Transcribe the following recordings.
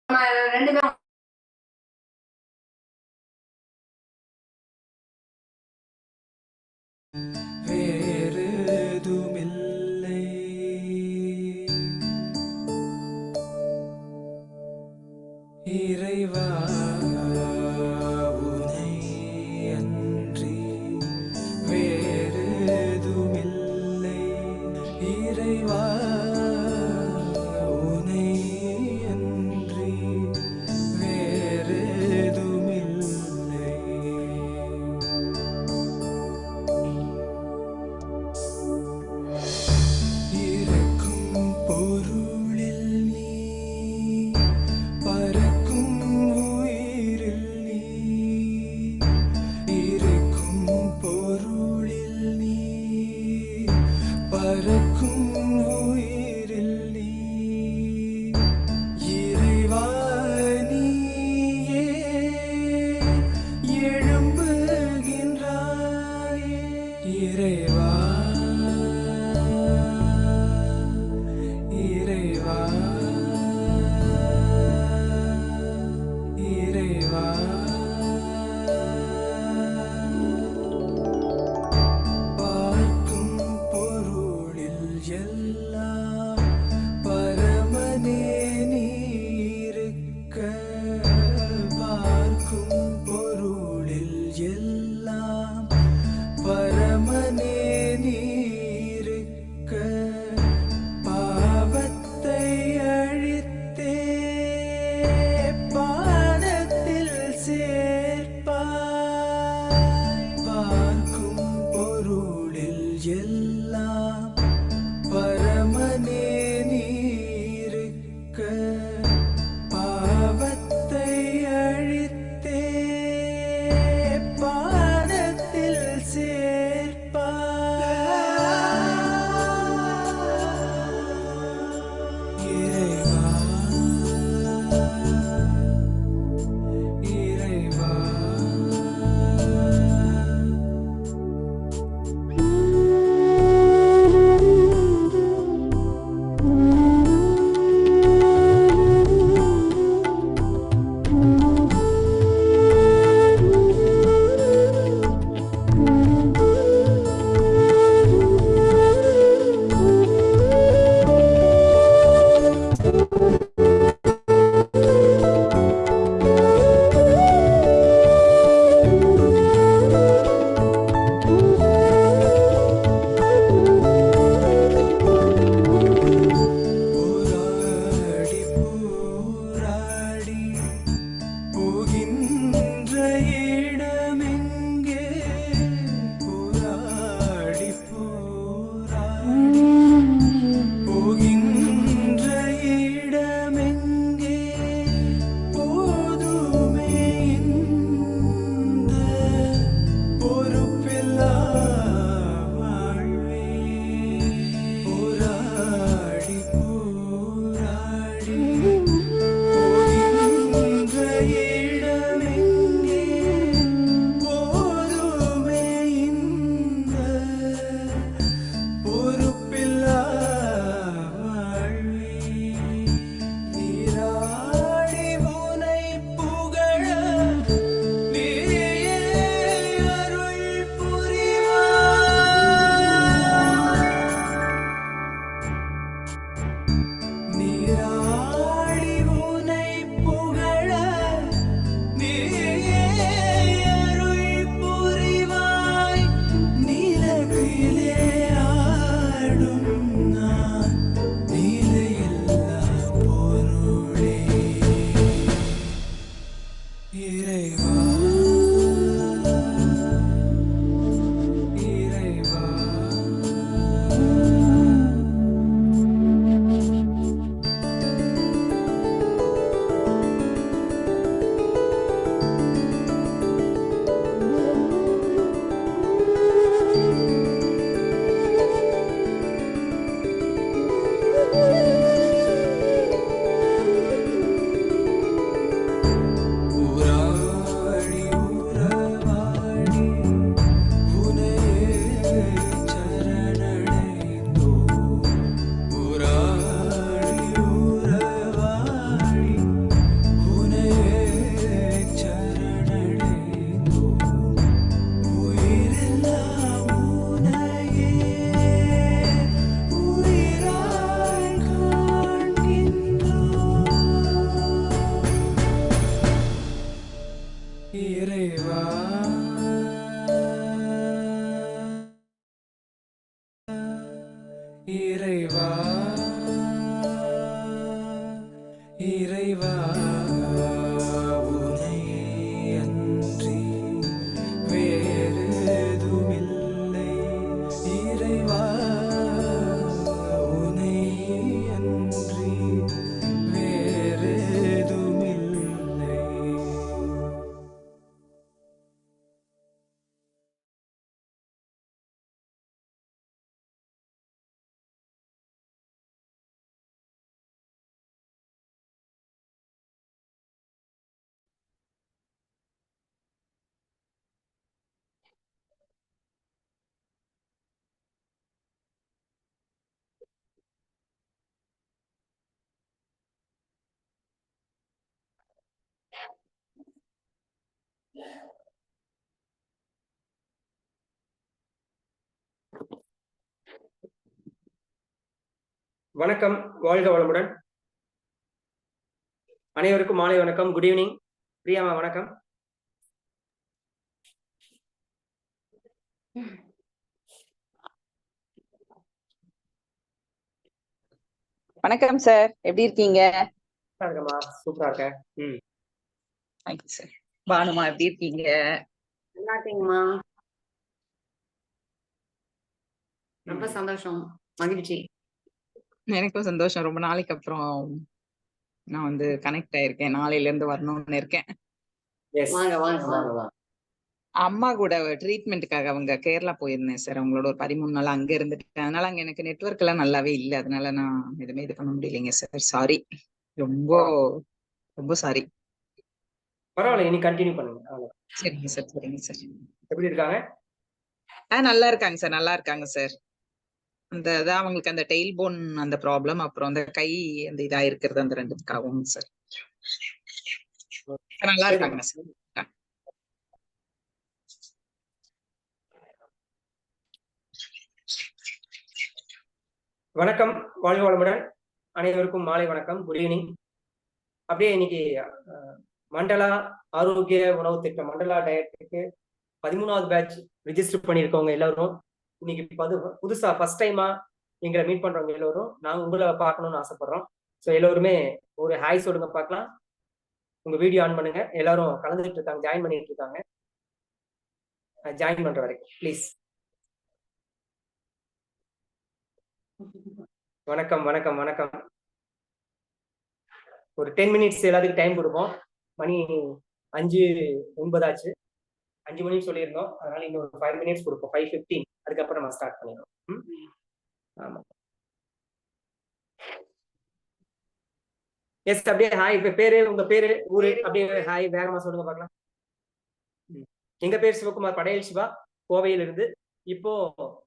ரெண்டுமே வேறெதுமில்லை இறைவா உனை அன்றி வேறெதுமில்லை இறைவா உனை அன்றி வேறெதுமில்லை இருக்கும் பொருளில் நீ பறக்கும் உயிர் உனை அன்றி வேறேதுமில்லை இறைவா உனை அன்றி வேறேதுமில்லை. வணக்கம், வாழ்க வளமுடன். அனைவருக்கும் மாலை வணக்கம். Good evening. பிரியாமா வணக்கம். வணக்கம் சார், எப்படி இருக்கீங்க? இருக்கமா, சூப்பரா இருக்கேன். Thank you sir. பானுமா எப்படி இருக்கீங்க? நல்லா இருக்கீங்கம்மா. ரொம்ப சந்தோஷம், மகிழ்ச்சி. எனக்கும் சந்தோஷம். ரொம்ப நாளைக்கு அப்புறம் நான் வந்து கனெக்ட் ஆயிருக்கேன். நாளையில இருந்து வரணும்னு இருக்கேன். எஸ், வாங்க வாங்க வாங்க வாங்க. அம்மா கூட ட்ரீட்மெண்ட்டுக்காக அவங்க கேரளா போயிருந்தேன் சார். அவங்களோட ஒரு 13 நாள் அங்க இருந்துட்டேன். அதனால அங்க எனக்கு நெட்வொர்க் எல்லாம் நல்லாவே இல்லை. அதனால நான் எதுவுமே இது பண்ண முடியலைங்க சார். சாரி, ரொம்ப ரொம்ப சாரி. பரவாயில்ல, இனி கண்டினியூ பண்ணுங்க. சரிங்க சார், சரிங்க சார். எப்படி இருக்காங்க? நல்லா இருக்காங்க சார், நல்லா இருக்காங்க சார். அந்த அதான் அவங்களுக்கு அந்த டெயில் போன் அந்த ப்ராப்ளம், அப்புறம் அந்த கை அந்த இதா இருக்கிறது, அந்த ரெண்டுக்காகவும் சார். நல்லா இருக்காங்க சார். வணக்கம், வாழ்க வளமுடன். அனைவருக்கும் மாலை வணக்கம், குட் ஈவினிங். அப்படியே இன்னைக்கு மண்டலா ஆரோக்கிய உணவு திட்டம், மண்டலா டயட்டுக்கு 13வது பேட்ச் ரிஜிஸ்டர் பண்ணியிருக்கவங்க எல்லாரும் இன்னைக்கு புதுசா ஃபர்ஸ்ட் டைமா எங்களை மீட் பண்றவங்க எல்லாரும் நாங்க உங்களை பார்க்கணும்னு ஆசைப்படுறோம். ஸோ எல்லோருமே ஒரு ஹாய் சொல்லுங்க பார்க்கலாம். உங்க வீடியோ ஆன் பண்ணுங்க. எல்லாரும் கலந்துட்டு இருக்காங்க, ஜாயின் பண்ணிட்டு இருக்காங்க. ஜாயின் பண்ற வரைக்கும் ப்ளீஸ். வணக்கம் வணக்கம் வணக்கம். ஒரு 10 மினிட்ஸ் எல்லாத்துக்கும் டைம் கொடுப்போம். மணி 5:09 ஆச்சு. 5 மணிக்கு சொல்லியிருந்தோம். அதனால இன்னும் ஒரு 5 மினிட்ஸ் கொடுப்போம். 5:15 அதுக்கப்புறம் நம்ம ஸ்டார்ட் பண்ணிடுவோம். ஆமா, எஸ். அப்படியே ஹாய், இப்ப பேரு, உங்க பேரு, ஊரு, அப்படியே ஹாய் வேகமா சொல்லுங்க பார்க்கலாம். எங்க பேர் சிவகுமார் படையல் சிவா, கோவையில இருந்து. இப்போ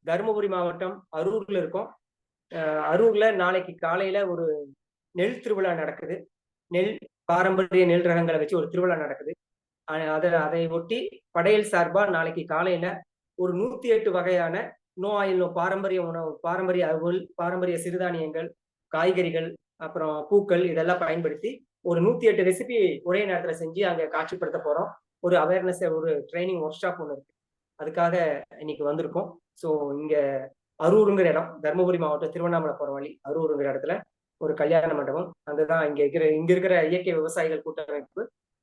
தருமபுரி மாவட்டம் அரூர்ல இருக்கோம். அரூர்ல நாளைக்கு காலையில ஒரு நெல் திருவிழா நடக்குது. நெல் பாரம்பரிய நெல் ரகங்களை வச்சு ஒரு திருவிழா நடக்குது. அதை ஒட்டி படையல் சார்பா நாளைக்கு காலையில ஒரு 108 வகையான நோ ஆயில் நோ பாரம்பரிய உணவு, பாரம்பரிய அவுல், பாரம்பரிய சிறுதானியங்கள், காய்கறிகள், அப்புறம் பூக்கள் இதெல்லாம் பயன்படுத்தி ஒரு 108 ரெசிபி ஒரே நேரத்துல செஞ்சு அங்க காட்சிப்படுத்த போறோம். ஒரு அவேர்னஸ், ஒரு ட்ரைனிங் ஒர்க் ஷாப் ஒன்று இருக்கு. அதுக்காக இன்னைக்கு வந்திருக்கோம். ஸோ இங்க அரூருங்கிற இடம், தருமபுரி மாவட்டம் திருவண்ணாமலை போற வழி அரூருங்கிற இடத்துல ஒரு கல்யாண மண்டபம். அங்கதான் இங்க இருக்கிற இயற்கை விவசாயிகள் கூட்டமைப்பு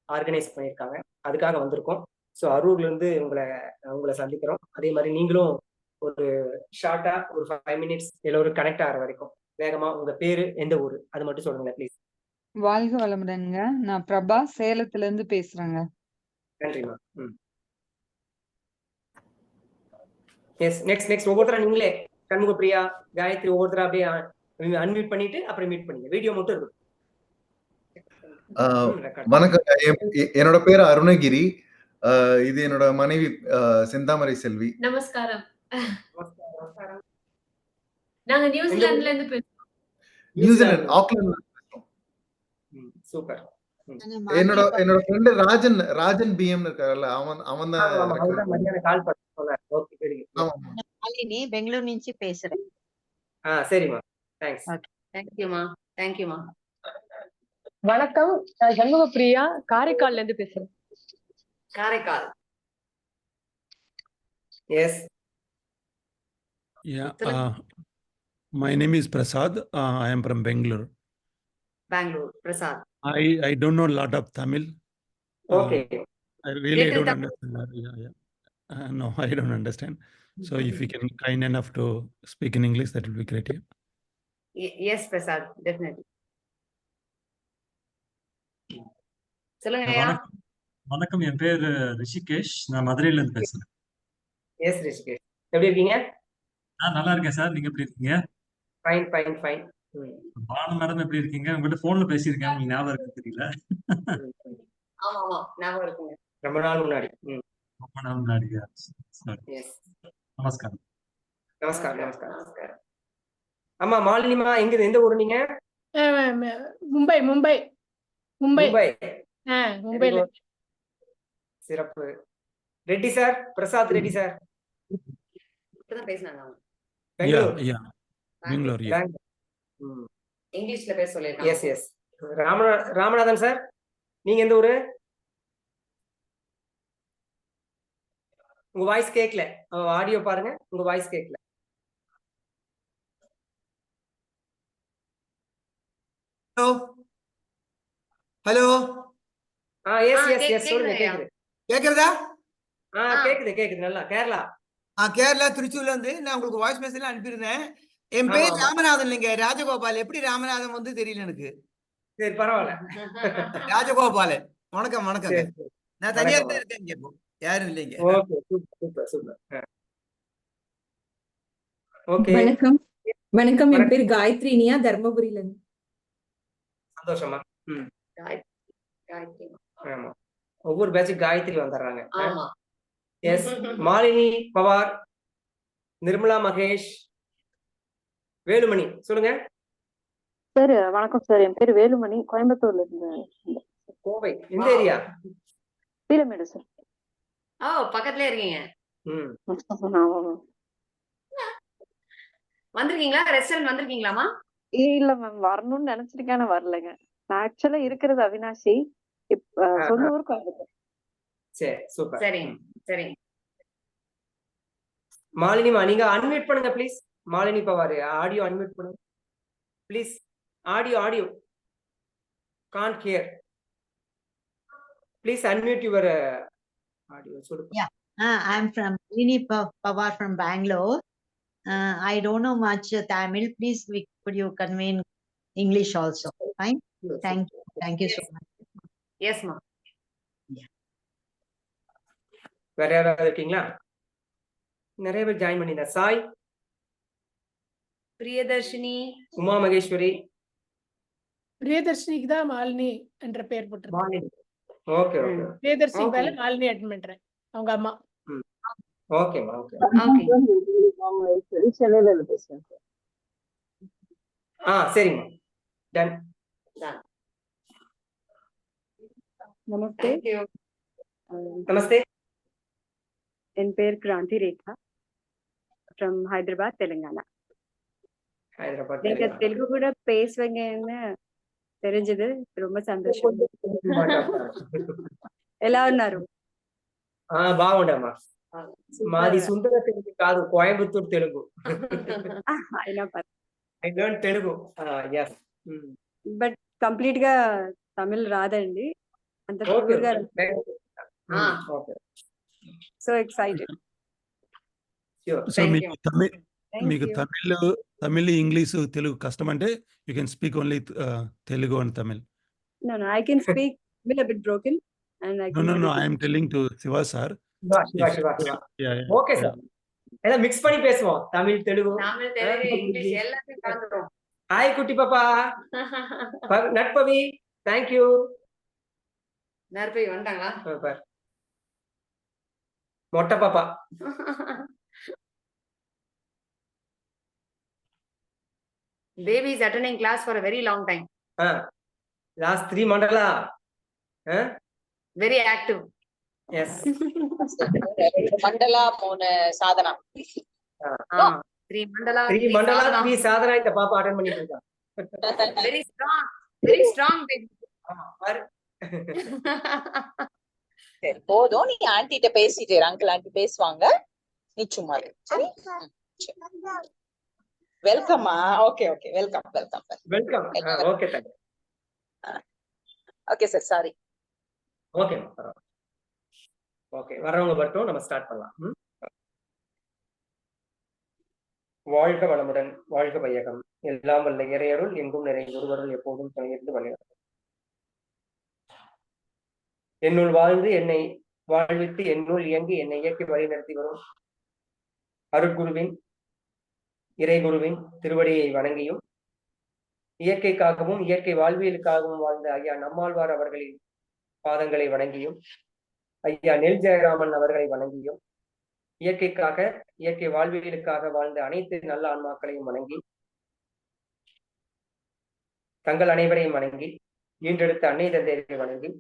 ஆர்கனைஸ் பண்ணியிருக்காங்க. அதுக்காக வந்திருக்கோம். ஸோ அரூர்ல இருந்து உங்களை சந்திக்கிறோம். அதே மாதிரி நீங்களும் ஒரு ஷார்ட்டா ஒரு 5 மினிட்ஸ் எல்லோரும் கனெக்ட் ஆகிற வரைக்கும் வேகமா உங்க பேரு, எந்த ஊரு, அது மட்டும் சொல்லுங்க ப்ளீஸ். வாழ்க வளமுடனுங்க. நான் பிரபா, சேலத்துல இருந்து பேசுறேங்க. நன்றிமா. எஸ், நெக்ஸ்ட் ஒவ்வொருத்தரா நீங்களே சண்முக பிரியா, காயத்ரி ஒவ்வொருத்தரா அப்படியே அன்மியூட் பண்ணிட்டு அப்புறம் மீட் பண்ணுங்க. வீடியோ மட்டும் இருக்கும். வணக்கம், என்னோட பேரு அருணகிரி. இது என்னோட மனைவி செந்தாமரை செல்வி. நமஸ்காரம். நாங்க நியூசிலாந்துல இருந்து பேசுறோம். New Zealand, Auckland. சூப்பர். என்னோட ஃப்ரெண்ட் ராஜன் பிஎம் இருக்காருல்ல, அவன் தான் மத்தியானம் கால் பண்ண. Okay, very good. Malini, Bangalore నుంచి பேசுறேன். சரிம்மா, தேங்க்ஸ். தேங்க்யூமா, தேங்க்யூமா. வணக்கம், நான் சண்முக பிரியா, காரைக்கால்ல இருந்து பேசுறேன். Karaikal. Yes. Yeah, my name is Prasad. I am from Bangalore. Bangalore. Prasad. I don't know a lot of Tamil. Okay I really Little don't Tamil. understand that. Yeah. No, I don't understand. So if you can kind enough to speak in English, that will be great. Yeah. Yes, Prasad. Definitely. சொல்லுங்க ஐயா. வணக்கம் வணக்கம் என் பேர் ரிஷிகேஷ். நான் மதுரையில இருந்து பேசுறேன். S Rishikesh, எப்படி இருக்கீங்க? நான் நல்லா இருக்கேன் சார். நீங்க எப்படி இருக்கீங்க? Fine fine fine. Bhanu madam எப்படி இருக்கீங்க? உங்ககிட்ட போன்ல பேசியிருக்கேன், உங்களுக்கு ஞாபகம் இருக்கு தெரியல. ஆமா ஆமா ஞாபகம் இருக்குங்க. ரொம்ப நாள் முன்னாடி. ரொம்ப நாள் முன்னாடி. Sorry. எஸ். நமஸ்காரம். நமஸ்காரம் நமஸ்காரம். ஆமா மாலினிமா, எந்த ஊரு நீங்க? மும்பை மும்பை மும்பை மும்பை. மும்பைல. சிறப்பு. Reddy sir, Prasad Reddy sir. இப்பதான் பேசினாங்க அவங்க. Bangalore. Yeah. Bangalore. Yeah. Bangalore. இங்கிலீஷ்ல பேச சொல்லிருக்காங்க. S S. ராமநாதன் சார், நீங்க எந்த ஊரு? உங்க வாய்ஸ் கேட்கல. ஆடியோ பாருங்க, உங்க வாய்ஸ் கேட்கல. Hello hello. Yes yes yes சொல்லுங்க, கேக்குது. கேக்குறதா? கேக்குது நல்லா. கேரளா. கேரளா திருச்சூர்ல இருந்து நான் உங்களுக்கு வாய்ஸ் மெசேஜ் அனுப்பியிருந்தேன். என் பேர் ராமநாதன் இல்லைங்க, ராஜகோபால். எப்படி ராமநாதன் வந்து தெரியல எனக்கு. சரி பரவாயில்ல. ராஜகோபாலன். வணக்கம் வணக்கம். நான் தனியா தான் இருக்கேன் இங்க, இப்போ யாரும் இல்லைங்க. Okay super super. ஓகே வணக்கம் வணக்கம். என் பேர் காயத்ரினியா, தர்மபுரியில இருந்து. சந்தோஷமா. காயத்ரி. ஆமா, ஒவ்வொரு பேட்சுக்கு காயத்ரி வந்துடுறாங்க. ஆமா. எஸ். மாலினி பவார், நிர்மலா மகேஷ், வேலுமணி சொல்லுங்க. சார் வணக்கம் சார். என் பேர் வேலுமணி, கோயம்புத்தூர்ல இருந்து. கோவை. எந்த ஏரியா? பீலமேடு சார். பக்கத்துலயே இருக்கீங்க. வந்திருக்கீங்களா? ரெஸ்டாரண்ட் வந்திருக்கீங்களாமா? இல்ல மேம், வரணும்னு நினைச்சிருக்கேன், ஆனா வரலைங்க. நான் ஆக்சுவலா இருக்கிறது அவினாசி, சொந்த ஊர் கோயம்புத்தூர். சரி சூப்பர். சரி. மாலினிமா, நீங்க அன்மியூட் பண்ணுங்க please. Malini Pawar, audio unmute பண்ணுங்க please. Audio can't hear. Please unmute your audio. Yeah, I'm from Malini Pawar from Bangalore. I don't know much Tamil. Please, could you convey in English also? Fine. Thank you so much. Yes, ma'am. வேற யாராவது இருக்கீங்களா? நிறைய பேர் join பண்ணிருந்தா. சாய், பிரியதர்ஷினி, உமா மகேஸ்வரி. பிரியதர்ஷினிக்கு தான் மாலினி என்ற பெயர் போட்டிருக்கேன். ஓகே. பிரியதர்ஷினி மேல மாலினி ஆட் பண்றேன், அவங்க அம்மா. ஓகேமா ஓகே. சென்னையில இருந்து பேசுறேன். சரிம்மா. டன். நமஸ்தே. நமஸ்தே. என் பேர் கிராந்தி ரேகா, ஃப்ரம் ஹைதராபாத், தெலுங்கானா. ஹைதராபாத். நீங்க தெலுங்கு கூட பேசுவீங்கன்னு தெரிஞ்சது, ரொம்ப சந்தோஷம். ఎలా ఉన్నారు? బాగుండమ్మా. మాది సుందర తెలుగు కాదు, Coimbatore Telugu. I learn Telugu. yes. But complete గా తమిళ్ రాదండి, అంత ప్యూర్ గా. So excited. సో మీకు తమిళ్ ఇంగ్లీష్ తెలుగు కష్టం అంటే you can speak only Telugu and Tamil. No, I can speak Tamil a bit broken, and I can. No, I am telling to Siva sir. Shiva. Yeah. Okay sir. எல்லாம் mix பண்ணி பேசுவோம், Tamil Telugu English எல்லாத்தையும் கலந்துரும். Hi குட்டி பாப்பா. நட்பவி, thank you. நற்பவி வந்தாங்களா? மொட்டை பாப்பா. Baby is attending class for a very long time. Last 3 mandala. Very active. Yes. Mandla 3 Sadhana. 3 mandala 3 Sadhana இந்த பாப்பா அட்டெண்ட் பண்ணிட்டு இருக்கா. Very strong baby. பாரு. சரி போதும், நீ ஆன்ட்டிட்ட பேசிட்டு அங்கிள் ஆன்ட்டி பேசுவாங்க, நீ சும்மா இரு. சரி, வெல்கம்மா. Okay welcome. Okay, thank you. Okay sir, sorry. Okay okay, வர்றவங்க மட்டும் நம்ம ஸ்டார்ட் பண்ணலாம். வாழ்க வளமுடன், வாழ்க வையகம். எல்லாம் வல்ல இறையருள் எங்கும் நிறைந்த ஒருவருள் எப்போதும் துணையிருந்து வழிநடத்தும். என்னுள் வாழ்ந்து என்னை வாழ்வித்து என்னுள் இயங்கி என்னை இயக்கி வழிநடத்தி வரும் அருட்குருவின் இறைகுருவின் திருவடியை வணங்கியும், இயற்கைக்காகவும் இயற்கை வாழ்வியலுக்காகவும் வாழ்ந்த ஐயா நம்மாழ்வார் அவர்களின் பாதங்களை வணங்கியும், ஐயா நெல் ஜெயராமன் அவர்களை வணங்கியும், இயற்கைக்காக இயற்கை வாழ்வியலுக்காக வாழ்ந்த அனைத்து நல்ல ஆன்மாக்களையும் வணங்கி, தங்கள் அனைவரையும் வணங்கி, ஈன்றெடுத்த அன்னை தந்தையரை வணங்கி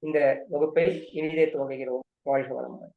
இந்த வகுப்பை இனிதே துவங்குகிறோம். வாழ்க வளமுடன்.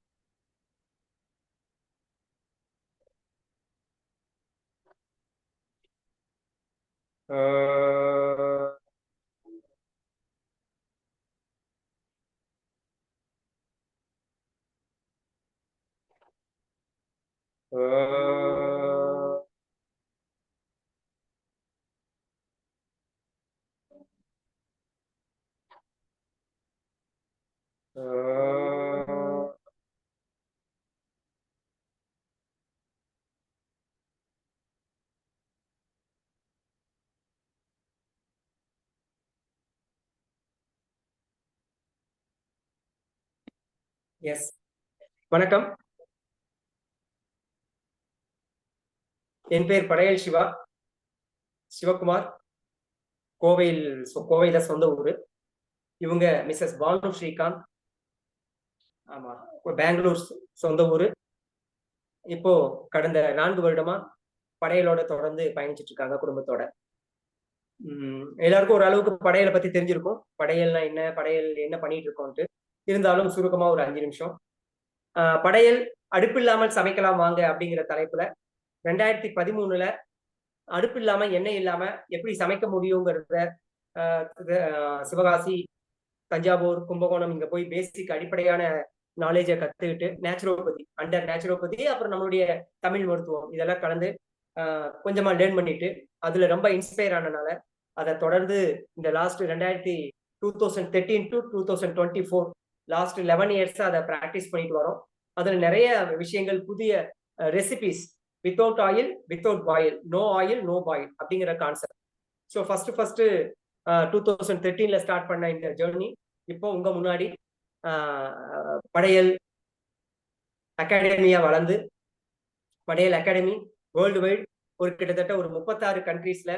எஸ், வணக்கம். என் பேர் படையல் சிவகுமார். கோவையில சொந்த ஊரு. இவங்க மிஸ்ஸஸ் பானு ஸ்ரீகாந்த். ஆமா, பெங்களூர் சொந்த ஊரு. இப்போ கடந்த 4 வருடமா படையலோட தொடர்ந்து பயணிச்சுட்டு இருக்காங்க குடும்பத்தோட. எல்லாருக்கும் ஒரு அளவுக்கு படையலை பத்தி தெரிஞ்சிருக்கும். படையல்னா என்ன, படையல் என்ன பண்ணிட்டு இருக்கோம்ட்டு. இருந்தாலும் சுருக்கமா ஒரு 5 நிமிஷம். படையல் அடுப்பு இல்லாமல் சமைக்கலாம் வாங்க அப்படிங்கிற தலைப்புல 2013 அடுப்பு இல்லாம எண்ணெய் இல்லாம எப்படி சமைக்க முடியுங்கிறத சிவகாசி, தஞ்சாவூர், கும்பகோணம் இங்க போய் பேசிக் அடிப்படையான நாலேஜை கத்துக்கிட்டு நேச்சுரோபதி, அண்டர் நேச்சுரோபதி, அப்புறம் நம்மளுடைய தமிழ் மருத்துவம் இதெல்லாம் கலந்து கொஞ்சமா லேர்ன் பண்ணிட்டு அதுல ரொம்ப இன்ஸ்பயர் ஆனனால அதை தொடர்ந்து இந்த லாஸ்ட் 2013 to 2024 லாஸ்ட் 11 இயர்ஸா அதை ப்ராக்டிஸ் பண்ணிட்டு வரோம். அதுல நிறைய விஷயங்கள், புதிய recipes, without oil without boil, no oil no boil அப்படிங்கிற கான்செப்ட். ஸோ ஃபர்ஸ்ட் 2013 ஸ்டார்ட் பண்ண இந்த ஜேர்னி இப்போ உங்க முன்னாடி படையல் அகாடமியா வளர்ந்து, படையல் அகாடமி வேர்ல்டு வைட் ஒரு கிட்டத்தட்ட ஒரு 36 கண்ட்ரீஸ்ல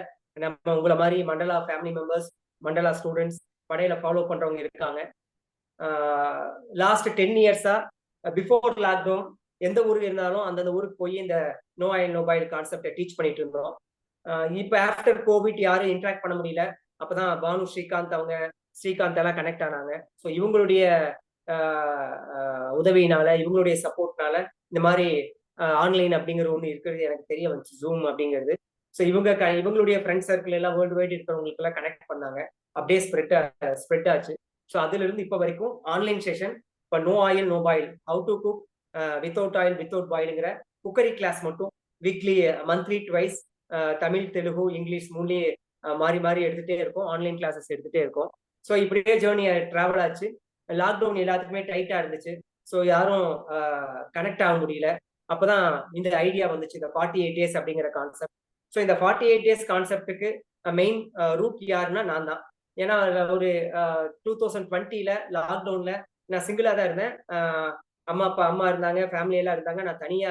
நம்ம உங்களை மாதிரி மண்டலா ஃபேமிலி மெம்பர்ஸ், மண்டலா ஸ்டூடெண்ட்ஸ் படையலை ஃபாலோ பண்றவங்க இருக்காங்க. லாஸ்ட் 10 இயர்ஸா பிஃபோர் லாக்டவுன் எந்த ஊருக்கு இருந்தாலும் அந்தந்த ஊருக்கு போய் இந்த நோ ஆயில் நோ பாயில் கான்செப்டை டீச் பண்ணிட்டு இருந்தோம். இப்போ ஆஃப்டர் கோவிட் யாரும் இன்ட்ராக்ட் பண்ண முடியல. அப்பதான் பானு ஸ்ரீகாந்த் எல்லாம் கனெக்ட் ஆனாங்க. ஸோ இவங்களுடைய உதவியினால, இவங்களுடைய சப்போர்ட்னால இந்த மாதிரி ஆன்லைன் அப்படிங்கிற ஒன்று இருக்கிறது எனக்கு தெரிய வந்துச்சு, ஜூம் அப்படிங்கிறது. ஸோ இவங்களுடைய ஃப்ரெண்ட் சர்க்கிள் எல்லாம் வேர்ல்டு வைட் இருக்கிறவங்களுக்கு எல்லாம் கனெக்ட் பண்ணாங்க. அப்படியே ஸ்ப்ரெட் ஆச்சு. ஸோ அதுல இருந்து இப்போ வரைக்கும் ஆன்லைன் செஷன், இப்போ no oil no boil, how to cook without oil without பாயிலுங்கிற குக்கரி கிளாஸ் மட்டும் weekly, monthly twice Tamil, Telugu, English மூணுலேயே மாறி மாறி எடுத்துகிட்டே இருக்கோம். ஆன்லைன் கிளாஸஸ் எடுத்துகிட்டே இருக்கோம். ஸோ இப்படியே ஜேர்னி ட்ராவல் ஆச்சு. லாக்டவுன் எல்லாத்துக்குமே டைட்டாக இருந்துச்சு. ஸோ யாரும் கனெக்ட் ஆக முடியல. அப்போதான் இந்த ஐடியா வந்துச்சு, இந்த 48 days அப்படிங்கிற கான்செப்ட். ஸோ இந்த 48 days கான்செப்டுக்கு மெயின் ரூட் யாருன்னா நான் தான். ஏன்னா ஒரு 2020 லாக்டவுன்ல நான் சிங்கிளாக தான் இருந்தேன். அம்மா இருந்தாங்க, ஃபேமிலி எல்லாம் இருந்தாங்க. நான் தனியா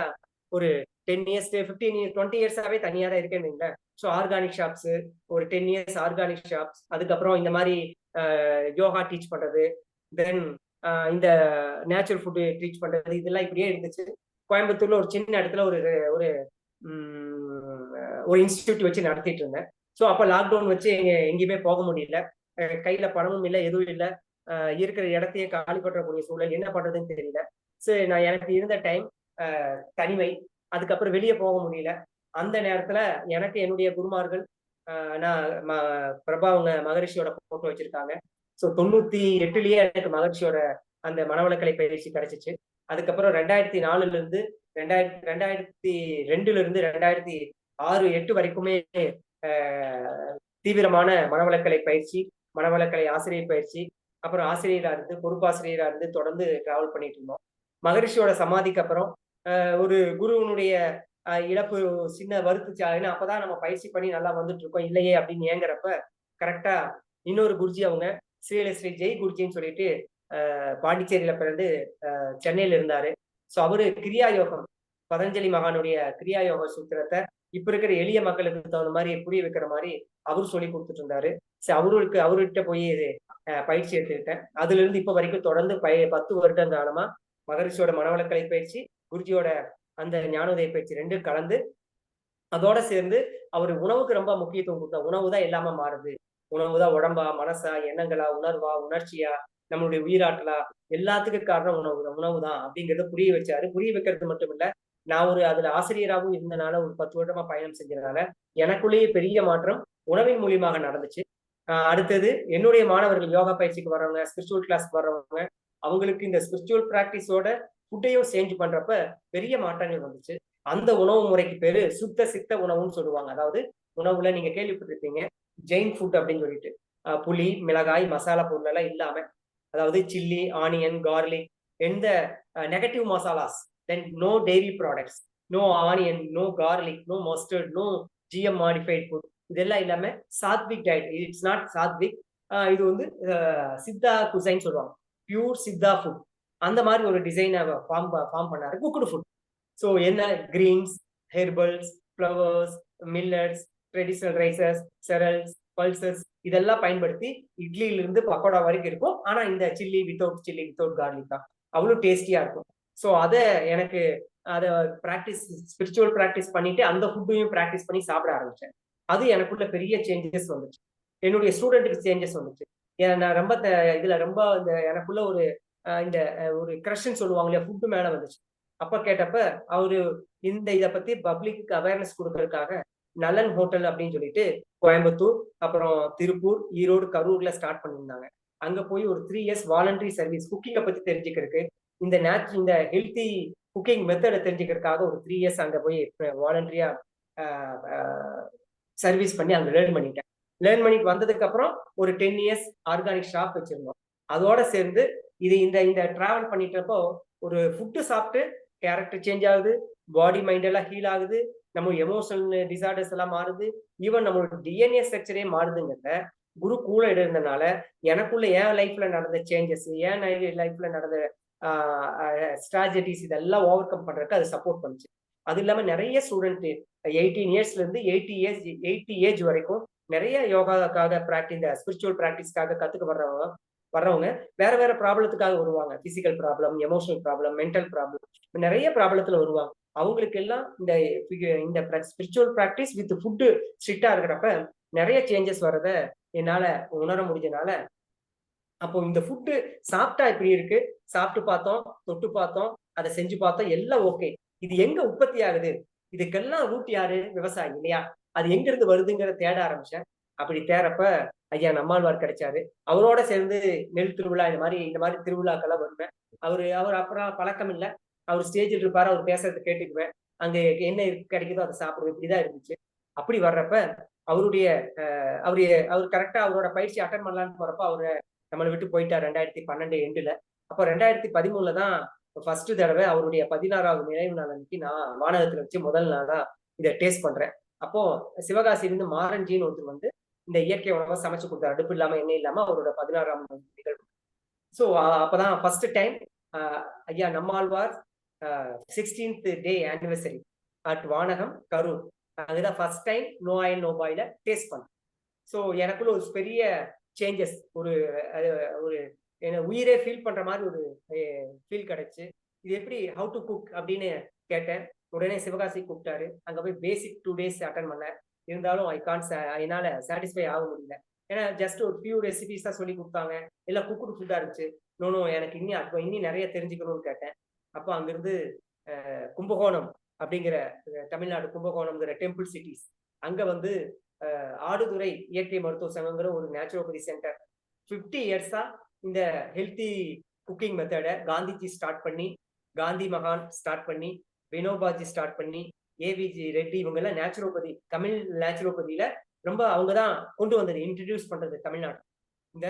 ஒரு 10 years 15 years 20 years-ஆவே தனியாக தான் இருக்கேன்னு. ஸோ ஆர்கானிக் ஷாப்ஸ், ஒரு 10 years ஆர்கானிக் ஷாப்ஸ், அதுக்கப்புறம் இந்த மாதிரி யோகா டீச் பண்றது, தென் இந்த நேச்சுரல் ஃபுட்டு டீச் பண்றது, இதெல்லாம் இப்படியே இருந்துச்சு. கோயம்புத்தூர்ல ஒரு சின்ன இடத்துல ஒரு இன்ஸ்டிடியூட் வச்சு நடத்திட்டு இருந்தேன். ஸோ அப்போ லாக்டவுன் வச்சு எங்கேயுமே போக முடியல. கையில பணமும் இல்லை, எதுவும் இல்லை. இருக்கிற இடத்தையே காலி பற்றக்கூடிய சூழல், என்ன பண்றதுன்னு தெரியல. ஸோ எனக்கு இருந்த டைம் தனிமை, அதுக்கப்புறம் வெளியே போக முடியல. அந்த நேரத்துல எனக்கு என்னுடைய குருமார்கள், நான் பிரபா அவங்க மகரிஷியோட போட்டோ வச்சிருக்காங்க. ஸோ 98 எனக்கு மகரிஷியோட அந்த மனவளக்கலை பயிற்சி கிடைச்சிச்சு. அதுக்கப்புறம் 2004 2002 2006 2008 வரைக்குமே தீவிரமான மனவளக்கலை பயிற்சி, மனவளக்கலை ஆசிரியர் பயிற்சி, அப்புறம் ஆசிரியரா இருந்து பொறுப்பாசிரியரா இருந்து தொடர்ந்து டிராவல் பண்ணிட்டு இருந்தோம். மகரிஷியோட சமாதிக்கு அப்புறம் ஒரு குருவனுடைய இழப்பு சின்ன வருத்துச்சா, ஏன்னா அப்பதான் நம்ம பயிற்சி பண்ணி நல்லா வந்துட்டு இருக்கோம் இல்லையே அப்படின்னு ஏங்குறப்ப கரெக்டா இன்னொரு குருஜி அவங்க ஸ்ரீ ஜெய் குருஜின்னு சொல்லிட்டு பாண்டிச்சேரியில பிறந்து சென்னையில இருந்தாரு. ஸோ அவரு கிரியா யோகம், பதஞ்சலி மகானுடைய கிரியா யோக சூத்திரத்தை இப்ப இருக்கிற எளிய மக்களுக்கு தகுந்த மாதிரி புரிய வைக்கிற மாதிரி அவரு சொல்லி கொடுத்துட்டு இருந்தாரு. சரி, அவர்கிட்ட போய் பயிற்சி எடுத்துக்கிட்டேன். அதுல இருந்து இப்ப வரைக்கும் தொடர்ந்து 10 வருட காலமா மகரிஷியோட மனவளக்கலை பயிற்சி, குருஜியோட அந்த ஞானோதய பயிற்சி ரெண்டும் கலந்து, அதோட சேர்ந்து அவர் உணவுக்கு ரொம்ப முக்கியத்துவம் கொடுத்தார். உணவு தான் எல்லாமே மாறுது. உணவு தான் உடம்பா, மனசா, எண்ணங்களா, உணர்வா, உணர்ச்சியா, நம்மளுடைய உயிராற்றலா, எல்லாத்துக்கும் காரணம் உணவு தான் அப்படிங்கறத புரிய வச்சாரு. புரிய வைக்கிறது மட்டும் இல்ல, நான் அதுல ஆசிரியராகவும் இருந்தனால ஒரு 10 வருடமா பயணம் செஞ்சதுனால எனக்குள்ளேயே பெரிய மாற்றம் உணவின் மூலியமாக நடந்துச்சு. அடுத்தது என்னுடைய மாணவர்கள் யோகா பயிற்சிக்கு வர்றவங்க, ஸ்பிரிச்சுவல் கிளாஸ்க்கு வர்றவங்க, அவங்களுக்கு இந்த ஸ்பிரிச்சுவல் பிராக்டிஸோட ஃபுட்டையும் சேஞ்ச் பண்றப்ப பெரிய மாற்றங்கள் வந்துச்சு. அந்த உணவு முறைக்கு பேரு சுத்த சித்த உணவுன்னு சொல்லுவாங்க. அதாவது உணவுல நீங்க கேள்விப்பட்டிருப்பீங்க ஜெயின் ஃபுட் அப்படின்னு சொல்லிட்டு, புளி, மிளகாய், மசாலா பொருள் எல்லாம் இல்லாம, அதாவது சில்லி, ஆனியன், கார்லிக், எந்த negative masalas, then no dairy products, no onion, no garlic, no mustard, no GM modified food, இதெல்லாம் இல்லாம sattvic diet. It's not sattvic, இது சித்தா குசைன்னு சொல்லுவாங்க, பியூர் சித்தா ஃபுட். அந்த மாதிரி ஒரு டிசைனை ஃபார்ம் பண்ணாரு. Cooked food. ஸோ என்ன greens, herbals, flowers, millets, traditional rices, cereals, pulses இதெல்லாம் பயன்படுத்தி இட்லியிலிருந்து பக்கோடா வரைக்கும் இருக்கும். ஆனா இந்த சில்லி வித்தவுட் கார்லிக் தான் அவ்வளவு டேஸ்டியா இருக்கும். ஸோ எனக்கு அதை ஸ்பிரிச்சுவல் ப்ராக்டிஸ் பண்ணிட்டு அந்த ஃபுட்டையும் ப்ராக்டிஸ் பண்ணி சாப்பிட ஆரம்பிச்சேன். அது எனக்குள்ள பெரிய சேஞ்சஸ் வந்துச்சு. என்னுடைய ஸ்டூடெண்ட்டுக்கு சேஞ்சஸ் வந்துச்சு. நான் ரொம்ப இதுல ரொம்ப எனக்குள்ள இந்த ஒரு கிரஷ்ன்னு சொல்லுவாங்க இல்லையா, ஃபுட்டு மேல வந்துச்சு. அப்ப கேட்டப்ப அவரு இதை பத்தி பப்ளிக்கு அவேர்னஸ் கொடுக்கறதுக்காக நலன் ஹோட்டல் அப்படின்னு சொல்லிட்டு கோயம்புத்தூர், அப்புறம் திருப்பூர், ஈரோடு, கரூர்ல ஸ்டார்ட் பண்ணியிருந்தாங்க. அங்க போய் ஒரு 3 இயர்ஸ் வாலண்டரி சர்வீஸ், குக்கிங்கை பத்தி தெரிஞ்சுக்கிறதுக்கு, இந்த ஹெல்த்தி குக்கிங் மெத்தடை தெரிஞ்சுக்கிறதுக்காக ஒரு 3 இயர்ஸ் அங்க போய் வாலண்டரியா சர்வீஸ் பண்ணி அங்க லேர்ன் பண்ணிட்டேன். லேர்ன் பண்ணிட்டு வந்ததுக்கு அப்புறம் ஒரு 10 இயர்ஸ் ஆர்கானிக் ஷாப் வச்சிருந்தோம். அதோட சேர்ந்து இந்த டிராவல் பண்ணிட்டப்போ ஒரு ஃபுட்டு சாப்பிட்டு கேரக்டர் சேஞ்ச் ஆகுது, பாடி மைண்ட் எல்லாம் ஹீல் ஆகுது, நம்ம எமோஷனல் டிசார்டர்ஸ் எல்லாம் மாறுது, ஈவன் நம்மளோட டிஎன்ஏ ஸ்ட்ரக்சரே மாறுதுங்கிறத குரு கூட இருந்ததுனால எனக்குள்ள என் லைஃப்ல நடந்த சேஞ்சஸ், என் லைஃப்ல நடந்த ஸ்ட்ராட்டஜிஸ் இதெல்லாம் ஓவர் கம் பண்றதுக்கு அது சப்போர்ட் பண்ணுச்சு. அது இல்லாம நிறைய ஸ்டூடெண்ட் 18 இயர்ஸ்ல இருந்து 80 ஏஜ் வரைக்கும் நிறைய யோகாக்காக இந்த ஸ்பிரிச்சுவல் பிராக்டிஸ்க்காக கத்துக்க வர்றவங்க வேற வேற ப்ராப்ளத்துக்காக வருவாங்க. Physical problem, emotional problem, mental problem, நிறைய ப்ராப்ளத்துல வருவாங்க. அவங்களுக்கு எல்லாம் இந்த ஸ்பிரிச்சுவல் பிராக்டிஸ் வித் ஃபுட்டு ஸ்ட்ரிக்டா இருக்கிறப்ப நிறைய சேஞ்சஸ் வர்றத என்னால உணர முடிஞ்சனால, அப்போ இந்த ஃபுட்டு சாப்பிட்டா இப்படி இருக்கு, சாப்பிட்டு பார்த்தோம், தொட்டு பார்த்தோம், அதை செஞ்சு பார்த்தோம், எல்லாம் ஓகே. இது எங்க உற்பத்தி ஆகுது, இதுக்கெல்லாம் ரூட் யாரு? விவசாயி இல்லையா? அது எங்க இருந்து வருதுங்கிறத தேட ஆரம்பிச்சேன். அப்படி தேடப்ப ஐயா நம்மாழ்வார் கிடைச்சாரு. அவரோட சேர்ந்து நெல் திருவிழா இந்த மாதிரி திருவிழாக்கெல்லாம் வருவேன். அவர் அப்புறம் பழக்கம் இல்லை, அவர் ஸ்டேஜில் இருப்பாரு, அவர் பேசுறதை கேட்டுக்குவேன், அங்க என்ன கிடைக்குதோ அதை சாப்பிடுவேன். இப்படிதான் இருந்துச்சு. அப்படி வர்றப்ப அவர் கரெக்டா அவரோட பயிற்சி அட்டன் பண்ணலான்னு போறப்ப அவரு நம்மளை விட்டு போயிட்டார் 2012 எண்டுல. அப்போ 2013 தான் ஃபர்ஸ்ட் தடவை அவருடைய 16வது நினைவு நாள் அன்னைக்கு நான் வானகத்துல வச்சு முதல் நாளா இதை டேஸ்ட் பண்றேன். அப்போ சிவகாசியிலிருந்து மாரஞ்சின்னு ஒருத்தர் இந்த இயற்கை உணவை சமைச்சு கொடுத்தாரு, அடுப்பு இல்லாம எண்ணெய் இல்லாம, அவரோட 16ஆம் நிகழ்வு. ஸோ அப்பதான் ஃபர்ஸ்ட் டைம் ஐயா Nammalvar 16th day anniversary at Vanagam Karur, அதுதான் first time no oil no boil taste பண்ணேன். ஸோ எனக்குள்ள ஒரு பெரிய சேஞ்சஸ், ஒரு உயிரே ஃபீல் பண்ற மாதிரி ஒரு ஃபீல் கிடைச்சு. இது எப்படி ஹவு டு குக் அப்படின்னு கேட்டேன். உடனே சிவகாசி கூப்பிட்டாரு. அங்க போய் பேசிக் 2 days அட்டன் பண்ணேன். இருந்தாலும் என்னால சாட்டிஸ்ஃபை ஆக முடியல. ஏன்னா ஜஸ்ட் ஒரு ஃபியூ ரெசிபிஸ் தான் சொல்லி கொடுத்தாங்க, எல்லாம் குக்குடு ஃபுட்டா இருந்துச்சு. எனக்கு இன்னும் நிறைய தெரிஞ்சுக்கணும்னு கேட்டேன். அப்போ அங்கிருந்து கும்பகோணம் அப்படிங்கிற தமிழ்நாடு கும்பகோணம்ங்கிற டெம்பிள் சிட்டிஸ், அங்க ஆடுதுறை இயற்கை மருத்துவ சங்கங்கிற ஒரு நேச்சுரோபதி சென்டர் 50 இயர்ஸா இந்த ஹெல்த்தி குக்கிங் மெத்தடை காந்திஜி ஸ்டார்ட் பண்ணி, காந்தி மகான் ஸ்டார்ட் பண்ணி, வினோபாஜி ஸ்டார்ட் பண்ணி, ஏவிஜி ரெட்டி, இவங்க எல்லாம் நேச்சுரோபதி, தமிழ் நேச்சுரோபதியில ரொம்ப அவங்கதான் கொண்டு வந்தது, இன்ட்ரடியூஸ் பண்றது தமிழ்நாடு. இந்த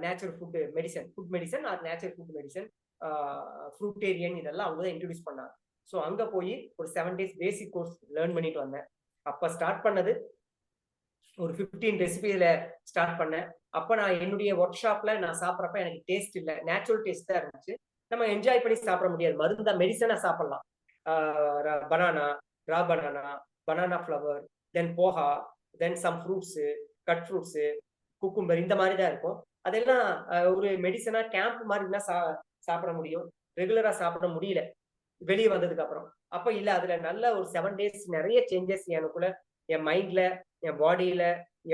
natural food medicine or natural food medicine, fruitarian, இதெல்லாம் அவங்க தான் இன்ட்ரடியூஸ் பண்ணாங்க. ஸோ அங்க போய் ஒரு 7 days பேசிக் கோர்ஸ் லேர்ன் பண்ணிட்டு வந்தேன். அப்ப ஸ்டார்ட் பண்ணது ஒரு 15 ரெசிபியில ஸ்டார்ட் பண்ணேன். அப்ப நான் என்னுடைய ஒர்க் ஷாப்ல நான் சாப்பிட்றப்ப எனக்கு டேஸ்ட் இல்லை, நேச்சுரல் டேஸ்ட் தான் இருந்துச்சு. நம்ம என்ஜாய் பண்ணி சாப்பிட முடியாது, மருந்தா மெடிசனா சாப்பிடலாம். Banana, raw banana flower, then poha, then some fruits, cut fruits, cucumber, இந்த மாதிரி தான் இருக்கும். அதெல்லாம் ஒரு மெடிசனா கேம்ப் மாதிரி தான் சாப்பிட முடியும், ரெகுலரா சாப்பிட முடியல வெளியே வந்ததுக்கு அப்புறம். அப்ப இல்ல, அதுல நல்ல ஒரு 7 days நிறைய சேஞ்சஸ் எனக்குள்ள, என் மைண்ட்ல, என் பாடியில,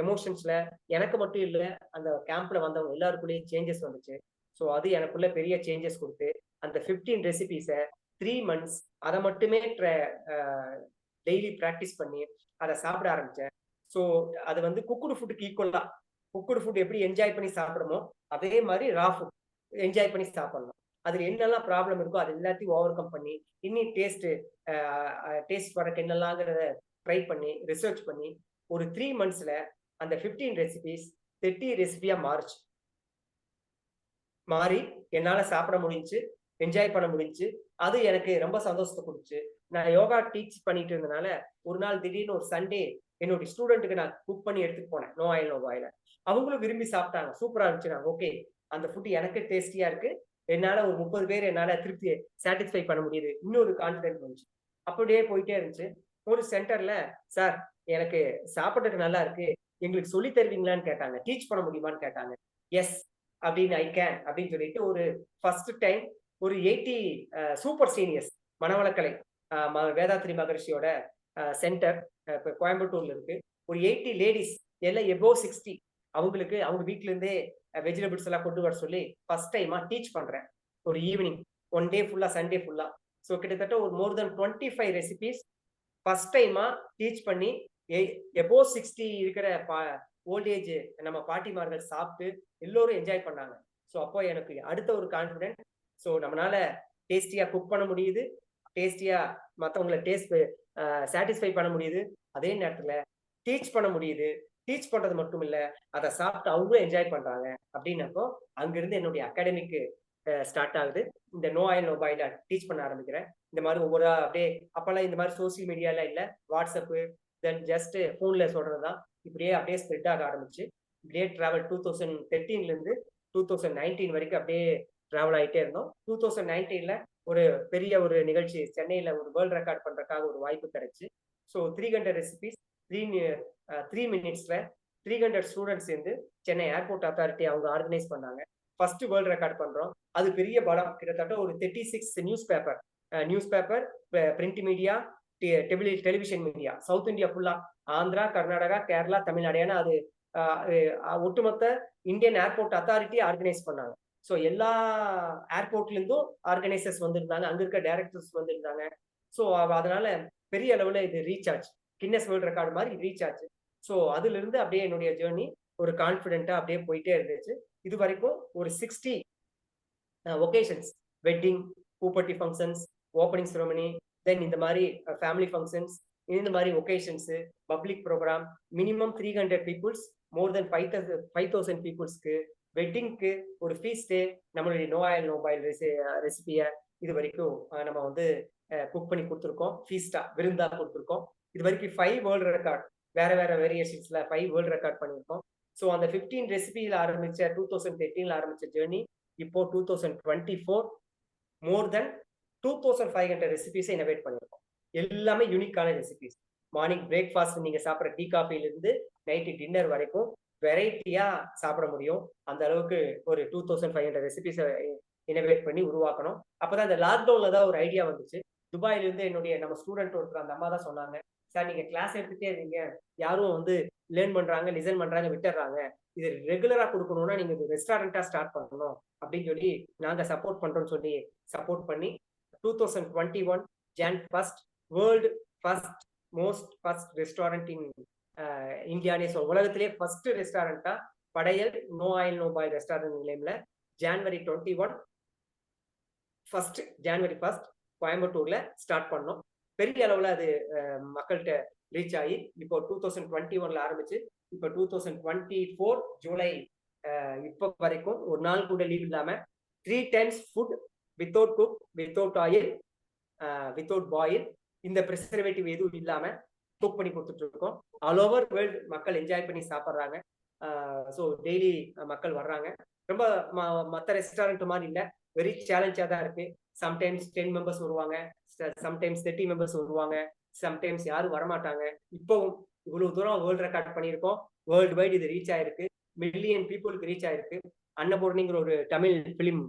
எமோஷன்ஸ்ல, எனக்கு மட்டும் இல்ல அந்த கேம்ப்ல வந்தவங்க எல்லாருக்குள்ளேயும் சேஞ்சஸ் வந்துச்சு. ஸோ அது எனக்குள்ள பெரிய சேஞ்சஸ் கொடுத்து அந்த 15 ரெசிபிஸை 3 months அதை மட்டுமே டெய்லி ப்ராக்டிஸ் பண்ணி அதை சாப்பிட ஆரம்பிச்சேன். ஸோ அது வந்து குக்குடு ஃபுட்டுக்கு ஈக்குவலா, குக்குடு ஃபுட் எப்படி என்ஜாய் பண்ணி சாப்பிடுமோ அதே மாதிரி ரா ஃபுட் என்ஜாய் பண்ணி சாப்பிடலாம். அதுல என்னெல்லாம் ப்ராப்ளம் இருக்கோ அது எல்லாத்தையும் ஓவர் கம் பண்ணி இன்னும் டேஸ்ட் வரக்கு என்னெல்லாங்கிறத ட்ரை பண்ணி ரிசர்ச் பண்ணி ஒரு 3 monthsல அந்த 15 ரெசிபிஸ் 30 ரெசிபியா மாறி என்னால சாப்பிட முடிஞ்சு, என்ஜாய் பண்ண முடிஞ்சு. அது எனக்கு ரொம்ப சந்தோஷத்தை கொடுச்சு. நான் யோகா டீச் பண்ணிட்டு இருந்தனால ஒரு நாள் திடீர்னு ஒரு சண்டே என்னுடைய ஸ்டூடெண்ட்டுக்கு நான் குக் பண்ணி எடுத்துட்டு போனேன், நோ ஆயில் நோ பாயில. அவங்களும் விரும்பி சாப்பிட்டாங்க, சூப்பரா இருந்துச்சு. நான் ஓகே, அந்த ஃபுட் எனக்கு டேஸ்டியா இருக்கு, என்னால ஒரு 30 பேர் என்னால திருப்தி சாட்டிஸ்ஃபை பண்ண முடியுது, இன்னொரு கான்ஃபிடென்ட் வந்துச்சு. அப்படியே போயிட்டே இருந்துச்சு. ஒரு சென்டர்ல, சார் எனக்கு சாப்பிட்றதுக்கு நல்லா இருக்கு, எங்களுக்கு சொல்லி தருவீங்களான்னு கேட்டாங்க, டீச் பண்ண முடியுமான்னு கேட்டாங்க. எஸ் அப்படின்னு, ஐ கேன் அப்படின்னு சொல்லிட்டு ஒரு ஃபர்ஸ்ட் டைம் ஒரு 80 சூப்பர் சீனியர்ஸ் மனவளக்கலை வேதாத்ரி மகர்ஷியோட சென்டர் இப்போ கோயம்புத்தூர்ல இருக்கு. ஒரு 80 லேடிஸ் எல்லாம் எபோவ் 60, அவங்களுக்கு அவங்க வீட்ல இருந்தே வெஜிடபிள்ஸ் எல்லாம் கொண்டு வர சொல்லி ஃபர்ஸ்ட் டைமா டீச் பண்றேன். ஒரு ஈவினிங் 1 day ஃபுல்லா, சண்டே ஃபுல்லா. ஸோ கிட்டத்தட்ட ஒரு மோர் தென் 25 ரெசிபிஸ் ஃபர்ஸ்ட் டைமா டீச் பண்ணி எபோவ் 60 இருக்கிற ஓல்டேஜ் நம்ம பாட்டிமார்கள் சாப்பிட்டு எல்லோரும் என்ஜாய் பண்ணாங்க. ஸோ அப்போ எனக்கு அடுத்த ஒரு கான்ஃபிடென்ட், ஸோ நம்மளால டேஸ்டியா குக் பண்ண முடியுது, டேஸ்டியா மற்றவங்களை சாட்டிஸ்ஃபை பண்ண முடியுது, அதே நேரத்துல டீச் பண்ண முடியுது. டீச் பண்றது மட்டும் இல்ல, அதை சாப்பிட்டு அவங்களும் என்ஜாய் பண்றாங்க. அப்படின்னப்போ அங்கிருந்து என்னுடைய அகாடமிக்கு ஸ்டார்ட் ஆகுது. இந்த நோ ஆயில் நோ பாயில டீச் பண்ண ஆரம்பிக்கிறேன். இந்த மாதிரி ஒவ்வொரு அப்படியே, அப்பெல்லாம் இந்த மாதிரி சோசியல் மீடியால இல்ல, வாட்ஸ்அப்பு, தென் ஜஸ்ட் போன்ல சொல்றதுதான். இப்படியே அப்படியே ஸ்ப்ரெட் ஆக ஆரம்பிச்சு இப்படியே டிராவல் 2013 இருந்து 2019 வரைக்கும் அப்படியே டிராவல் ஆகிட்டே இருந்தோம். 2019ல ஒரு பெரிய ஒரு நிகழ்ச்சி சென்னையில ஒரு வேர்ல்ட் ரெக்கார்ட் பண்றதுக்காக ஒரு வாய்ப்பு கிடைச்சு. ஸோ 300 ரெசிபிஸ் 3 minutesல 300 ஸ்டூடெண்ட்ஸ் சேர்ந்து சென்னை ஏர்போர்ட் அத்தாரிட்டி அவங்க ஆர்கனைஸ் பண்ணாங்க. ஃபர்ஸ்ட் வேர்ல்ட் ரெக்கார்ட் பண்றோம். அது பெரிய பலம். கிட்டத்தட்ட ஒரு 36 news paper, print media, television media, south India ஃபுல்லா, ஆந்திரா, கர்நாடகா, கேரளா, தமிழ்நாடு, ஏன்னா அது ஒட்டுமொத்த இந்தியன் ஏர்போர்ட் அத்தாரிட்டி ஆர்கனைஸ் பண்ணாங்க. ஸோ எல்லா ஏர்போர்ட்ல இருந்தும் ஆர்கனைசர்ஸ் வந்திருந்தாங்க, அங்க இருக்க டைரக்டர்ஸ் வந்திருந்தாங்க. ஸோ அதனால பெரிய அளவுல இது ரீச் ஆச்சு, கின்னஸ் வேர்ல்ட் ரெக்கார்டு மாதிரி ரீச் ஆச்சு. ஸோ அதுல இருந்து அப்படியே என்னுடைய ஜேர்னி ஒரு கான்ஃபிடென்ட்டா அப்படியே போயிட்டே இருந்துச்சு. இது வரைக்கும் ஒரு 60 ஒகேஷன்ஸ், வெட்டிங், பூப்பட்டி ஃபங்க்ஷன்ஸ், ஓப்பனிங் செரமனி, தென் இந்த மாதிரி ஃபேமிலி ஃபங்க்ஷன்ஸ், இந்த மாதிரி occasions, public programme, minimum 300 peoples, more then 5,000 பீப்புள்ஸ்க்கு, வெட்டிங்க்கு ஒரு ஃபீஸ்ட், நம்மளுடைய நோ ஆயில் நோ பாயில் ரெசிபியை இது வரைக்கும் நம்ம வந்து குக் பண்ணி கொடுத்துருக்கோம், ஃபீஸ்டா விருந்தா கொடுத்துருக்கோம். இது வரைக்கும் 5 வேர்ல்டு ரெக்கார்ட், வேற வேரியேஷன்ஸ்ல 5 வேர்ல்டு ரெக்கார்ட் பண்ணியிருக்கோம். ஸோ அந்த 15 ரெசிபியில் ஆரம்பிச்ச 2013 ஆரம்பிச்ச ஜேர்னி இப்போ 2024 மோர் தென் 2500 ரெசிபிஸை இனோவேட் பண்ணியிருக்கோம். எல்லாமே யூனிக்கான ரெசிபிஸ். மார்னிங் பிரேக்ஃபாஸ்ட் நீங்க சாப்பிட்ற டீ காஃபில இருந்து நைட்டு டின்னர் வரைக்கும் வெரைட்டியா சாப்பிட முடியும். அந்த அளவுக்கு ஒரு 2500 ரெசிபிஸை இனோவேட் பண்ணி உருவாக்கணும். அப்பதான் இந்த லாக்டவுன்ல தான் ஒரு ஐடியா வந்துச்சு. துபாயில இருந்து என்னுடைய நம்ம ஸ்டூடெண்ட் ஒருத்தர் அந்த அம்மா தான் சொன்னாங்க, சார் நீங்க கிளாஸ் எடுத்துட்டே இருக்கீங்க, யாரும் வந்து லேர்ன் பண்றாங்க, லிசன் பண்றாங்க, விட்டுறாங்க, இது ரெகுலரா கொடுக்கணும்னா நீங்க ரெஸ்டாரண்டா ஸ்டார்ட் பண்ணணும் அப்படின்னு சொல்லி நாங்க சப்போர்ட் பண்றோம்னு சொல்லி சப்போர்ட் பண்ணி 2021 Jan 1st world first restaurant in இந்தியானே உலகத்திலே ஃபர்ஸ்ட் ரெஸ்டாரண்டா Padaiyal no oil no boil restaurant நிலையம்ல January 21 கோயம்புத்தூர்ல ஸ்டார்ட் பண்ணோம். பெரிய அளவுல அது மக்கள்கிட்ட ரீச் ஆகி இப்போ 2021ல ஆரம்பிச்சு இப்போ 2024 ஜூலை இப்போ வரைக்கும் ஒரு நாள் கூட லீவ் இல்லாம 3 times food without cook, without oil, without boil, இந்த ப்ரிசர்வேட்டிவ் எதுவும் இல்லாம குக் பண்ணி கொடுத்துட்டு இருக்கோம். ஆல் ஓவர் வேர்ல்டு மக்கள் என்ஜாய் பண்ணி சாப்பிட்றாங்க. ஸோ டெய்லி மக்கள் வர்றாங்க. ரொம்ப மற்ற ரெஸ்டாரண்ட் மாதிரி இல்லை, வெரி சேலஞ்சாக தான் இருக்கு. சம்டைம்ஸ் 10 மெம்பர்ஸ் வருவாங்க, சம்டைம்ஸ் 30 மெம்பர்ஸ் வருவாங்க, சம்டைம்ஸ் யாரும் வரமாட்டாங்க. இப்போவும் இவ்வளவு தூரம் வேர்ல்டு ரெக்கார்ட் பண்ணியிருக்கோம். வேர்ல்டு வைடு இது ரீச் ஆயிருக்கு, மில்லியன் பீப்புளுக்கு ரீச் ஆயிருக்கு. அன்னபூர்ணிங்கிற ஒரு தமிழ் பிலிம்,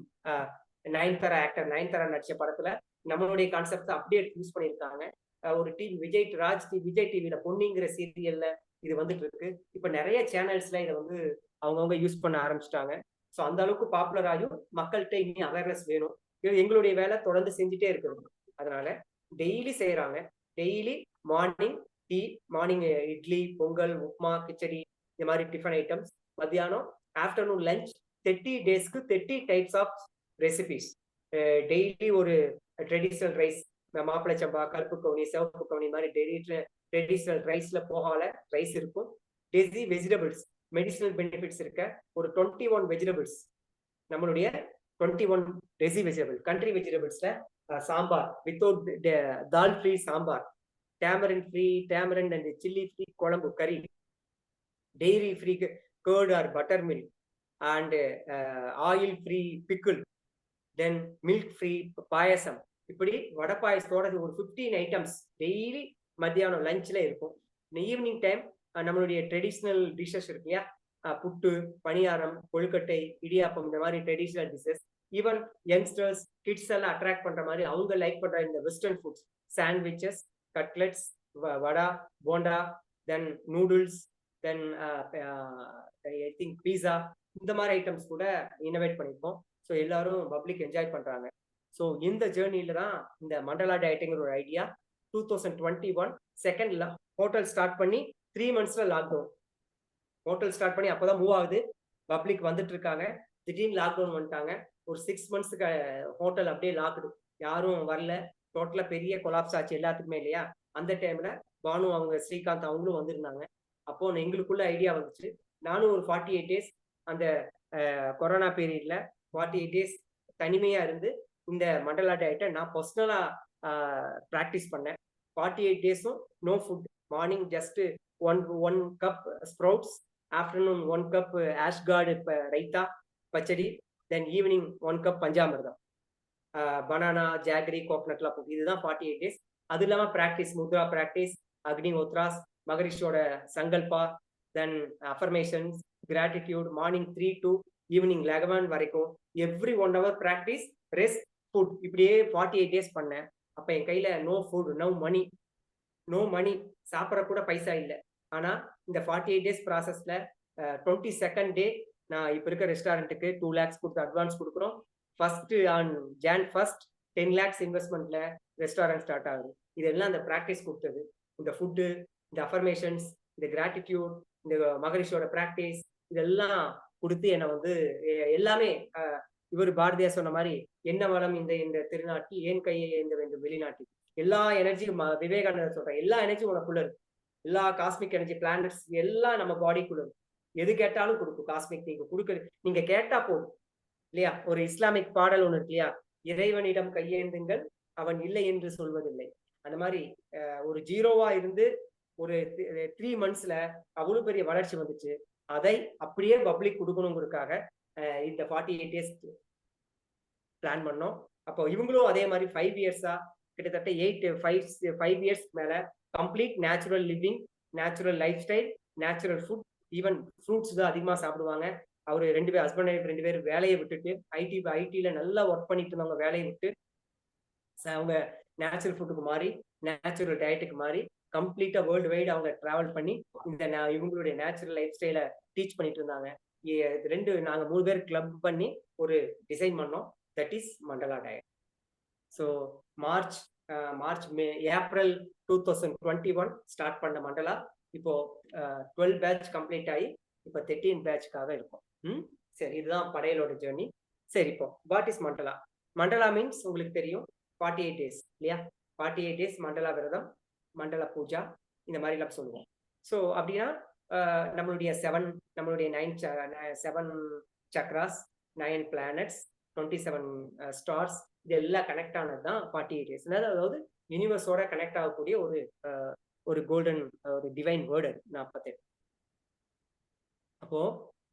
நயன்தாரா ஆக்டர் நயன்தாரா நடிச்ச படத்துல நம்மளுடைய கான்செப்ட் அப்படியே யூஸ் பண்ணியிருக்காங்க. ஒரு டிவி விஜய் டிவியில பொன்னிங்கிற சீரியல்ல இது வந்துட்டு இருக்கு. இப்ப நிறைய சேனல்ஸ்ல இதை வந்து அவங்கவுங்க யூஸ் பண்ண ஆரம்பிச்சிட்டாங்க. ஸோ அந்த அளவுக்கு பாப்புலர் ஆகியும் மக்கள்கிட்ட இனி அவேர்னஸ் வேணும். இது எங்களுடைய வேலை தொடர்ந்து செஞ்சுட்டே இருக்கிறது. அதனால டெய்லி செய்யறாங்க. Daily morning tea, morning idli, pongal, upma, khichdi, இந்த மாதிரி டிஃபன் ஐட்டம்ஸ். மத்தியானம் ஆஃப்டர்நூன் லஞ்ச் 30 டேஸ்க்கு 30 டைப்ஸ் ஆஃப் ரெசிபிஸ். டெய்லி ஒரு ட்ரெடிஷ்னல் ரைஸ், மாப்பிளை சம்பா, கருப்பு கவுனி, சிவப்பு கவுனி மாதிரி ட்ரெடிஷ்னல் ரைஸ்ல போகால ரைஸ் இருக்கும். டெய்லி வெஜிடபிள்ஸ், மெடிசினல் பெனிஃபிட்ஸ் இருக்க ஒரு 21 வெஜிடபிள்ஸ், நம்மளுடைய 21 டெசி வெஜிடபிள், கண்ட்ரி வெஜிடபிள்ஸ்ல sambar, without dal free sambar, tamarind free, tamarind and chilli free குழம்பு கறி, dairy free curd or butter milk, and oil free pickle, then milk free payasam. இப்படி வடை பாயசத்தோட ஒரு 15 ஐட்டம்ஸ் டெய்லி மத்தியானம் லஞ்ச்ல இருக்கும். ஈவினிங் டைம் நம்மளுடைய ட்ரெடிஷ்னல் டிஷ்ஷஸ் இருக்கு இல்லையா, புட்டு, பணியாரம், கொழுக்கட்டை, இடியாப்பம், இந்த மாதிரி traditional dishes. Even youngsters, kids எல்லாம் அட்ராக்ட் பண்ற மாதிரி அவங்க லைக் பண்ற இந்த western foods, sandwiches, cutlets, vada, bonda, then noodles, then I think pizza, இந்த மாதிரி ஐட்டம்ஸ் கூட இன்னோவேட் பண்ணியிருக்கோம். ஸோ எல்லாரும் பப்ளிக் என்ஜாய் பண்றாங்க. ஸோ இந்த ஜேர்னியில தான் இந்த மண்டலா டயட்டுங்கிற ஒரு ஐடியா 2021 செகண்ட்ல ஹோட்டல் ஸ்டார்ட் பண்ணி 3 monthsல லாக்டவுன். ஹோட்டல் ஸ்டார்ட் பண்ணி அப்போதான் மூவ் ஆகுது, பப்ளிக் வந்துட்டு இருக்காங்க. திடீர்னு லாக்டவுன் வந்துட்டாங்க. ஒரு 6 monthsக்கு ஹோட்டல் அப்படியே லாக்டு, யாரும் வரல. டோட்டலா பெரிய கொலாப்ஸ் ஆச்சு எல்லாத்துக்குமே இல்லையா. அந்த டைம்ல பானு அவங்க, ஸ்ரீகாந்த் அவங்களும் வந்திருந்தாங்க. அப்போ எங்களுக்குள்ள ஐடியா வந்துச்சு. நானும் ஒரு 48 days அந்த கொரோனா பீரியட்ல 48 days தனிமையா இருந்து இந்த மண்டலா டயட்டை நான் பர்சனலா ப்ராக்டிஸ் பண்ணேன். 48 days no food. Morning just one cup sprouts, afternoon 1 cup ash gourd raita pachadi, then evening 1 cup பஞ்சாமிர்தம், பனானா, ஜாகரி, கோகனட்லாம் போட்டு. இதுதான் 48 days. அது இல்லாம ப்ராக்டிஸ், முத்ரா ப்ராக்டிஸ், அக்னி ஹோத்ராஸ், மகரிஷோட சங்கல்பா, then affirmations, gratitude, morning 3 to evening 11 வரைக்கும் every 1 hour practice, rest, food. இப்படியே 48 days பண்ணேன். அப்ப என் கையில நோ ஃபுட், நோ மணி, சாப்பிட கூட பைசா இல்லை. ஆனா இந்த 48 days ப்ராசஸ்ல 22nd day நான் இப்ப இருக்க ரெஸ்டாரண்ட்டுக்கு 2 lakhs கொடுத்து அட்வான்ஸ் கொடுக்குறோம். First on Jan 1st 10 lakhs இன்வெஸ்ட்மெண்ட்ல ரெஸ்டாரண்ட் ஸ்டார்ட் ஆகுது. இதெல்லாம் அந்த ப்ராக்டிஸ் கொடுத்தது. இந்த ஃபுட்டு, இந்த அஃபர்மேஷன்ஸ், இந்த கிராட்டிடியூட், இந்த மகரிஷோட ப்ராக்டிஸ், இதெல்லாம் கொடுத்து என்னை வந்து எல்லாமே இவர் பாரதியார் சொன்ன மாதிரி என்ன வளம் இந்த திருநாட்டில், ஏன் கையை ஏந்த வேண்டும் வெளிநாட்டில். எல்லா எனர்ஜியும் விவேகானந்தர் சொல்ற எல்லா எனர்ஜியும் உனக்குள்ள இருக்கு. எல்லா காஸ்மிக் எனர்ஜி, பிளானட்ஸ் எல்லாம் நம்ம பாடிக்குள்ள இருக்கு. எது கேட்டாலும் கொடுக்கும் காஸ்மிக். நீங்க கொடுக்குறது, நீங்க கேட்டா போதும் இல்லையா. ஒரு இஸ்லாமிக் பாடல் ஒண்ணு இருக்கு இல்லையா, இறைவனிடம் கையேந்துங்கள் அவன் இல்லை என்று சொல்வதில்லை. அந்த மாதிரி ஒரு ஜீரோவா இருந்து ஒரு 3 monthsல அவ்வளவு பெரிய வளர்ச்சி வந்துச்சு. அதை அப்படியே பப்ளிக் கொடுக்கணுங்கிறதுக்காக இந்த 48 days பிளான் பண்ணோம். அப்போ இவங்களும் அதே மாதிரி 5 years-ஆ கிட்டத்தட்ட 5 years மேல complete natural living, natural life style, natural food, even fruits தான் அதிகமா சாப்பிடுவாங்க. அவரு 2 பேர், ஹஸ்பண்ட் அண்ட் 2 பேர் வேலையை விட்டுட்டு ஐடில நல்லா ஒர்க் பண்ணிட்டு இருந்தவங்க வேலையை விட்டு அவங்க நேச்சுரல் ஃபுட்டுக்கு மாறி, நேச்சுரல் டயட்டுக்கு மாறி கம்ப்ளீட்டா வேர்ல்டு வைடு அவங்க டிராவல் பண்ணி இந்த இவங்களுடைய நேச்சுரல் லைஃப் ஸ்டைலை டீச் பண்ணிட்டு இருந்தாங்க. நாங்க 3 பேர் கிளப் பண்ணி ஒரு டிசைன் பண்ணோம். That is mandala diet. So April 2021 start பண்ண மண்டலா இப்போ 12 batch கம்ப்ளீட் ஆகி இப்போ 13 batchக்காக இருக்கும். சரி, இதுதான் படையலோட ஜேர்னி. சரி, இப்போ what is Mandla? Mandla means உங்களுக்கு தெரியும் 48 days இல்லையா. 48 days மண்டலா விரதம், மண்டல பூஜா, இந்த மாதிரி எல்லாம் சொல்லுவோம். ஸோ அப்படின்னா நம்மளுடைய நம்மளுடைய 7 சக்ராஸ், 9 பிளானட்ஸ், 27 ஸ்டார்ஸ், இது எல்லாம் கனெக்ட் ஆனது தான் 48 டேஸ். அதாவது யூனிவர்ஸோட கனெக்ட் ஆகக்கூடிய ஒரு கோல்டன் ஒரு டிவைன் வேர்டு 48. அப்போ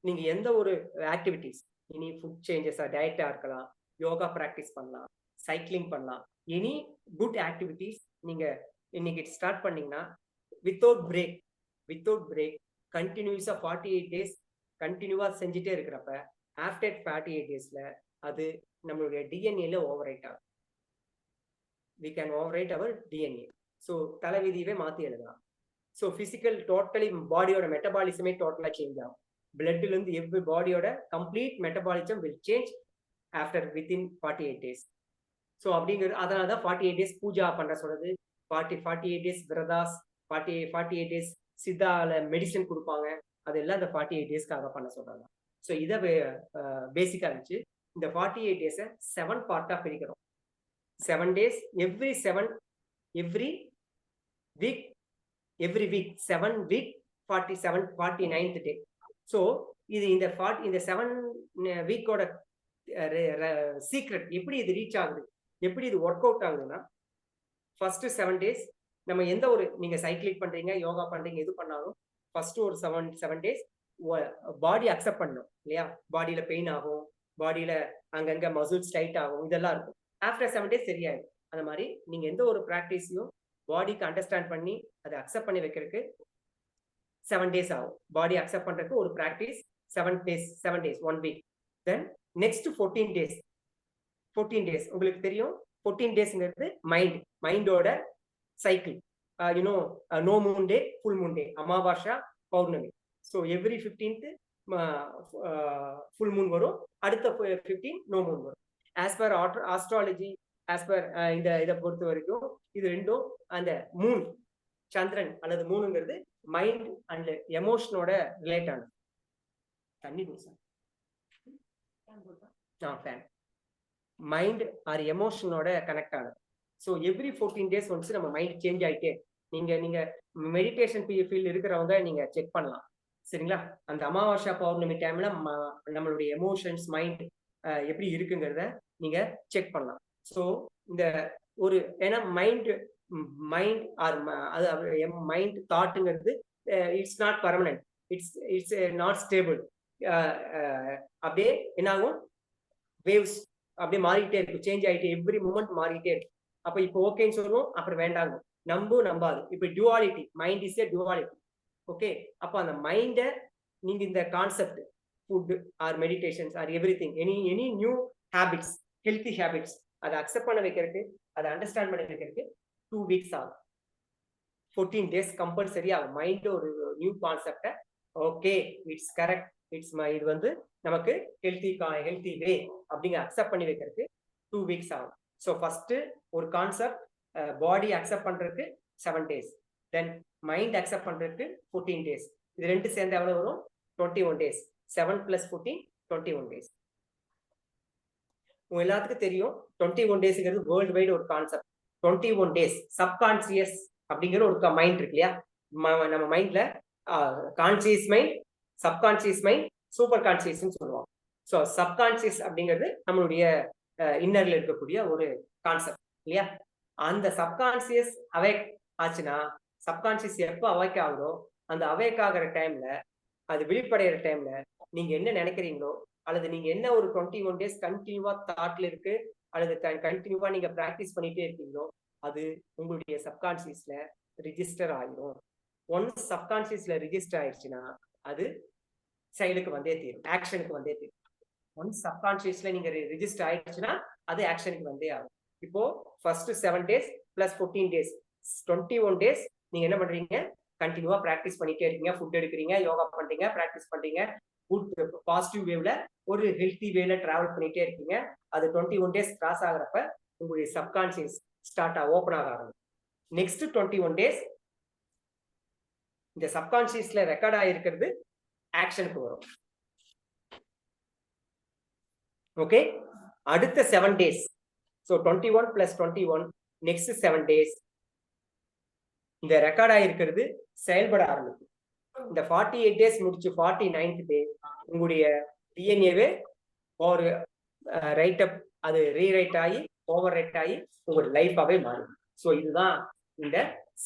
நீங்க எந்த ஒரு ஆக்டிவிட்டிஸ், இனி ஃபுட் சேஞ்சஸா, டயட்டா இருக்கலாம், யோகா ப்ராக்டிஸ் பண்ணலாம், சைக்கிளிங் பண்ணலாம், எனி குட் ஆக்டிவிட்டிஸ் நீங்க இன்னைக்கு ஸ்டார்ட் பண்ணீங்கன்னா வித்தவுட் பிரேக் கண்டினியூஸா 48 டேஸ் கண்டினியூவா செஞ்சுட்டே இருக்கிறப்ப ஆஃப்டர் 48 டேஸ்ல அது நம்மளுடைய டிஎன்ஏல ஓவர்ரைட் ஆகும். we can overwrite our DNA. So தலைவிதியவே மாற்றி எழுதலாம். ஸோ ஃபிசிக்கல் டோட்டலி பாடியோட மெட்டபாலிசமே டோட்டலாக சேஞ்ச் ஆகும். பிளட்லேருந்து எவ்ரி பாடியோட complete metabolism will change after within 48 days. So அப்படிங்கிறது அதனால தான் 48 டேஸ் பூஜா பண்ண சொல்றது, 48 டேஸ் விரதாஸ், 48 டேஸ் சித்தால மெடிசன் கொடுப்பாங்க, அதெல்லாம் இந்த 48 டேஸ்க்காக பண்ண சொல்றாங்க. ஸோ இதை பேசிக்காக இருந்துச்சு. இந்த 48 டேஸை 7 பார்ட்டாக பிரிக்கிறோம். 7 days, every week 7 week 49th day. So இது இந்த 7 வீக்கோட சீக்ரெட் எப்படி இது ரீச் ஆகுது, எப்படி இது ஒர்க் அவுட் ஆகுதுன்னா, ஃபர்ஸ்ட் 7 days நம்ம எந்த ஒரு நீங்க சைக்கிளிங் பண்றீங்க, யோகா பண்றீங்க, எது பண்ணாலும் ஃபர்ஸ்ட் ஒரு 7 days பாடி அக்செப்ட் பண்ணணும் இல்லையா. பாடியில பெயின் ஆகும், பாடியில அங்கங்க மசில்ஸ் டைட் ஆகும், இதெல்லாம் இருக்கும். ஆஃப்டர் 7 days சரியாயிடும். அந்த மாதிரி நீங்க எந்த ஒரு ப்ராக்டிஸையும் பாடிக்கு அண்டர்ஸ்டாண்ட் பண்ணி அதை அக்செப்ட் பண்ணி வைக்கிறதுக்கு 7 days ஆகும். பாடி அக்செப்ட் பண்றதுக்கு ஒரு practice 7 days 1 week. Then next 14 days உங்களுக்கு தெரியும். 14 daysங்கிறது மைண்டோட cycle. No moon day, full moon day, அமாவாசா, பௌர்ணமி. So every 15th full moon வரும், அடுத்த 15 நோ மூன் வரும். As per astrology, as per இதை பொறுத்த வரைக்கும் இது ரெண்டும் அந்த மூன், சந்திரன் அல்லது மூணுங்கிறது மைண்ட் அண்ட் எமோஷனோட ரிலேட் ஆனது. தண்ணி மைண்ட் ஆர் எமோஷனோட கனெக்ட் ஆனது. ஸோ எவ்ரி 14 days ஒன்ஸ் நம்ம மைண்ட் சேஞ்ச் ஆகிட்டே. நீங்க மெடிடேஷன் ஃபீல்டு இருக்கிறவங்க நீங்க செக் பண்ணலாம் சரிங்களா. அந்த அமாவாசா பௌர்ணமி டைம்ல நம்மளுடைய எமோஷன்ஸ், மைண்ட் எப்படி இருக்குங்கிறத நீங்க செக் பண்ணலாம். ஸோ இந்த ஒரு ஏன்னா மைண்ட் ஆர் மைண்ட் தாட்டுங்கிறது it's not permanent, it's not stable. அப்படியே என்னாகும், வேவ்ஸ் அப்படியே மாறிக்கிட்டே இருக்கு, சேஞ்ச் ஆகிட்டே, எவ்ரி மூமெண்ட் மாறிக்கிட்டே இருக்கு. அப்போ இப்போ ஓகேன்னு சொல்லுவோம், அப்புறம் வேண்டாங்க, நம்பாது. இப்போ duality, mind is a duality. Okay, அப்போ அந்த மைண்டை நீங்க இந்த concept food or meditations or everything, any new habits, healthy habits, அதை அக்செப்ட் பண்ண வைக்கிறதுக்கு, அதை அண்டர்ஸ்டாண்ட் பண்ண வைக்கிறதுக்கு 2 weeks ஆகும். 14 days கம்பல்சரி ஆகும். மைண்ட் ஒரு நியூ கான்செப்டை ஓகே இட்ஸ் கரெக்ட், இது வந்து நமக்கு ஹெல்த்தி வே அப்படிங்கிற அக்செப்ட் பண்ணி வைக்கிறதுக்கு 2 weeks ஆகும். ஸோ ஃபர்ஸ்ட் ஒரு கான்செப்ட் பாடி அக்செப்ட் பண்றதுக்கு 7 days, தென் மைண்ட் அக்செப்ட் பண்றதுக்கு 14 days. இது ரெண்டு சேர்ந்து எவ்வளவு வரும்? 21 days. 7 + 14 21 days. உங்க எல்லாத்துக்கும் தெரியும் 21 daysங்கிறது வேர்ல்டு வைடு ஒரு கான்செப்ட். 21 days சப்கான்சியஸ் அப்படிங்கிற ஒரு மைண்ட் இருக்கு இல்லையா. நம்ம மைண்ட்ல conscious mind, subconscious mind, super கான்சியஸ்ன்னு சொல்லுவாங்க. ஸோ சப்கான்சியஸ் அப்படிங்கிறது நம்மளுடைய இன்னர்ல இருக்கக்கூடிய ஒரு கான்செப்ட் இல்லையா. அந்த சப்கான்சியஸ் அவேக் ஆச்சுன்னா, சப்கான்சியஸ் எப்போ அவேக் ஆகுதோ அந்த அவேக் ஆகிற டைம்ல, அது விழிப்படைகிற டைம்ல நீங்க என்ன நினைக்கிறீங்களோ, அல்லது நீங்க என்ன ஒரு 21 days கண்டினியூவா தாட்ல இருக்கு, அல்லது கண்டினியூவா நீங்க பிராக்டிஸ் பண்ணிட்டே இருக்கீங்களோ, அது உங்களுடைய சப்கான்சியஸ்ல ரிஜிஸ்டர் ஆகிடும். ஒன்ஸ் சப்கான்சியஸ்ல ரிஜிஸ்டர் ஆயிடுச்சுன்னா அது செயலுக்கு வந்தே தீரும், ஆக்ஷனுக்கு வந்தே தீரும். ஒன்ஸ் சப்கான்சியஸ்ல நீங்க ரிஜிஸ்டர் ஆயிடுச்சுன்னா அது ஆக்ஷனுக்கு வந்தே ஆகும். இப்போ ஃபர்ஸ்ட் 7 days + 14 days 21 days நீங்க என்ன பண்றீங்க, கண்டினியூவா பிராக்டிஸ் பண்ணிட்டே இருக்கீங்க. ஃபுட் எடுக்கிறீங்க, யோகா பண்றீங்க, பிராக்டிஸ் பண்றீங்க, குட் பாசிட்டிவ் வேவ்ல ஒரு ஹெல்த்தி வேல டிராவல் பண்ணிட்டே இருக்கீங்க. அது 21 days கிராஸ் ஆகிறப்ப உங்களுடைய சப்கான்சியஸ் ஓப்பன் ஆக ஆரம்பிக்கும். நெக்ஸ்ட் 21 days இந்த சப்கான்சியஸ்ல ரெக்கார்ட் ஆகிருக்கிறது ஆக்ஷனுக்கு வரும். ஓகே, அடுத்த 7 days, ஸோ 21 + 21 நெக்ஸ்ட் 7 days இந்த ரெக்கார்ட் ஆகிருக்கிறது செயல்பட ஆரம்பிக்கும். இந்த 48 டேஸ் முடிச்சு 49th டே உங்களுடைய டிஎன்ஏவே ஒரு ரைட் அப் அது ரீரைட் ஆகி ஓவர் ரைட் ஆகி உங்களோட லைஃபாவே மாறும். ஸோ இதுதான் இந்த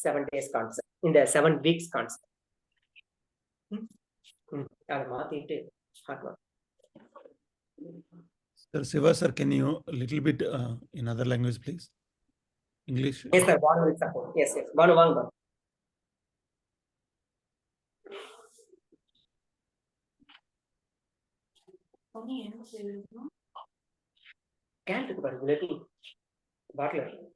7 days கான்செப்ட், இந்த 7 weeks கான்செப்ட். அதை மாத்திட்டு Sir, Siva sir, can you a little bit in other language, please? English. Yes sir, Banu will support. Yes, yes. Banu, வாங்க Banu. கேன் இருக்கு பாருங்க, இல்லாட்டி பாட்டில் இருக்கு.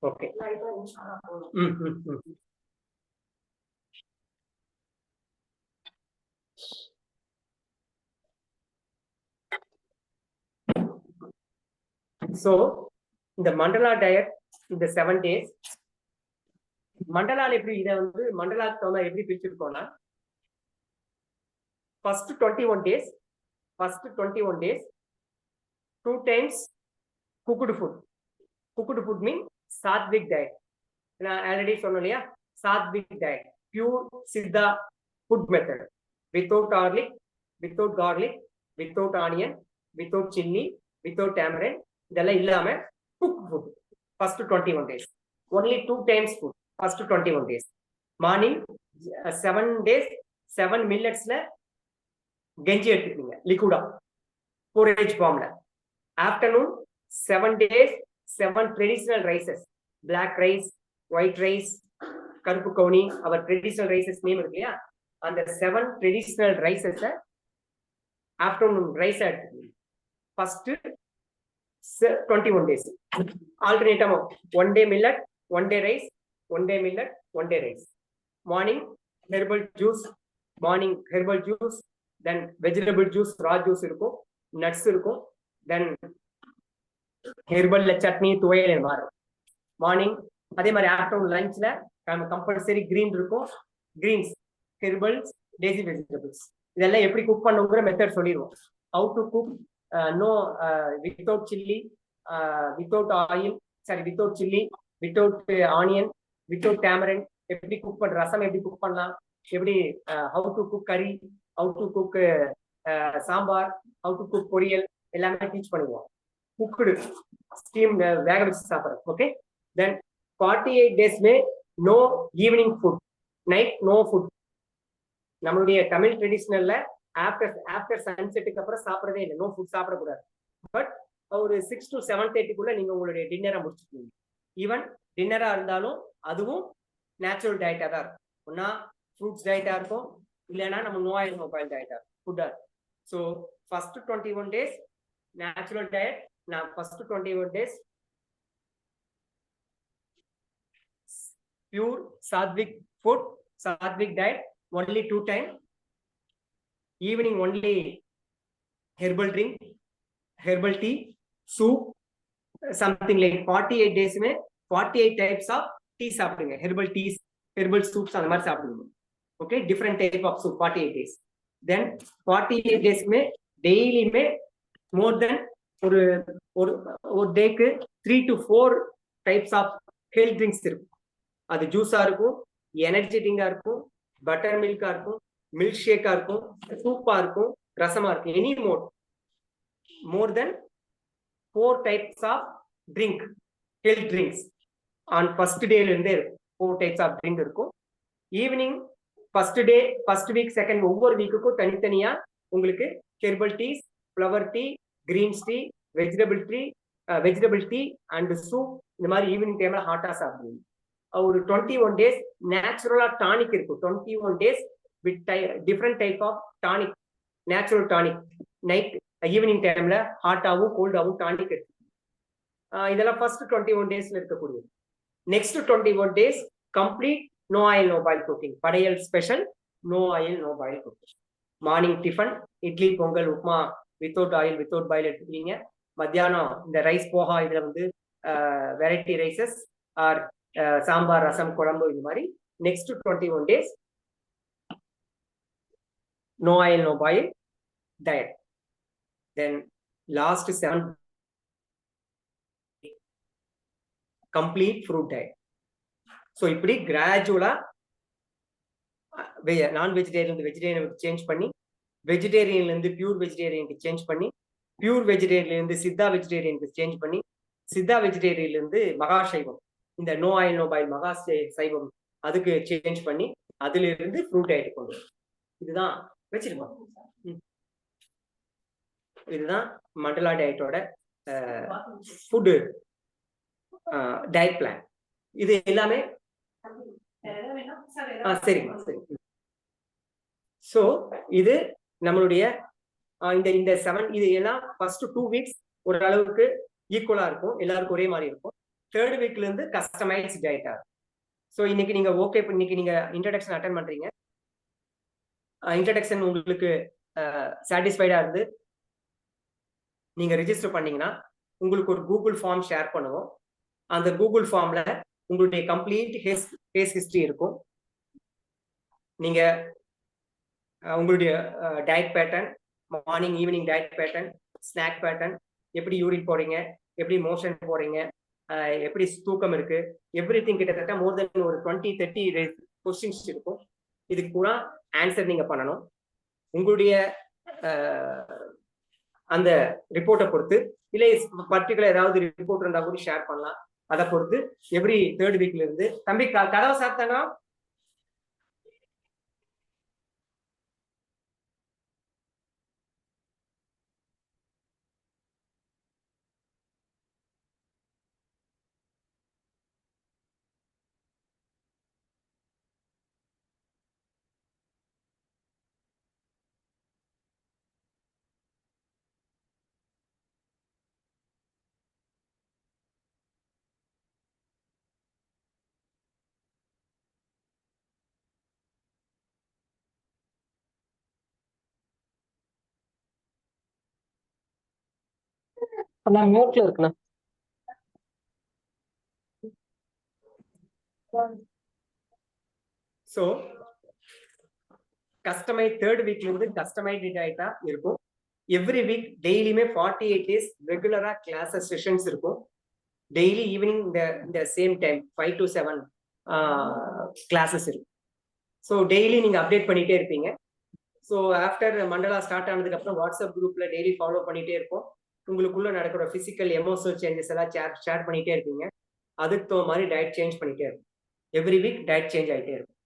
ஓகே. ஸோ இந்த மண்டலா டயட் இந்த 7 days மண்டலால எப்படி இதை வந்து மண்டலாக்கு தகுந்த எப்படி பிரிச்சிருக்கோம்னா first 21 days 2 times cooked food mean sattvic diet. நான் ஆல்ரெடி சொன்னேன் இல்லையா, sattvic diet pure Siddha food method, without garlic without onion without chilli without tamarind, இதெல்லாம் இல்லாம cook food first 21 days. Only 2 times food first 21 days. Morning 7 days 7 மில்லட்ஸ்ல கெஞ்சி எடுத்துக்கீங்க லிக்விடா porridge ஃபார்ம்ல. Afternoon 7 days 7 traditional rices, black rice, white rice, கருப்பு கவுனி, அவர் traditional rises name இருக்கு இல்லையா, அந்த 7 ட்ரெடிஷனல் ரைசஸ ஆஃப்டர்நூன் ரைஸ் எடுத்துக்கீங்க ஃபர்ஸ்ட் 21 days. ஆல்டர்னேட்டா 1 day millet 1 day rice, 1 day millet 1 day rice. Morning herbal juice, then vegetable juice, raw juice இருக்கும், nuts இருக்கும், then herbal chutney துவையல் மாறும். மார்னிங் அதே மாதிரி ஆஃப்டர்நூன் லஞ்ச்ல கம்பல்சரி கிரீன் இருக்கும், கிரீன்ஸ், ஹெர்பல்ஸ், டேசி வெஜிடபிள்ஸ். இதெல்லாம் எப்படி குக் பண்ணுங்கிற மெத்தட் சொல்லிடுவோம். How to cook no without chilli, without oil, without chilli, without onion, without tamarind, எப்படி குக் பண்ற ரசம் எப்படி குக் பண்ணலாம், எப்படி how to cook curry, how to cook sambar, how to cook பொரியல் எல்லாமே டீச் பண்ணுவோம். குக்குடு ஸ்டீம் வேக வச்சு சாப்பிட்றது. Okay, then 48 days no evening food, night no food. நம்மளுடைய தமிழ் ட்ரெடிஷ்னல்ல ஆஃப்டர் சன்செட்டுக்கு அப்புறம் சாப்பிடவே இல்லை, நோ ஃபுட் சாப்பிடக்கூடாது. பட் ஒரு 6 to 7:30 நீங்க உங்களுடைய டின்னரை முடிச்சுக்கீங்க. ஈவன் டின்னரா இருந்தாலும் அதுவும் நேச்சுரல் டயட்டா தான் இருக்கும். ஒன்னா ஃப்ரூட்ஸ் டயட்டா இருக்கும், இல்லைன்னா நம்ம நோ ஆயில் நோ பாயில் டயட்டா ஃபுட்டா இருக்கும். So first 21 days natural diet. நான் first 21 days pure sattvic food, sattvic diet, only 2 times. Evening only herbal drink, herbal tea, soup, something like 48 days 48 types of tea சாப்பிடுங்க, herbal teas, herbal soups அந்த மாதிரி சாப்பிடுங்க. Okay, different type of soup 48 days. Then 48 days டெய்லியுமே மோர் தென் ஒரு டேக்கு 3 to 4 types of health drinks இருக்கும். அது ஜூஸா இருக்கும், எனர்ஜி ட்ரிங்கா இருக்கும், பட்டர் மில்கா இருக்கும், மில்க் ஷேக்கா இருக்கும், சூப்பா இருக்கும், ரசமா இருக்கும். Any more then 4 types of drink, health drinks on first டேல இருந்தே 4 types of drink இருக்கும். ஈவினிங் ஃபர்ஸ்ட் வீக் செகண்ட் ஒவ்வொரு வீக்குக்கும் தனித்தனியா உங்களுக்கு herbal teas, flower tea, greens tea, vegetable tea and soup இந்த மாதிரி ஈவினிங் டைம்ல ஹாட்டா சாப்பிடுவீங்க. ஒரு 21 days நேச்சுரலா டானிக் இருக்கும். 21 days with different type of tonic, natural tonic. Night evening டைம்ல ஹாட்டாவும் கோல்டாவும் டானிக் எடுத்து இதெல்லாம் ஃபர்ஸ்ட் 21 daysல இருக்கக்கூடியது. Next 21 days complete no oil no boil cooking. படையல் special no oil no boil cooking. Morning tiffin idli, pongal, upma without oil without boil எடுத்துக்கிறீங்க. மத்தியானம் இந்த rice poha, இதுல வந்து variety rices or sambar, rasam, குழம்பு இது மாதிரி. Next 21 days no oil no boil diet. Then last 7 complete fruit diet. So இப்படி கிராஜுவலா நான் வெஜிடேரியன் வெஜிடேரியனுக்கு சேஞ்ச் பண்ணி, வெஜிடேரியன்ல இருந்து பியூர் வெஜிடேரியனுக்கு சேஞ்ச் பண்ணி, பியூர் வெஜிடேரியன்ல இருந்து சித்தா வெஜிடேரியனுக்கு சேஞ்ச் பண்ணி, சித்தா வெஜிடேரியன்ல இருந்து மகா சைவம், இந்த நோ ஆயில் நோ பாயில் மகா சைவம் அதுக்கு சேஞ்ச் பண்ணி, அதுல இருந்து ஃப்ரூட் டயட் கொண்டு வரும். இதுதான் வச்சிருக்கோம். இதுதான் மண்டலா டயட்டோட ஃபுட் டயட் பிளான். இது எல்லாமே சரிங்க சரி. ஸோ இது நம்மளுடைய இந்த 7 இது எல்லாம் ஃபர்ஸ்ட் 2 வீக்ஸ் ஓரளவுக்கு ஈக்குவலா இருக்கும், எல்லாருக்கும் ஒரே மாதிரி இருக்கும். 3rd வீக்ல இருந்து கஸ்டமைஸ் டயட்டா இருக்கும். ஸோ இன்னைக்கு நீங்க ஓகே, இன்னைக்கு நீங்க இன்ட்ரடக்ஷன் அட்டன் பண்றீங்க. இன்ட்ரடக்ஷன் உங்களுக்கு சாட்டிஸ்ஃபைடா இருந்து நீங்க ரெஜிஸ்டர் பண்ணீங்கன்னா உங்களுக்கு ஒரு கூகுள் ஃபார்ம் ஷேர் பண்ணுவோம். அந்த கூகுள் ஃபார்ம்ல உங்களுடைய கம்ப்ளீட் கேஸ் ஹிஸ்டரி இருக்கும். நீங்க உங்களுடைய diet pattern, morning evening diet pattern, snack pattern, எப்படி யூரின் போறீங்க, எப்படி மோஷன் போறீங்க, எப்படி தூக்கம் இருக்கு, எவ்ரி திங் கிட்டத்தட்ட மோர் தென் ஒரு 20-30 கொஸ்டின்ஸ் இருக்கும். இதுக்கு பூரா ஆன்சர் நீங்க பண்ணணும். உங்களுடைய அந்த ரிப்போர்ட்டை பொறுத்து இல்லை பர்டிகுலர் ஏதாவது ரிப்போர்ட் இருந்தா கூட ஷேர் பண்ணலாம். அதை பொறுத்து எவ்ரி 3rd வீக்ல இருந்து தம்பி கதவை சாப்பிட்டாங்க. நான் மியூட்ல இருக்கேன். ஸோ கஸ்டமைஸ் 3rd வீக்ல இருந்து கஸ்டமைஸ்டு டயட்டா இருக்கும். எவ்ரி வீக் டெய்லியுமே 48 டேஸ் ரெகுலரா கிளாஸஸ் செஷன்ஸ் இருக்கும். டெய்லி ஈவினிங் இந்த சேம் டைம் 5 to 7 கிளாஸஸ் இருக்கும். ஸோ டெய்லி நீங்க அப்டேட் பண்ணிட்டே இருப்பீங்க. ஸோ ஆஃப்டர் மண்டலா ஸ்டார்ட் ஆனதுக்கு அப்புறம் வாட்ஸ்அப் குரூப்ல டெய்லி ஃபாலோ பண்ணிட்டே இருப்போம். உங்களுக்குள்ள நடக்கிற பிசிக்கல் எமோஷனல் சேஞ்சஸ் எல்லாம் ஷேர் பண்ணிட்டே இருப்பீங்க. அதுக்கு தகுந்த மாதிரி டயட் சேஞ்ச் பண்ணிட்டே இருக்கும். எவ்ரி வீக் டயட் சேஞ்ச் ஆகிட்டே இருக்கும்.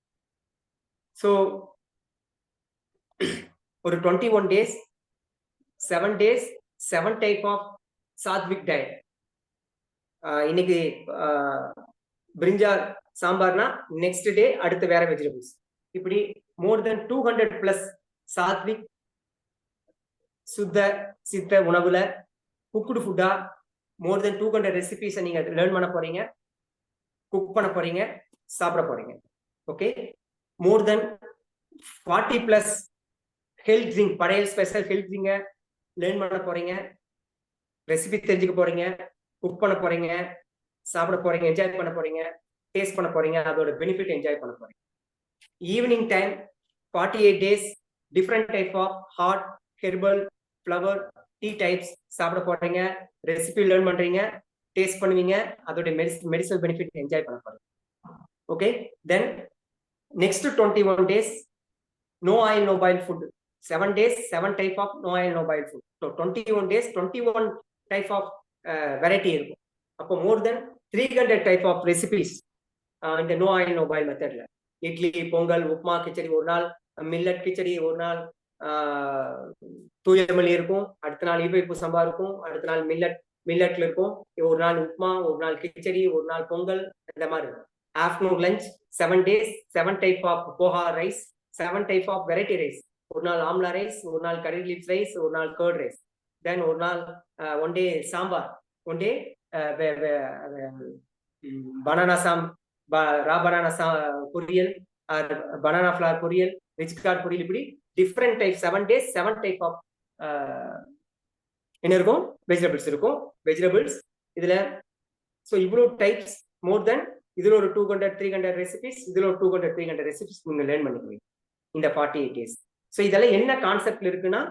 ஸோ ஒரு 21 days 7 days 7 type of sattvic diet. இன்னைக்கு பிரிஞ்சால் சாம்பார்னா நெக்ஸ்ட் டே அடுத்து வேற வெஜிடபிள்ஸ். இப்படி மோர் தென் 200+ சாத்விக் சுத்த சித்த உணவுல குக்குடு ஃபுட்டா மோர் தென் 200 ரெசிபிஸை நீங்க லேர்ன் பண்ண போறீங்க, குக் பண்ண போறீங்க, சாப்பிட போறீங்க. ஓகே, மோர் தென் 40+ ஹெல்த் ட்ரிங்க், படையல் ஸ்பெஷல் ஹெல்த் ட்ரிங்கை லேர்ன் பண்ண போறீங்க, ரெசிபி தெரிஞ்சுக்க போறீங்க, குக் பண்ண போறீங்க, சாப்பிட போறீங்க, என்ஜாய் பண்ண போறீங்க, டேஸ்ட் பண்ண போறீங்க, அதோட பெனிஃபிட் என்ஜாய் பண்ண போறீங்க. Evening time 48 days different type of hot herbal flower tea types சாப்பிட போறீங்க, ரெசிபி லேர்ன் பண்றீங்க, டேஸ்ட் பண்ணுவீங்க, அதோட மெடிசனல் பெனிஃபிட் என்ஜாய் பண்ண போறீங்க. Okay, then next 21 days no oil no boil food. 7 days 7 type of no oil no boil food. So 21 days 21 type of variety இருக்கும். அப்போ more then 300 type of recipes இந்த no oil no boil மெத்தட்ல. இட்லி, பொங்கல், உப்மா, கிச்சடி ஒரு நாள், millet khichdi ஒரு நாள், தூயமல்லி இருக்கும், அடுத்த நாள் ஈபைப்பு சம்பா இருக்கும், அடுத்த நாள் மில்லட்ல இருக்கும், ஒரு நாள் உப்மா, ஒரு நாள் கிச்சடி, ஒரு நாள் பொங்கல், இந்த மாதிரி இருக்கும். Afternoon lunch 7 days 7 type of poha rice, 7 type of variety rice. ஒரு நாள் ஆம்லா ரைஸ், ஒரு நாள் கரி லீவ்ஸ் ரைஸ், ஒரு நாள் கர்ட் ரைஸ். தென் ஒரு நாள் one day sambar, one day banana raw banana பொரியல், பனானா ஃபிளவர் பொரியல், ரிச் கார்ட் பொரியல். இப்படி different type 7 days 7 type of என்ன இருக்கும், வெஜிடபிள்ஸ் இருக்கும். வெஜிடபிள்ஸ் இதுல ஸோ இவ்வளோ டைப்ஸ் மோர் தென் இதுல ஒரு 200-300 ரெசிபிஸ், இதுல ஒரு 200-300 ரெசிபிஸ் நீங்க லேர்ன் பண்ணிக்குவீங்க இந்த 48 days. ஸோ இதெல்லாம் என்ன கான்செப்ட்ல இருக்குன்னா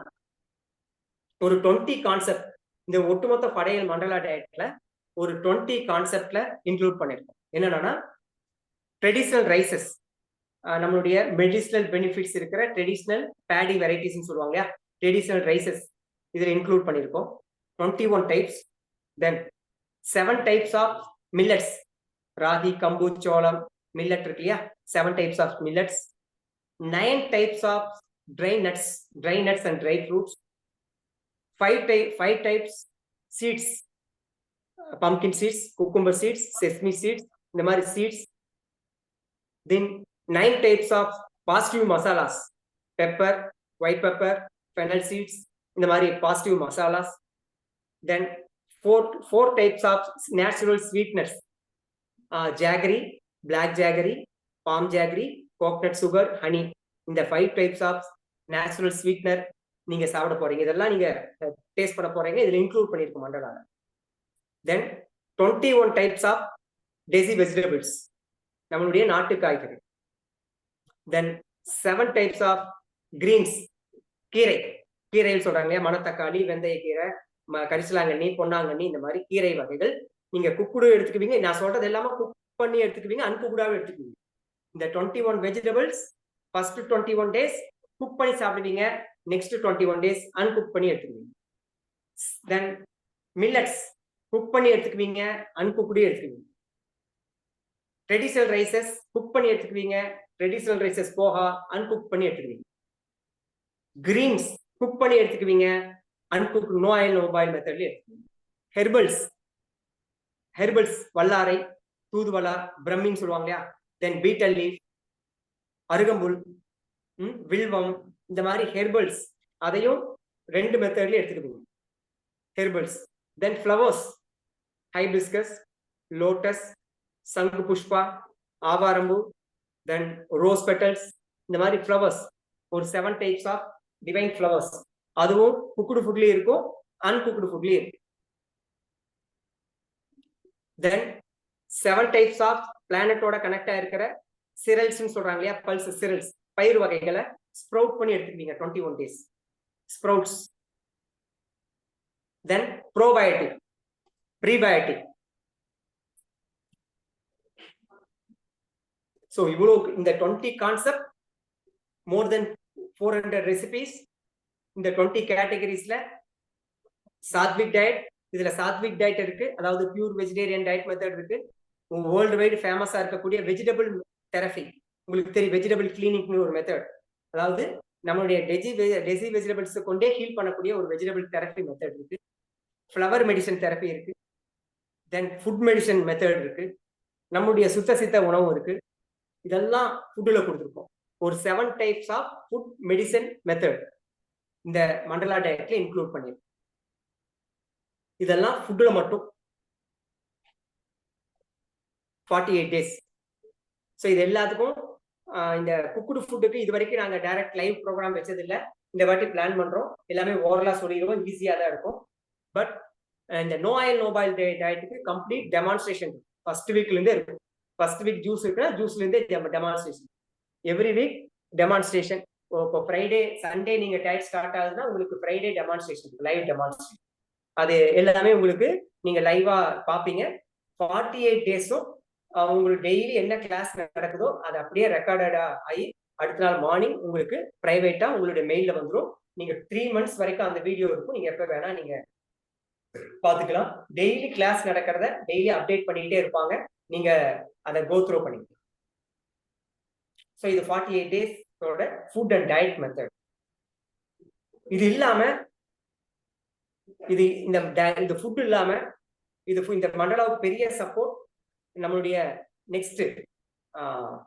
ஒரு 20 கான்செப்ட் இந்த ஒட்டுமொத்த படையல் மண்டலா டயட்ல ஒரு 20 கான்செப்ட்ல இன்க்ளூட் பண்ணிருக்கோம். என்னன்னா ட்ரெடிஷ்னல் ரைசஸ், நம்மளுடைய மெடிசினல் பெனிஃபிட்ஸ் இருக்கிற ட்ரெடிஷ்னல் பேடி வெரைட்டிஸ் சொல்லுவாங்க இல்லையா, ட்ரெடிஷ்னல் ரைசஸ் இதுல இன்க்ளூட் பண்ணியிருக்கோம். 21 types. Then 7 types of millets, ragi, கம்பு, சோளம், மில்லட் இருக்கு இல்லையா, 7 types of millets. 9 types of dry nuts and dry fruits. 5 types seeds, pumpkin seeds, cucumber seeds, sesame seeds, இந்த மாதிரி seeds. Then 9 types of positive masalas, pepper, white pepper, fennel seeds, இந்த மாதிரி positive masalas. Then 4 types of natural sweetness, jaggery, black jaggery, palm jaggery, coconut sugar, honey. இந்த 5 types of natural sweetener நீங்க சாப்பிட போறீங்க. இதெல்லாம் நீங்க டேஸ்ட் பண்ண போறீங்க. இதுல இன்க்ளூட் பண்ணிருக்கோம் மண்டலால. தென் 21 டைப்ஸ் ஆஃப் டெசி வெஜிடபிள்ஸ், நம்மளுடைய நாட்டு காய்கறி. தென் 7 டைப்ஸ் ஆஃப் கிரீன்ஸ், கீரைகள் சொல்றாங்க இல்லையா, மணத்தக்காளி, வெந்தயக்கீரை, கரிசலாங்கண்ணி, பொன்னாங்கண்ணி, இந்த மாதிரி கீரை வகைகள் நீங்க குக்குடு எடுத்துக்குவீங்க. நான் சொல்றது எல்லாமே குக் பண்ணி எடுத்துக்குவீங்க, அன்குக்குடாவே எடுத்துக்குவீங்க. இந்த 21 வெஜிடபிள்ஸ் ஃபர்ஸ்ட் 21 டேஸ் குக் பண்ணி சாப்பிடுவீங்க, நெக்ஸ்ட் 21 டேஸ் அன்குக் பண்ணி எடுத்துக்குவீங்க. தென் மில்லட்ஸ் குக் பண்ணி எடுத்துக்குவீங்க, அன்குக்குடே எடுத்துக்குவீங்க. ட்ரெடிஷனல் ரைசஸ் குக் பண்ணி எடுத்துக்குவீங்க, ட்ரெடிஷனல் ரைசஸ் போக அன்குக் பண்ணி எடுத்துக்குவீங்க. கிரீன்ஸ் குக் பண்ணி எடுத்துக்குவீங்க, அன்குக் நோ ஆயில் நோ பாயில் மெத்தட்ல எடுத்துக்குவீங்க. ஹெர்பல்ஸ் வல்லாரை, தூதுவளா, பிரம்மின்னு சொல்லுவாங்க இல்லையா, தென் பீட்டல் லீஃப், அருகம்புல், வில்வம், இந்த மாதிரி ஹெர்பல்ஸ் அதையும் 2 மெத்தட்ல எடுத்துக்குவீங்க. ஹெர்பல்ஸ். தென் ஃப்ளவர்ஸ், ஹைபிஸ்கஸ், லோட்டஸ், சங்கு புஷ்பா, ஆவாரம்பூ, தென் ரோஸ் பெட்டல்ஸ், இந்த மாதிரி ஃப்ளவர்ஸ் ஒரு 7 டைப்ஸ் ஆஃப் டிவைன் ஃப்ளவர்ஸ், அதுவும் குக்குடு ஃபுட்லயும் இருக்கும், அன்குக்குடு ஃபுட்லயும் இருக்கும். தென் 7 டைப்ஸ் ஆஃப் பிளானட்டோட கனெக்டா இருக்கிற சிரல்ஸ் சொல்றாங்க இல்லையா, பல்ஸ் சிரல்ஸ், பயிர் வகைகளை ஸ்ப்ரவுட் பண்ணி எடுத்துக்குவீங்க 21 டேஸ். ஸ்ப்ரவுட்ஸ். தென் ப்ரோபயோட்டிக், ப்ரீபயோட்டிக். ஸோ இவ்வளோ இந்த 20 கான்செப்ட், மோர் தென் 400 ரெசிபிஸ், இந்த 20 கேட்டகரிஸ்ல சாத்விக் டயட், இதுல சாத்விக் டயட் இருக்கு, அதாவது பியூர் வெஜிடேரியன் டயட் மெத்தட் இருக்கு. வேர்ல்டு வைடு ஃபேமஸா இருக்கக்கூடிய வெஜிடபிள் தெரபி, உங்களுக்கு தெரியும், வெஜிடபிள் கிளினிக்னு ஒரு மெத்தட், அதாவது நம்மளுடைய டெசி வெஜிடபிள்ஸ் கொண்டே ஹீல் பண்ணக்கூடிய ஒரு வெஜிடபிள் தெரபி மெத்தட் இருக்கு. ஃப்ளவர் மெடிசன் தெரப்பி இருக்கு. தென் ஃபுட் மெடிசன் மெத்தட் இருக்கு. நம்முடைய சித்த உணவும் இருக்கு. இதெல்லாம் ஃபுட்டுல கொடுத்துருக்கோம். ஒரு 7 types of food medicine method இந்த மண்டலா டயட்ல இன்க்ளூட் பண்ணிருக்கோம். இதெல்லாம் ஃபுட்டுல மட்டும் 48 டேஸ். ஸோ இது எல்லாத்துக்கும் இந்த குக்குடு ஃபுட்டுக்கு இது வரைக்கும் நாங்கள் டைரக்ட் லைவ் ப்ரோக்ராம் வச்சதில்லை. இந்த வாட்டி பிளான் பண்றோம். எல்லாமே ஓரலா சொல்லிடுவோம், ஈஸியா தான் இருக்கும். பட் இந்த நோ ஆயில் நோ பாயில் டயட்டுக்கு கம்ப்ளீட் டெமான்ஸ்ட்ரேஷன் ஃபர்ஸ்ட் வீக்ல இருந்தே இருக்கும். ஃபர்ஸ்ட் வீக் ஜூஸ் இருக்குன்னா ஜூஸ்ல இருந்தே டெமான்ஸ்ட்ரேஷன், எவ்ரி வீக் டெமான்ஸ்ட்ரேஷன். இப்போ ஃப்ரைடே சண்டே நீங்க டயட் ஸ்டார்ட் ஆகுதுன்னா உங்களுக்கு ஃப்ரைடே டெமான்ஸ்ட்ரேஷன், லைவ் டெமான்ஸ்ட்ரேஷன், அது எல்லாமே உங்களுக்கு நீங்க லைவா பார்ப்பீங்க. 48 டேஸும் உங்களுக்கு டெய்லி என்ன கிளாஸ் நடக்குதோ அது அப்படியே ரெக்கார்டடா ஆகி அடுத்த நாள் மார்னிங் உங்களுக்கு பிரைவேட்டா உங்களுடைய மெயில்ல வந்துடும். நீங்க 3 மந்த்ஸ் வரைக்கும் அந்த வீடியோ இருக்கும். நீங்க எப்ப வேணா நீங்க பாத்துக்கலாம். டெய்லி கிளாஸ் நடக்கிறத டெய்லி அப்டேட் பண்ணிக்கிட்டே இருப்பாங்க. நீங்க அதை கோ த்ரூ பண்ணிக்கலாம். ஸோ இது 48 டேஸோட ஃபுட் அண்ட் டயட் மெத்தட். இது இல்லாம இந்த ஃபுட் இல்லாம இந்த மண்டலாவுக்கு பெரிய சப்போர்ட் நம்மளுடைய நெக்ஸ்ட்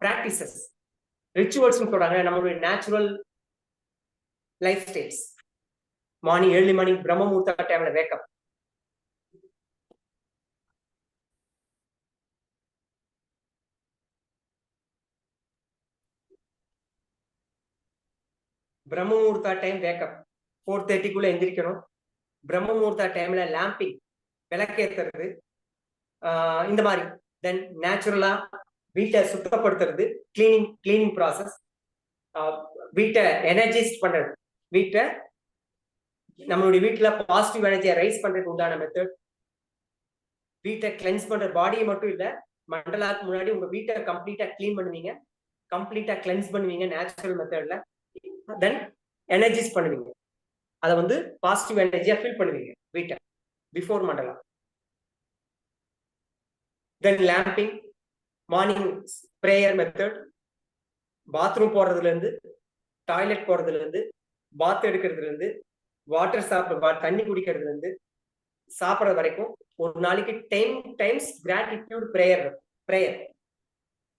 பிராக்டிசஸ், ரிச்சுவல்ஸ் சொல்றாங்க. நம்மளுடைய natural life styles, morning early morning பிரம்ம முகூர்த்த டைம்ல வேக்கப், பிரம்ம முகூர்த்தா டைம் வேக்கப் 4:30க்குள்ள எந்திரிக்கணும். பிரம்ம முகூர்த்தா டைம்ல லாம்பிங், விளக்கேற்றுறது, இந்த மாதிரி. தென் நேச்சுரலா வீட்டை சுத்தப்படுத்துறது, கிளீனிங் ப்ராசஸ், வீட்டை எனர்ஜைஸ் பண்றது, வீட்டை நம்மளுடைய வீட்டுல பாசிட்டிவ் எனர்ஜியை ரைஸ் பண்றதுக்கு உண்டான மெத்தட். வீட்டை கிளென்ஸ் பண்ற பாடியை மட்டும் இல்ல, மண்டலாக்கு முன்னாடி உங்க வீட்டை கம்ப்ளீட்டா கிளீன் பண்ணுவீங்க, கம்ப்ளீட்டா கிளென்ஸ் பண்ணுவீங்க நேச்சுரல் மெத்தட்ல. தென் எனர்ஜைஸ் பண்ணுவீங்க, அதை வந்து பாசிட்டிவ் எனர்ஜியா ஃபில் பண்ணுவீங்க வீட்டை பிஃபோர் மண்டலா. தென் லேம்பிங், மார்னிங் ப்ரேயர் மெத்தட், பாத்ரூம் போறதுல இருந்து, டாய்லெட் போறதுல இருந்து, பாத் எடுக்கிறதுல இருந்து, வாட்டர் சாப்பிட தண்ணி குடிக்கிறதுல இருந்து சாப்பிட்றது வரைக்கும் ஒரு நாளைக்கு 10 times கிராட்டிடியூட் ப்ரேயர்.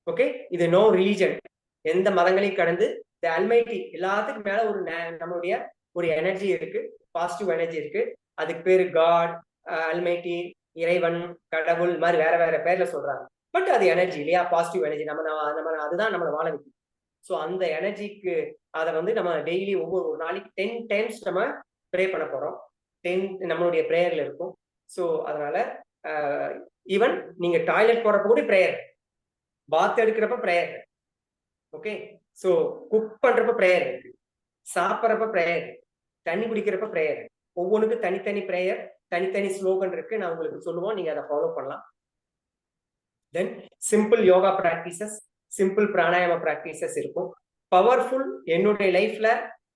ஓகே, இது நோ ரிலீஜன், எந்த மதங்களையும் கடந்து தி அல்மைட்டி எல்லாத்துக்கும் மேல ஒரு நம்மளுடைய ஒரு எனர்ஜி இருக்கு, பாசிட்டிவ் எனர்ஜி இருக்கு. அதுக்கு பேரு காட், அல்மைட்டி, இறைவன், கடவுள் மாதிரி வேற வேற பேர்ல சொல்றாங்க. பட் அது எனர்ஜி இல்லையா, பாசிட்டிவ் எனர்ஜி. நம்ம அதுதான் நம்மளை வாழ வைக்கும். ஸோ அந்த எனர்ஜிக்கு அதை வந்து நம்ம டெய்லி ஒரு நாளைக்கு 10 times நம்ம ப்ரே பண்ண போறோம். 10 நம்மளுடைய ப்ரேயர்ல இருக்கும். ஸோ அதனால ஈவன் நீங்க டாய்லெட் போறப்ப கூட ப்ரேயர், பாத் எடுக்கிறப்ப ப்ரேயர், ஓகே. ஸோ குக் பண்றப்ப ப்ரேயர் இருக்கு, சாப்பிட்றப்ப ப்ரேயர், தண்ணி குடிக்கிறப்ப ப்ரேயர். ஒவ்வொன்றுக்கும் தனித்தனி ப்ரேயர், தனித்தனி ஸ்லோகன் இருக்கு. நான் உங்களுக்கு சொல்லுவோம், நீங்க அதை ஃபாலோ பண்ணலாம். Then simple yoga practices, simple pranayama practices இருக்கும். பவர்ஃபுல் என்னுடைய லைஃப்ல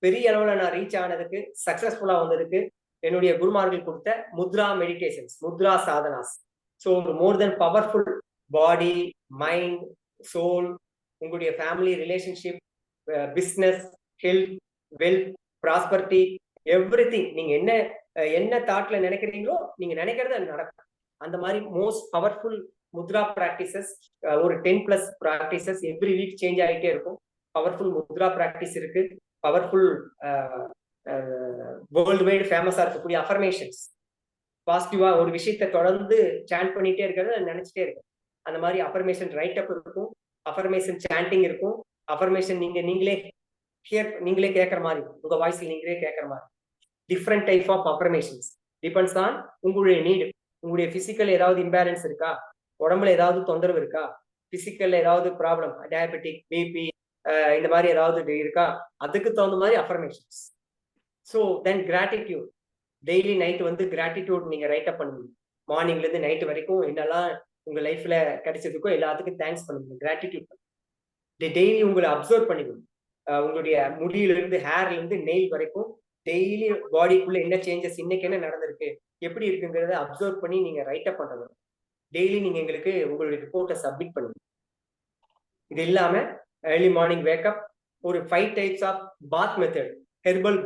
பெரிய அளவுல நான் ரீச் ஆனதுக்கு, சக்சஸ்ஃபுல்லா வந்ததுக்கு என்னுடைய குருமார்கள் கொடுத்த mudra meditations, mudra sadhanas. So more then powerful body, mind, soul, உங்களுடைய family, relationship, business, health, wealth, prosperity, everything. நீங்க என்ன தாட்ல நினைக்கிறீங்களோ நீங்க நினைக்கிறது அது நடக்கும். அந்த மாதிரி மோஸ்ட் பவர்ஃபுல் முத்ரா ப்ராக்டிசஸ், ஒரு 10+ ப்ராக்டிசஸ் எவ்ரி வீக் சேஞ்ச் ஆகிட்டே இருக்கும். பவர்ஃபுல் முத்ரா ப்ராக்டிஸ் இருக்கு. பவர்ஃபுல் வேர்ல்டு வைடு ஃபேமஸா இருக்கக்கூடிய அஃபர்மேஷன்ஸ், பாசிட்டிவா ஒரு விஷயத்தை தொடர்ந்து சாண்ட் பண்ணிட்டே இருக்கிறத நினைச்சிட்டே இருக்கு. அந்த மாதிரி அஃபர்மேஷன் ரைட் அப் இருக்கும், அஃபர்மேஷன் சாண்டிங் இருக்கும், அஃபர்மேஷன் நீங்களே கேட்கற மாதிரி, உங்க வாய்ஸ்ல நீங்களே கேட்கற மாதிரி. Different type of affirmations depends on உங்களுடைய நீடு. உங்களுடைய பிசிக்கல் ஏதாவது இம்பேலன்ஸ் இருக்கா, உடம்புல ஏதாவது தொந்தரவு இருக்கா, பிசிக்கல்ல ஏதாவது ப்ராப்ளம், டயபெட்டிக், பிபி, இந்த மாதிரி ஏதாவது இருக்கா, அதுக்கு தகுந்த மாதிரி affirmations. So then gratitude, daily night வந்து கிராட்டிடியூட் நீங்க ரைட் அப் பண்ணுவீங்க. மார்னிங்ல இருந்து நைட் வரைக்கும் என்னெல்லாம் உங்க லைஃப்ல கிடைச்சதுக்கோ எல்லாத்துக்கும் தேங்க்ஸ் பண்ணுவீங்க, கிராட்டிடியூட். டெய்லி உங்களை அப்சர்வ் பண்ணிக்கணும். உங்களுடைய முடியில இருந்து, ஹேர்ல இருந்து, நெயில் வரைக்கும் டெய்லி பாடிக்குள்ள என்ன சேஞ்சஸ், இன்னைக்கு என்ன நடந்திருக்கு, எப்படி இருக்குங்கிறத அப்சர்வ் பண்ணி நீங்க ரைட் அப் பண்றது. டெய்லி நீங்க எங்களுக்கு உங்களுடைய ரிப்போர்ட்டை சப்மிட் பண்ணுங்க. இது இல்லாம ஏர்லி மார்னிங் வேக்கப், ஒரு 5 types of bath method, herbal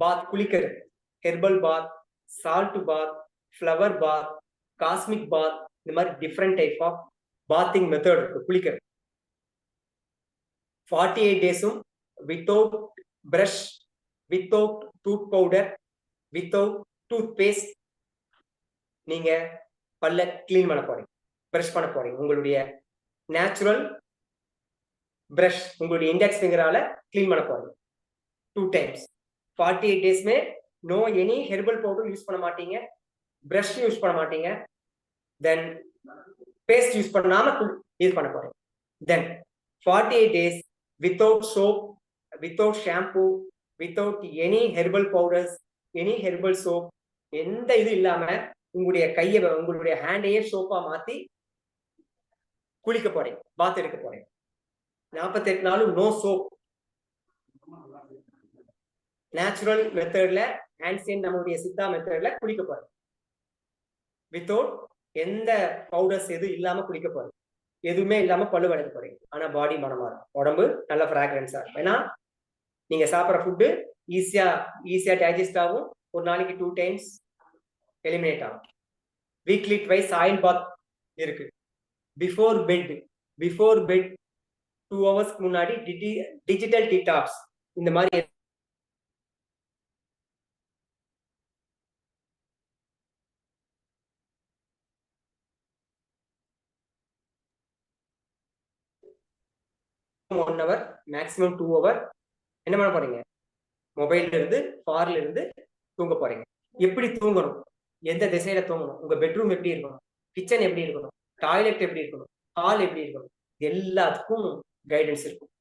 bath குளிக்கிறது, herbal bath, salt bath, flower bath, cosmic bath, இந்த மாதிரி different type of bathing method இருக்கு குளிக்கிறது. 48 days-ம் without brush, without tooth powder, without tooth paste நீங்க பல்ல கிளீன் பண்ண போறீங்க, பிரஷ் பண்ண போறீங்க. உங்களுடைய நேச்சுரல் பிரஷ் உங்களுடைய இண்டெக்ஸ் ஃபிங்கரால கிளீன் பண்ண போறீங்க 2 times. 48 days-மே no any herbal powder use பண்ண மாட்டீங்க, பிரஷ் யூஸ் பண்ண மாட்டீங்க, தென் பேஸ்ட் யூஸ் பண்ணாம யூஸ் பண்ண போறீங்க. தென் 48 days without soap, without shampoo, without any herbal powders, any herbal soap, எந்த இது இல்லாம உங்களுடைய கையை, உங்களுடைய ஹேண்டையே சோப்பா மாத்தி குளிக்க போறீங்க, பாத் எடுக்க போறீங்க. 48 நாளும் நோ சோப், நேச்சுரல் மெத்தட்ல, ஹேண்ட்ஸ் நம்மளுடைய சித்தா மெத்தட்ல குளிக்க போறீங்க. வித்தவுட் எந்த பவுடர்ஸ் எது இல்லாம குளிக்க போறீங்க, எதுவுமே இல்லாம பல்லு வளைக்க போறீங்க. ஆனா பாடி மனமா இருக்கும், உடம்பு நல்ல ஃப்ராக்ரன்ஸா இருக்கும். ஏன்னா நீங்க சாப்பிட்ற ஃபுட்டு ஈஸியா டைஜஸ்ட் ஆகும். ஒரு நாளைக்கு 2 times எலிமினேட் ஆகும். வீக்லி ட்வைஸ் ஆயில் பாத் இருக்கு. பிஃபோர் பெட் 2 hours முன்னாடி டிஜிட்டல் டீடாக்ஸ், இந்த மாதிரி ஒன் ஹவர் மேக்ஸிமம் 2 hour என்ன பண்ண போறீங்க, மொபைல்ல இருந்து, ஃபார்ல இருந்து தூங்க போறீங்க. எப்படி தூங்கணும், எந்த திசையில தூங்கணும், உங்க பெட்ரூம் எப்படி இருக்கணும், கிச்சன் எப்படி இருக்கணும், டாய்லெட் எப்படி இருக்கணும், ஹால் எப்படி இருக்கணும், எல்லாத்துக்கும் கைடன்ஸ் இருக்கும்.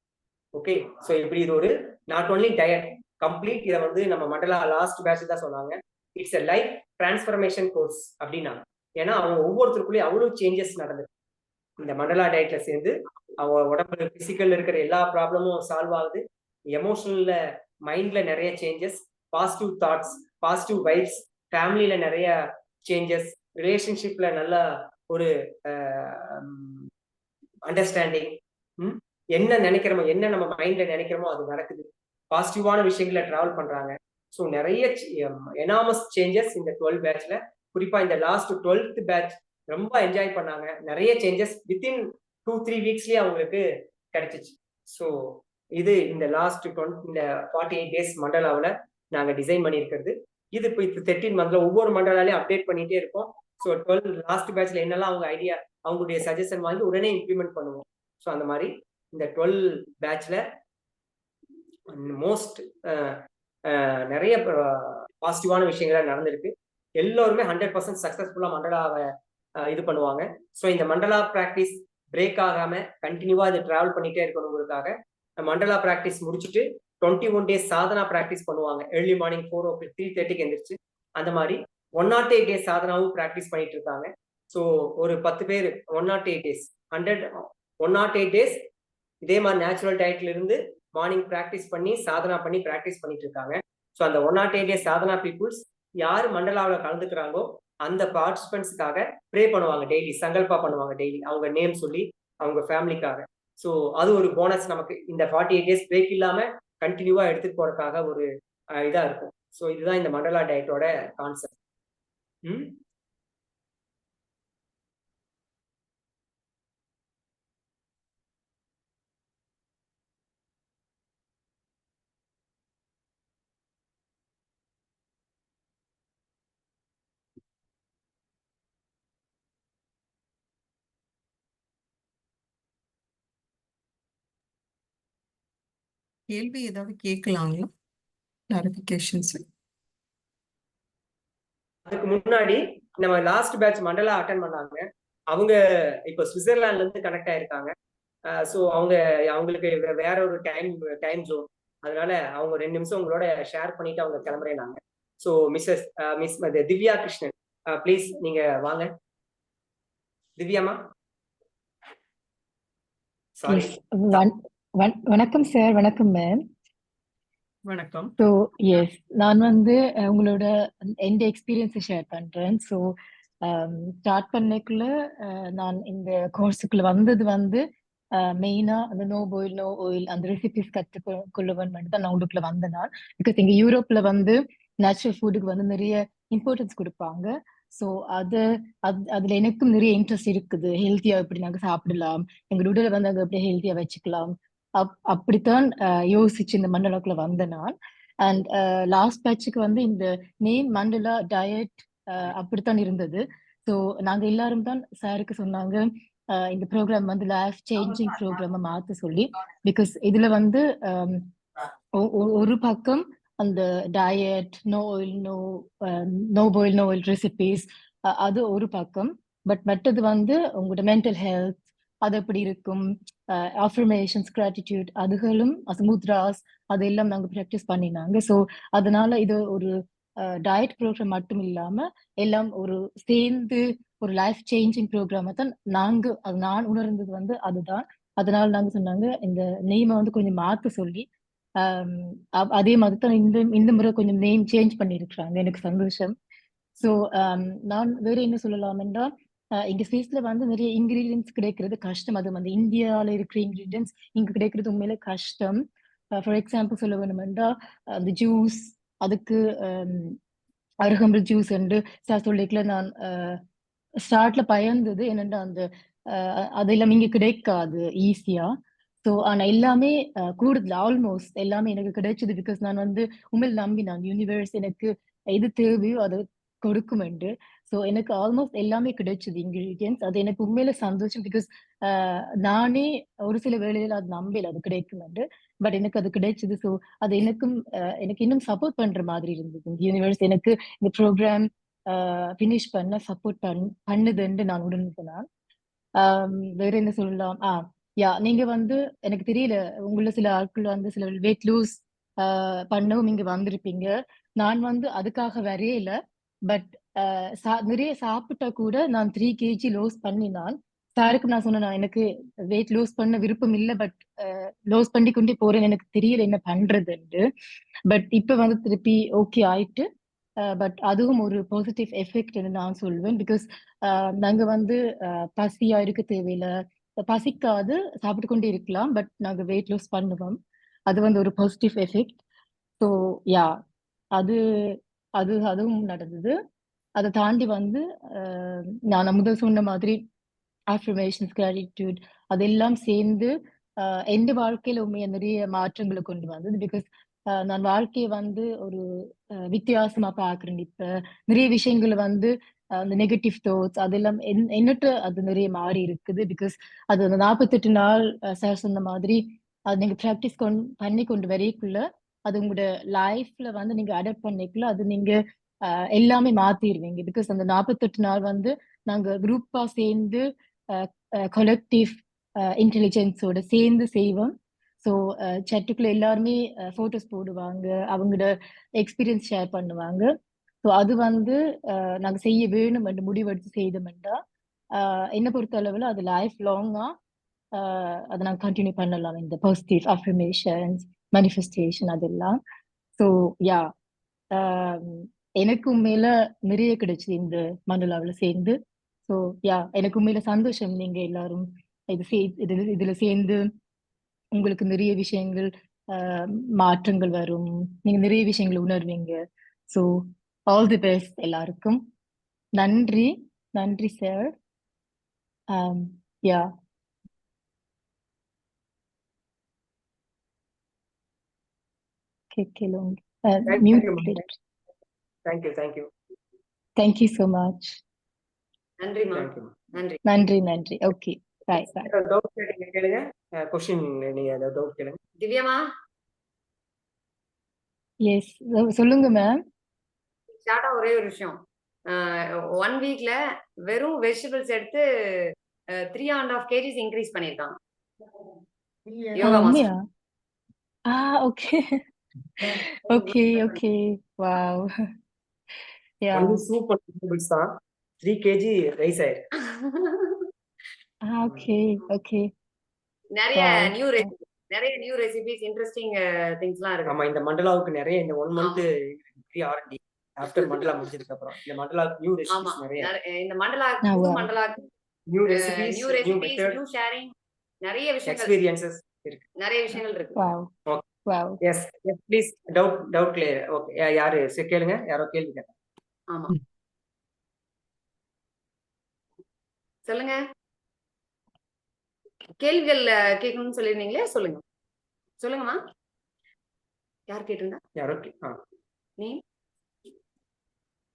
ஓகே, ஸோ இப்படி இது ஒரு நாட் ஓன்லி டயட், கம்ப்ளீட். இதை வந்து நம்ம மண்டலா லாஸ்ட் பேட்ச் தான் சொன்னாங்க, it's a life transformation course அப்படின்னா. ஏன்னா அவங்க ஒவ்வொருத்தருக்குள்ளேயும் அவ்வளவு சேஞ்சஸ் நடந்தது. இந்த மண்டலா டயட்ல சேர்ந்து அவங்க உடம்புல பிசிக்கல் இருக்கிற எல்லா ப்ராப்ளமும் சால்வ் ஆகுது. எமோஷனல்ல மைண்ட்ல நிறைய changes, positive thoughts, positive vibes, ஃபேமிலியில நிறைய சேஞ்சஸ், ரிலேஷன்ஷிப்ல நல்ல ஒரு அண்டர்ஸ்டாண்டிங், என்ன நினைக்கிறோமோ, என்ன நம்ம மைண்ட்ல நினைக்கிறோமோ அது நடக்குது. பாசிட்டிவான விஷயங்களை டிராவல் பண்றாங்க. ஸோ நிறைய எனாமஸ் சேஞ்சஸ் இந்த 12 பேட்ச்ல. குறிப்பா இந்த லாஸ்ட் 12th பேட்ச் ரொம்ப என்ஜாய் பண்ணாங்க. நிறைய சேஞ்சஸ் வித்தின் 2-3 வீக்ஸ்லயே அவங்களுக்கு கிடைச்சிச்சு. ஸோ இது இந்த லாஸ்ட் இந்த 48 டேஸ் மண்டலாவில் நாங்க டிசைன் பண்ணியிருக்கிறது. இது இப்போ 13 மந்த்ல ஒவ்வொரு மண்டலாலையும் அப்டேட் பண்ணிட்டே இருக்கோம். ஸோ 12 லாஸ்ட் பேட்ச்ல என்னெல்லாம் அவங்க ஐடியா, அவங்களுடைய சஜஷன் வாங்கி உடனே இம்ப்ளிமெண்ட் பண்ணுவோம். ஸோ அந்த மாதிரி இந்த 12 பேட்ச்ல மோஸ்ட் நிறைய பாசிட்டிவான விஷயங்கள் நடந்திருக்கு. எல்லோருமே 100% சக்சஸ்ஃபுல்லா மண்டலாவை இது பண்ணுவாங்க. ஸோ இந்த மண்டலா ப்ராக்டிஸ் பிரேக் ஆகாம கண்டினியூவா இது டிராவல் பண்ணிட்டே இருக்கணுங்கிறதுக்காக மண்டலா ப்ராக்டிஸ் முடிச்சுட்டு 21 டேஸ் சாதனா ப்ராக்டிஸ் பண்ணுவாங்க. ஏர்லி மார்னிங் 3:30 எந்திரிச்சு அந்த மாதிரி 108 டேஸ் சாதனாவும் ப்ராக்டிஸ் பண்ணிட்டு இருக்காங்க. ஸோ ஒரு 10 பேர் 108 டேஸ் 108 டேஸ் இதே மாதிரி நேச்சுரல் டயட்ல இருந்து மார்னிங் ப்ராக்டிஸ் பண்ணி சாதனா பண்ணி ப்ராக்டிஸ் பண்ணிட்டு இருக்காங்க. ஸோ அந்த 108 டேஸ் சாதனா பீப்புள்ஸ் யார் மண்டலாவில் கலந்துக்கிறாங்களோ அந்த பார்ட்டிசிபென்ட்ஸுக்காக ப்ரே பண்ணுவாங்க, டெய்லி சங்கல்பா பண்ணுவாங்க, டெய்லி அவங்க நேம் சொல்லி அவங்க ஃபேமிலிக்காக. ஸோ அது ஒரு போனஸ் நமக்கு இந்த 48 டேஸ் பிரேக் இல்லாம கண்டினியூவா எடுத்துட்டு போறதுக்காக ஒரு இதா இருக்கும். ஸோ இதுதான் இந்த மண்டலா டயட்டோட கான்செப்ட். கேள்வி ஏதாவது கேட்கலாங்களா? கிளாரிஃபிகேஷன்ஸ். அதுக்கு முன்னாடி நம்ம லாஸ்ட் பேட்ச் மண்டலா அட்டன் பண்ணாங்க. அவங்க இப்போ சுவிட்சர்லாந்துல இருந்து கனெக்ட் ஆயிருக்காங்க. ஸோ அவங்களுக்கு வேற ஒரு டைம் ஜோன், அதனால அவங்க 2 நிமிஷம் உங்களோட ஷேர் பண்ணிட்டு அவங்க கிளம்புறேனாங்க. So miss Divya Krishnan, please நீங்க வாங்க. திவ்யாமா. சாரி. வணக்கம் சார். வணக்கம் மேம். வணக்கம். ஸோ எஸ், நான் உங்களோட எந்த எக்ஸ்பீரியன்ஸை ஷேர் பண்றேன். ஸோ ஸ்டார்ட் பண்ணக்குள்ள நான் இந்த கோர்ஸுக்குள்ள வந்தது மெயினா அந்த நோ பாயில் நோ ஆயில் அந்த ரெசிபிஸ் கற்றுக்கொள்ளுவன் தான் நான் உள்ளுக்குள்ள வந்தேன். நான் பிகாஸ் இங்க யூரோப்ல நேச்சுரல் ஃபுட்டுக்கு நிறைய இம்பார்ட்டன்ஸ் கொடுப்பாங்க. ஸோ அதுல எனக்கும் நிறைய இன்ட்ரெஸ்ட் இருக்குது. ஹெல்த்தியா எப்படி நாங்க சாப்பிடலாம், எங்க உடலை அதை எப்படி ஹெல்த்தியா வச்சுக்கலாம், அப்படித்தான் யோசிச்சு இந்த மண்டலாக்குள்ள வந்தேன் நான். அண்ட் லாஸ்ட் பேட்சுக்கு இந்த நேம் மண்டலா டயட் அப்படித்தான் இருந்தது. ஸோ நாங்க எல்லாரும் தான் சாருக்கு சொன்னாங்க இந்த ப்ரோக்ராம் லைஃப் சேஞ்சிங் ப்ரோக்ராம மாத்த சொல்லி. பிகாஸ் இதுல ஒரு பக்கம் அந்த diet, no oil no boil no oil recipes, அது ஒரு பக்கம். பட் மற்றது உங்களோட மென்டல் ஹெல்த் அது எப்படி இருக்கும், அஃபர்மேஷன்ஸ், கிராட்டிடியூட், அதுகளும் முத்ராஸ் அதெல்லாம் நாங்க ப்ராக்டிஸ் பண்ணினாங்க. ஸோ அதனால இது ஒரு டயட் ப்ரோக்ராம் மட்டும் இல்லாம எல்லாம் ஒரு சேர்ந்து ஒரு லைஃப் சேஞ்சிங் ப்ரோக்ராம தான் நான் உணர்ந்தது அதுதான். அதனால நாங்க சொன்னாங்க இந்த நேமை கொஞ்சம் மாத்த சொல்லி. அதே மாதிரி தான் இந்த முறை கொஞ்சம் நேம் சேஞ்ச் பண்ணிருக்கிறாங்க. எனக்கு சந்தோஷம். ஸோ நான் வேற என்ன சொல்லலாம் என்றால், இங்க ஸ்வீட்ஸ்ல நிறைய இன்கிரீடியன்ஸ் கிடைக்கிறது கஷ்டம். அது இந்தியால இருக்கிற இன்கிரீடியன்ஸ் இங்க கிடைக்கிறது உண்மையில கஷ்டம். ஃபார் எக்ஸாம்பிள் சொல்ல வேணுமென்றா அந்த ஜூஸ், அதுக்கு அருகம்புல் ஜூஸ் என்று சொல்லிக்கல. நான் ஸ்டார்ட்ல பயந்தது என்னென்னா அதெல்லாம் இங்க கிடைக்காது ஈஸியா. ஸோ ஆனா எல்லாமே கூடுதல் ஆல்மோஸ்ட் எல்லாமே எனக்கு கிடைச்சது. பிகாஸ் நான் உண்மையில் நம்பினான் யூனிவர்ஸ் எனக்கு எது தேவையோ அதை கொடுக்கும் என்று. ஸோ எனக்கு ஆல்மோஸ்ட் எல்லாமே கிடைச்சது இன்கிரீடியன்ஸ். அது எனக்கு உண்மையில சந்தோஷம். பிகாஸ் நானே ஒரு சில வேளையில அது நம்பல அது கிடைக்கும் என்று. பட் எனக்கு அது கிடைச்சது. ஸோ அது எனக்கு இன்னும் சப்போர்ட் பண்ற மாதிரி இருந்தது. யூனிவர்ஸ் எனக்கு இந்த ப்ரோக்ராம் ஃபினிஷ் பண்ண சப்போர்ட் பண்ணுதுன்னு நான் உணர்ந்தேன். வேற என்ன சொல்லலாம்? நீங்க எனக்கு தெரியல, உங்கள சில ஆட்கள் சில வெயிட் லூஸ் பண்ணவும் இங்க வந்திருப்பீங்க. நான் அதுக்காக வரையில. பட் நிறைய சாப்பிட்டா கூட நான் 3 kg லூஸ் பண்ணினான். சாருக்கு நான் சொன்னேன் எனக்கு வெயிட் லூஸ் பண்ண விருப்பம் இல்லை, பட் லூஸ் பண்ணி கொண்டே போறேன், எனக்கு தெரியல என்ன பண்றதுன்னு. பட் இப்ப வந்து திருப்பி ஓகே ஆயிட்டு. பட் அதுவும் ஒரு பாசிட்டிவ் எஃபெக்ட் நான் சொல்வேன். பிகாஸ் நாங்க வந்து பசியா இருக்க தேவையில்லை, பசிக்காது சாப்பிட்டு கொண்டே இருக்கலாம், பட் நாங்க வெயிட் லூஸ் பண்ணுவோம். அது வந்து ஒரு பாசிட்டிவ் எஃபெக்ட். ஸோ யா அது அதுவும் நடந்தது. அதை தாண்டி வந்து நான் முதல் சொன்ன மாதிரி அஃபர்மேஷன்ஸ், கிராட்டிடியூட் அதெல்லாம் சேர்ந்து எந்த வாழ்க்கையில உண்மையா நிறைய மாற்றங்களை கொண்டு வந்தது. பிகாஸ் நான் வாழ்க்கையை வந்து ஒரு வித்தியாசமா பாக்குறேன். இப்ப நிறைய விஷயங்கள் வந்து அந்த நெகட்டிவ் தாட்ஸ் அதெல்லாம் என்னட்டு அது நிறைய மாறி இருக்குது. பிகாஸ் அது அந்த 48 நாள் சார் சொன்ன மாதிரி அது நீங்க ப்ராக்டிஸ் பண்ணி கொண்டு வரைக்குள்ள அது உங்களோட லைஃப்ல வந்து நீங்க அடாப்ட் பண்ணிக்கல, அது நீங்க எல்லாமே மாத்திடுவீங்க. பிகாஸ் அந்த 48 நாள் வந்து நாங்க குரூப்பா சேர்ந்து கலெக்டிவ் இன்டெலிஜென்ஸோட சேர்ந்து செய்வோம். ஸோ சட்டுக்குள்ள எல்லாருமே ஃபோட்டோஸ் போடுவாங்க, அவங்களோட எக்ஸ்பீரியன்ஸ் ஷேர் பண்ணுவாங்க. ஸோ அது வந்து நாங்கள் செய்ய வேணும் என்று முடிவெடுத்து செய்தோம்னா என்னை பொறுத்த அளவில் அது லைஃப் லாங்கா அதை நாங்கள் கண்டினியூ பண்ணலாம். இந்த பாசிட்டிவ் அஃபர்மேஷன்ஸ், மேனிஃபெஸ்டேஷன் அதெல்லாம். ஸோ யா எனக்கு உண்மையில நிறைய கிடைச்சு இந்த மண்டலாவில் சேர்ந்து. ஸோ யா எனக்கு உண்மையில சந்தோஷம் நீங்க எல்லாரும் இதுல சேர்ந்து உங்களுக்கு நிறைய விஷயங்கள் மாற்றங்கள் வரும், நீங்க நிறைய விஷயங்களை உணர்வீங்க. ஸோ ஆல் தி பெஸ்ட் எல்லாருக்கும். நன்றி நன்றி சார். யா கேட்கலாம். Thank you so much. நன்றிமா. நன்றி நன்றி நன்றி. Okay bye bye. கேளுங்க, क्वेश्चन நீங்க அத டவுட் கேளுங்க. திவ்யாமா எஸ் சொல்லுங்க மேம். ஷார்ட்டா ஒரே ஒரு விஷயம். 1 வீக்ல வெறும் வெஜிடபிள்ஸ் எடுத்து 3.5 kgs இன்க்ரீஸ் பண்ணிருக்காங்க. Yoga master. Okay okay okay wow. Yeah only soup and vegetables தான் 3 kg ரைஸ் ஆயிருக்கு. Okay okay. நிறைய நியூ ரெசிபிஸ் இன்ட்ரஸ்டிங் திங்ஸ்லாம் இருக்கு. ஆமா, இந்த மண்டலாவுக்கு நிறைய இந்த 1 month R&D ஆஃப்டர் மண்டலா முடிஞ்சதுக்கு அப்புறம் இந்த மண்டலாவுக்கு நியூ ரெசிபிஸ் நிறைய. இந்த மண்டலாவுக்கு புது மண்டலாவுக்கு நியூ ரெசிபிஸ், நியூ ஷேரிங், நிறைய விஷயங்கள், எக்ஸ்பீரியன்सेस இருக்கு. நிறைய விஷயங்கள் இருக்கு. Wow wow. Yes please doubt clear. Okay, யாரு கேளுங்க, யாரோ கேள்வி கேட்டாங்க. ஆமா சொல்லுங்க. கேள்விகள் கேட்கணும்னு சொல்லிருந்தீங்களே, சொல்லுங்க சொல்லுங்கம்மா. யார் கேட்டிருந்தா? யாரோ நீ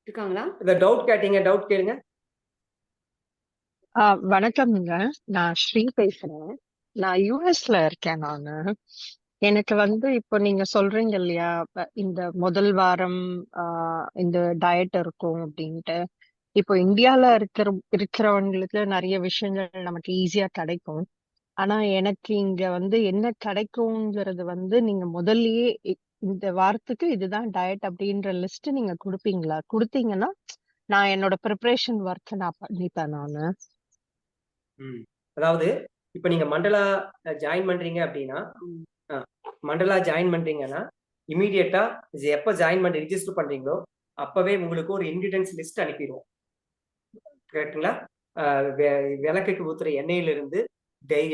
இருக்காங்களா? இந்த டவுட் கேட்டீங்க, டவுட் கேளுங்க. வணக்கம்ங்க, நான் ஸ்ரீ பேசுறேன். நான் யூஎஸ்ல இருக்கேன் நானு. எனக்கு வந்து இப்போ நீங்க சொல்றீங்க இல்லையா, இந்த முதல் வாரம் இந்த டயட் இருக்கும் அப்படின்ட்டு. இப்போ இந்தியால இருக்கிறவங்களுக்கு நிறைய விஷயங்கள் நமக்கு ஈஸியா கிடைக்கும். ஆனா எனக்கு இங்க வந்து என்ன கிடைக்குங்கிறது வந்து நீங்க முதல்லயே இந்த வாரத்துக்கு இதுதான் டயட் அப்படின்ற லிஸ்ட் நீங்க கொடுப்பீங்களா? கொடுத்தீங்கன்னா நான் என்னோட ப்ரிப்பரேஷன் ஒர்க் நான் பண்ணிப்பேன் நானு. அதாவது இப்ப நீங்க மண்டலா ஜாயின் பண்றீங்க அப்படின்னா, மண்டலா ஜாயின் பண்றீங்கன்னா இமீடியட்டா எப்ப ஜாயின் பண்ணி ரிஜிஸ்டர் பண்றீங்களோ அப்பவே உங்களுக்கு ஒரு இன்கிரிடியன்ஸ் லிஸ்ட் அனுப்பிடுவோம். கரெக்டுங்களா? விளக்குக்கு ஊத்துற எண்ணெயில இருந்து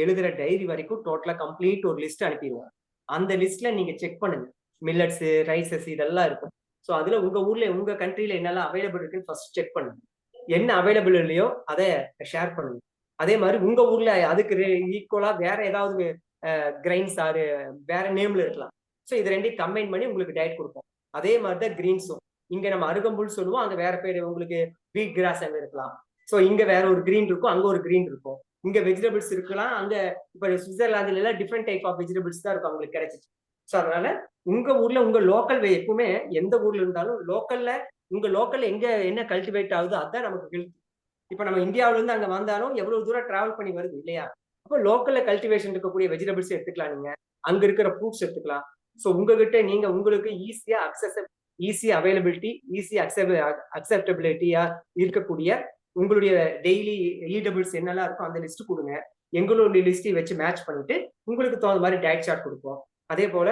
எழுதுற டைரி வரைக்கும் டோட்டலா கம்ப்ளீட் ஒரு லிஸ்ட் அனுப்பிடுவோம். அந்த லிஸ்ட்ல நீங்க செக் பண்ணுங்க, மில்லட்ஸ், ரைசஸ் இதெல்லாம் இருக்கும். ஸோ அதுல உங்க ஊர்ல உங்க கண்ட்ரில என்னெல்லாம் அவைலபிள் இருக்குன்னு ஃபர்ஸ்ட் செக் பண்ணுங்க. என்ன அவைலபிள் இல்லையோ அதை ஷேர் பண்ணுங்க. அதே மாதிரி உங்க ஊர்ல அதுக்கு ஈக்குவலா வேற ஏதாவது கிரைன்ஸ் ஆறு வேற நேம்ல இருக்கலாம். ஸோ இது ரெண்டையும் கம்பைன் பண்ணி உங்களுக்கு டயட் கொடுப்போம். அதே மாதிரி தான் கிரீன்ஸும். இங்க நம்ம அருகம்புல் சொல்லுவோம், அங்க வேற பேர் உங்களுக்கு வீட் கிராஸ் அங்க இருக்கலாம். ஸோ இங்க வேற ஒரு கிரீன் இருக்கும், அங்க ஒரு கிரீன் இருக்கும். இங்க வெஜிடபிள்ஸ் இருக்கலாம், அங்க இப்ப சுவிட்சர்லாந்துல எல்லாம் டிஃப்ரெண்ட் டைப் ஆஃப் வெஜிடபிள்ஸ் தான் இருக்கும் அவங்களுக்கு கிடைச்சிச்சு. ஸோ அதனால உங்க ஊர்ல உங்க லோக்கல் எப்பவுமே எந்த ஊர்ல இருந்தாலும் உங்க லோக்கல்ல எங்க என்ன கல்டிவேட் ஆகுதோ அதுதான் நமக்கு ஹெல்த். இப்ப நம்ம இந்தியாவில இருந்து அங்க வந்தாலும் எவ்வளவு தூரம் டிராவல் பண்ணி வருது இல்லையா? அப்போ லோக்கல்ல கல்டிவேஷன் இருக்கக்கூடிய வெஜிடபிள்ஸ் எடுத்துக்கலாம், நீங்க அங்க இருக்கிற ஃப்ரூட்ஸ் எடுத்துக்கலாம். ஸோ உங்ககிட்ட உங்களுக்கு ஈஸியா அக்சசபிள் ஈஸி அவைலபிலிட்டி, ஈஸி அக்செப்டபிலிட்டியா இருக்கக்கூடிய உங்களுடைய டெய்லி ஈடபிள்ஸ் என்னெல்லாம் இருக்கோ அந்த லிஸ்ட் கொடுங்க. எங்களுடைய லிஸ்ட்டை வச்சு மேட்ச் பண்ணிட்டு உங்களுக்கு தகுந்த மாதிரி டயட் சார்ட் கொடுப்போம். அதே போல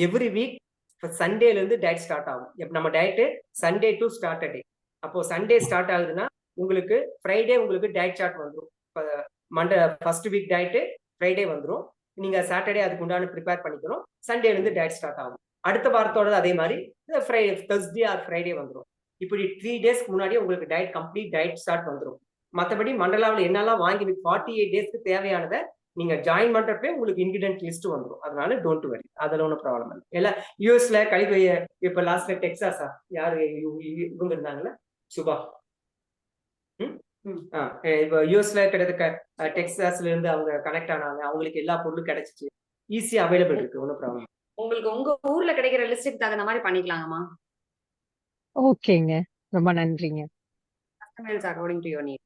எவ்ரி வீக் சண்டேல இருந்து டயட் ஸ்டார்ட் ஆகும். இப்ப நம்ம டயட்டு சண்டே டு சாட்டர்டே. அப்போ சண்டே ஸ்டார்ட் ஆகுதுன்னா உங்களுக்கு ஃப்ரைடே உங்களுக்கு டயட் சார்ட் வந்துடும். ஃபர்ஸ்ட் வீக் டயட்டு ஃப்ரைடே வந்துடும். நீங்க சாட்டர்டே அதுக்கு உண்டான ப்ரிப்பேர் பண்ணிக்கணும். சண்டேல இருந்து டயட் ஸ்டார்ட் ஆகும். அடுத்த வாரத்தோட அதே மாதிரி Thursday ஆர் ஃப்ரைடே வந்துடும். இப்படி 3 டேஸ்க்கு முன்னாடி உங்களுக்கு கம்ப்ளீட் டயட் ஸ்டார்ட் வந்துடும். மற்றபடி மண்டலாவில் என்னெல்லாம் வாங்கி 48 டேஸ்க்கு தேவையானதை நீங்க ஜாயின் பண்றப்பே உங்களுக்கு இன்கிரிடியன்ட் லிஸ்ட் வந்துடும். அதனால டோன்ட் வரி, அதுல ஒன்றும் ப்ராப்ளம் இல்லை. எல்லாம் யூஎஸ்ல இப்ப லாஸ்ட்ல டெக்சாஸா யாரு இவங்க இருந்தாங்கல்ல, சுபா. இப்போ யூஎஸ்ல கிட்டத்தட்ட டெக்சாஸ்ல இருந்து அவங்க கனெக்ட் ஆனாங்க. அவங்களுக்கு எல்லா பொருளும் கிடைச்சிச்சு, ஈஸியா அவைலபிள் இருக்கு, ஒன்றும் ப்ராப்ளம். உங்களுக்கு உங்க ஊர்ல கிடைக்கிற லிஸ்ட்டுக்கு தகுந்த மாதிரி பண்ணிக்கலாங்கம்மா. ஓகேங்க, ரொம்ப நன்றிங்க. According to your need.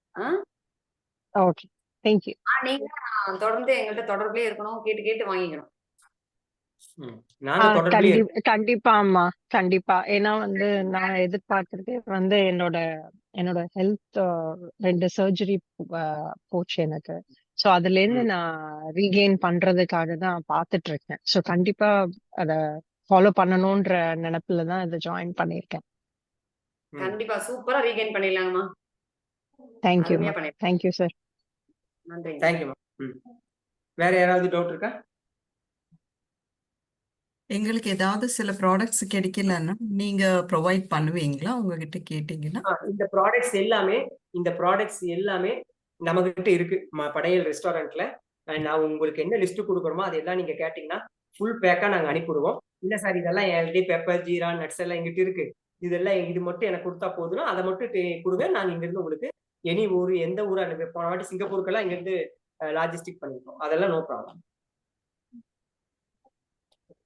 Okay, thank you. நீங்க தொடர்ந்து எங்கள்கிட்ட தொடர்புலயே இருக்கணும், கேட்டு கேட்டு வாங்கிக்கணும். கண்டிப்பா அம்மா, கண்டிப்பா. ஏன்னா வந்து நான் எதிர்பார்க்கறது வந்து என்னோட ஹெல்த் 2 சர்ஜரி போச்சு எனக்கு. ஸோ அதுல இருந்து நான் ரீகெயின் பண்றதுக்காக தான் பார்த்துட்டு இருக்கேன். ஸோ கண்டிப்பா அத ஃபாலோ பண்ணணும்ன்ற நினைப்புல தான் இதை ஜாயின் பண்ணியிருக்கேன். கண்டிப்பா சூப்பரா ரீகெயின் பண்ணிடலாங்கம்மா. Thank you, thank you sir. நன்றி. தேங்க்யூ. வேற யாராவது டவுட் இருக்கா? எங்களுக்கு ஏதாவது சில ப்ராடக்ட்ஸ் கிடைக்கலன்னா நீங்க ப்ரொவைட் பண்ணுவீங்களா? உங்ககிட்ட கேட்டீங்கன்னா இந்த ப்ராடக்ட்ஸ் எல்லாமே நம்ம கிட்ட இருக்கு படையல் ரெஸ்டாரண்ட்ல. நான் உங்களுக்கு என்ன லிஸ்ட் கொடுக்குறோமோ அதெல்லாம் நீங்க கேட்டீங்கன்னா ஃபுல் பேக்கா நாங்க அனுப்பிடுவோம். இல்ல சார் இதெல்லாம் ஆல்ரெடி பெப்பர், ஜீரா, நட்ஸ் எல்லாம் எங்கிட்ட இருக்கு, இதெல்லாம் இது மட்டும் எனக்கு கொடுத்தா போதுன்னா அதை மட்டும் கொடுங்க. நாங்க இங்க இருந்து உங்களுக்கு எந்த ஊரா அனுப்பி, போன வாட்டி சிங்கப்பூருக்கெல்லாம் இங்க இருந்து லாஜிஸ்டிக் பண்ணிருக்கோம். அதெல்லாம் நோ ப்ராப்ளம்.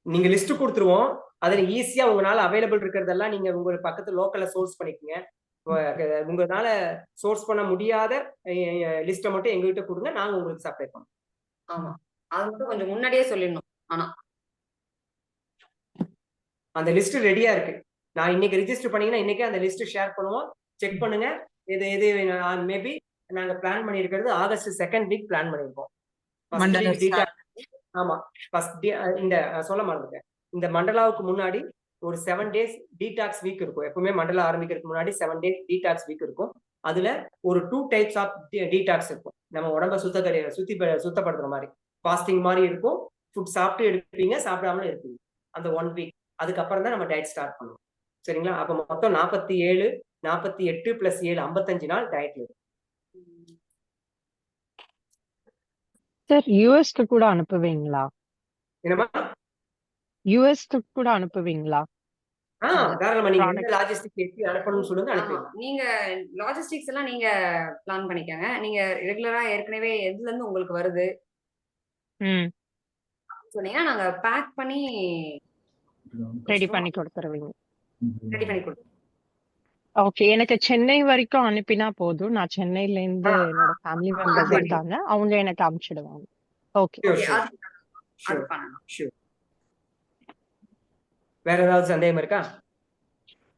நீங்க லிஸ்ட் கொடுத்துருவோம். அதுல ஈஸியா உங்களால அவைலபிள் இருக்கிறதெல்லாம் நீங்க உங்க பக்கத்து லோக்கல்ல சோர்ஸ் பண்ணிக்கோங்க. உங்களால சோர்ஸ் பண்ண முடியாத லிஸ்ட்டை மட்டும் எங்ககிட்ட கொடுங்க, நாங்க உங்களுக்கு சப்ளை பண்ணுவோம். ஆமா, அது மட்டும் கொஞ்சம் முன்னாடியே சொல்லிடணும். ஆனா அந்த லிஸ்ட் ரெடியா இருக்கு. நான் இன்னைக்கு ரிஜிஸ்டர் பண்ணீங்கன்னா இன்னைக்கே அந்த லிஸ்ட் ஷேர் பண்ணுவோம். செக் பண்ணுங்க. எது மேபி நாங்க பிளான் பண்ணியிருக்கிறது ஆகஸ்ட் 2nd வீக் பிளான் பண்ணியிருக்கோம். ஆமா, இந்த சொல்ல மறந்துட்டேன். இந்த மண்டலாவுக்கு முன்னாடி ஒரு 7 days டீடாக்ஸ் வீக் இருக்கும். எப்பவுமே மண்டலம் ஆரம்பிக்கிறதுக்கு முன்னாடி 7 days டீடாக்ஸ் வீக் இருக்கும். அதுல ஒரு 2 types ஆஃப் டீடாக்ஸ் இருக்கும். நம்ம உடம்ப சுத்தப்படுத்துற மாதிரி ஃபாஸ்டிங் மாதிரி இருக்கும். ஃபுட் சாப்பிட்டு எடுப்பீங்க, சாப்பிடாமலும் இருப்பீங்க அந்த 1 week. அதுக்கப்புறம் தான் நம்ம டயட் ஸ்டார்ட் பண்ணுவோம். சரிங்களா? அப்ப மொத்தம் 48 + 7 55 நாள் டயட்ல இருக்கும். சார் யூஎஸ்க்கு கூட அனுப்புவீங்களா? என்னமா? யூஎஸ்க்கு கூட அனுப்புவீங்களா? தாராளமா. நீங்க எந்த லாஜிஸ்டிக் எப்படி அனுப்பணும்னு சொல்லுங்க, அனுப்புங்க. நீங்க லாஜிஸ்டிக்ஸ் எல்லாம் நீங்க பிளான் பண்ணிக்கங்க. நீங்க ரெகுலரா ஏற்கனவே எதுல இருந்து உங்களுக்கு வருது சொன்னீங்கன்னா நாங்க பேக் பண்ணி ரெடி பண்ணி கொடுத்துருவீங்க. ரெடி பண்ணி கொடுத்துருவோம். ஓகே, எனக்கு சென்னை வரைக்கும் அனுப்பினா போதும். நான் சென்னையில இருந்து என்னோட ஃபேமிலி மெம்பர்ஸ் இருக்காங்க, அவங்க எனக்கு அனுப்பிச்சிடுவாங்க. ஓகே, வேற ஏதாவது சந்தேகம் இருக்கா?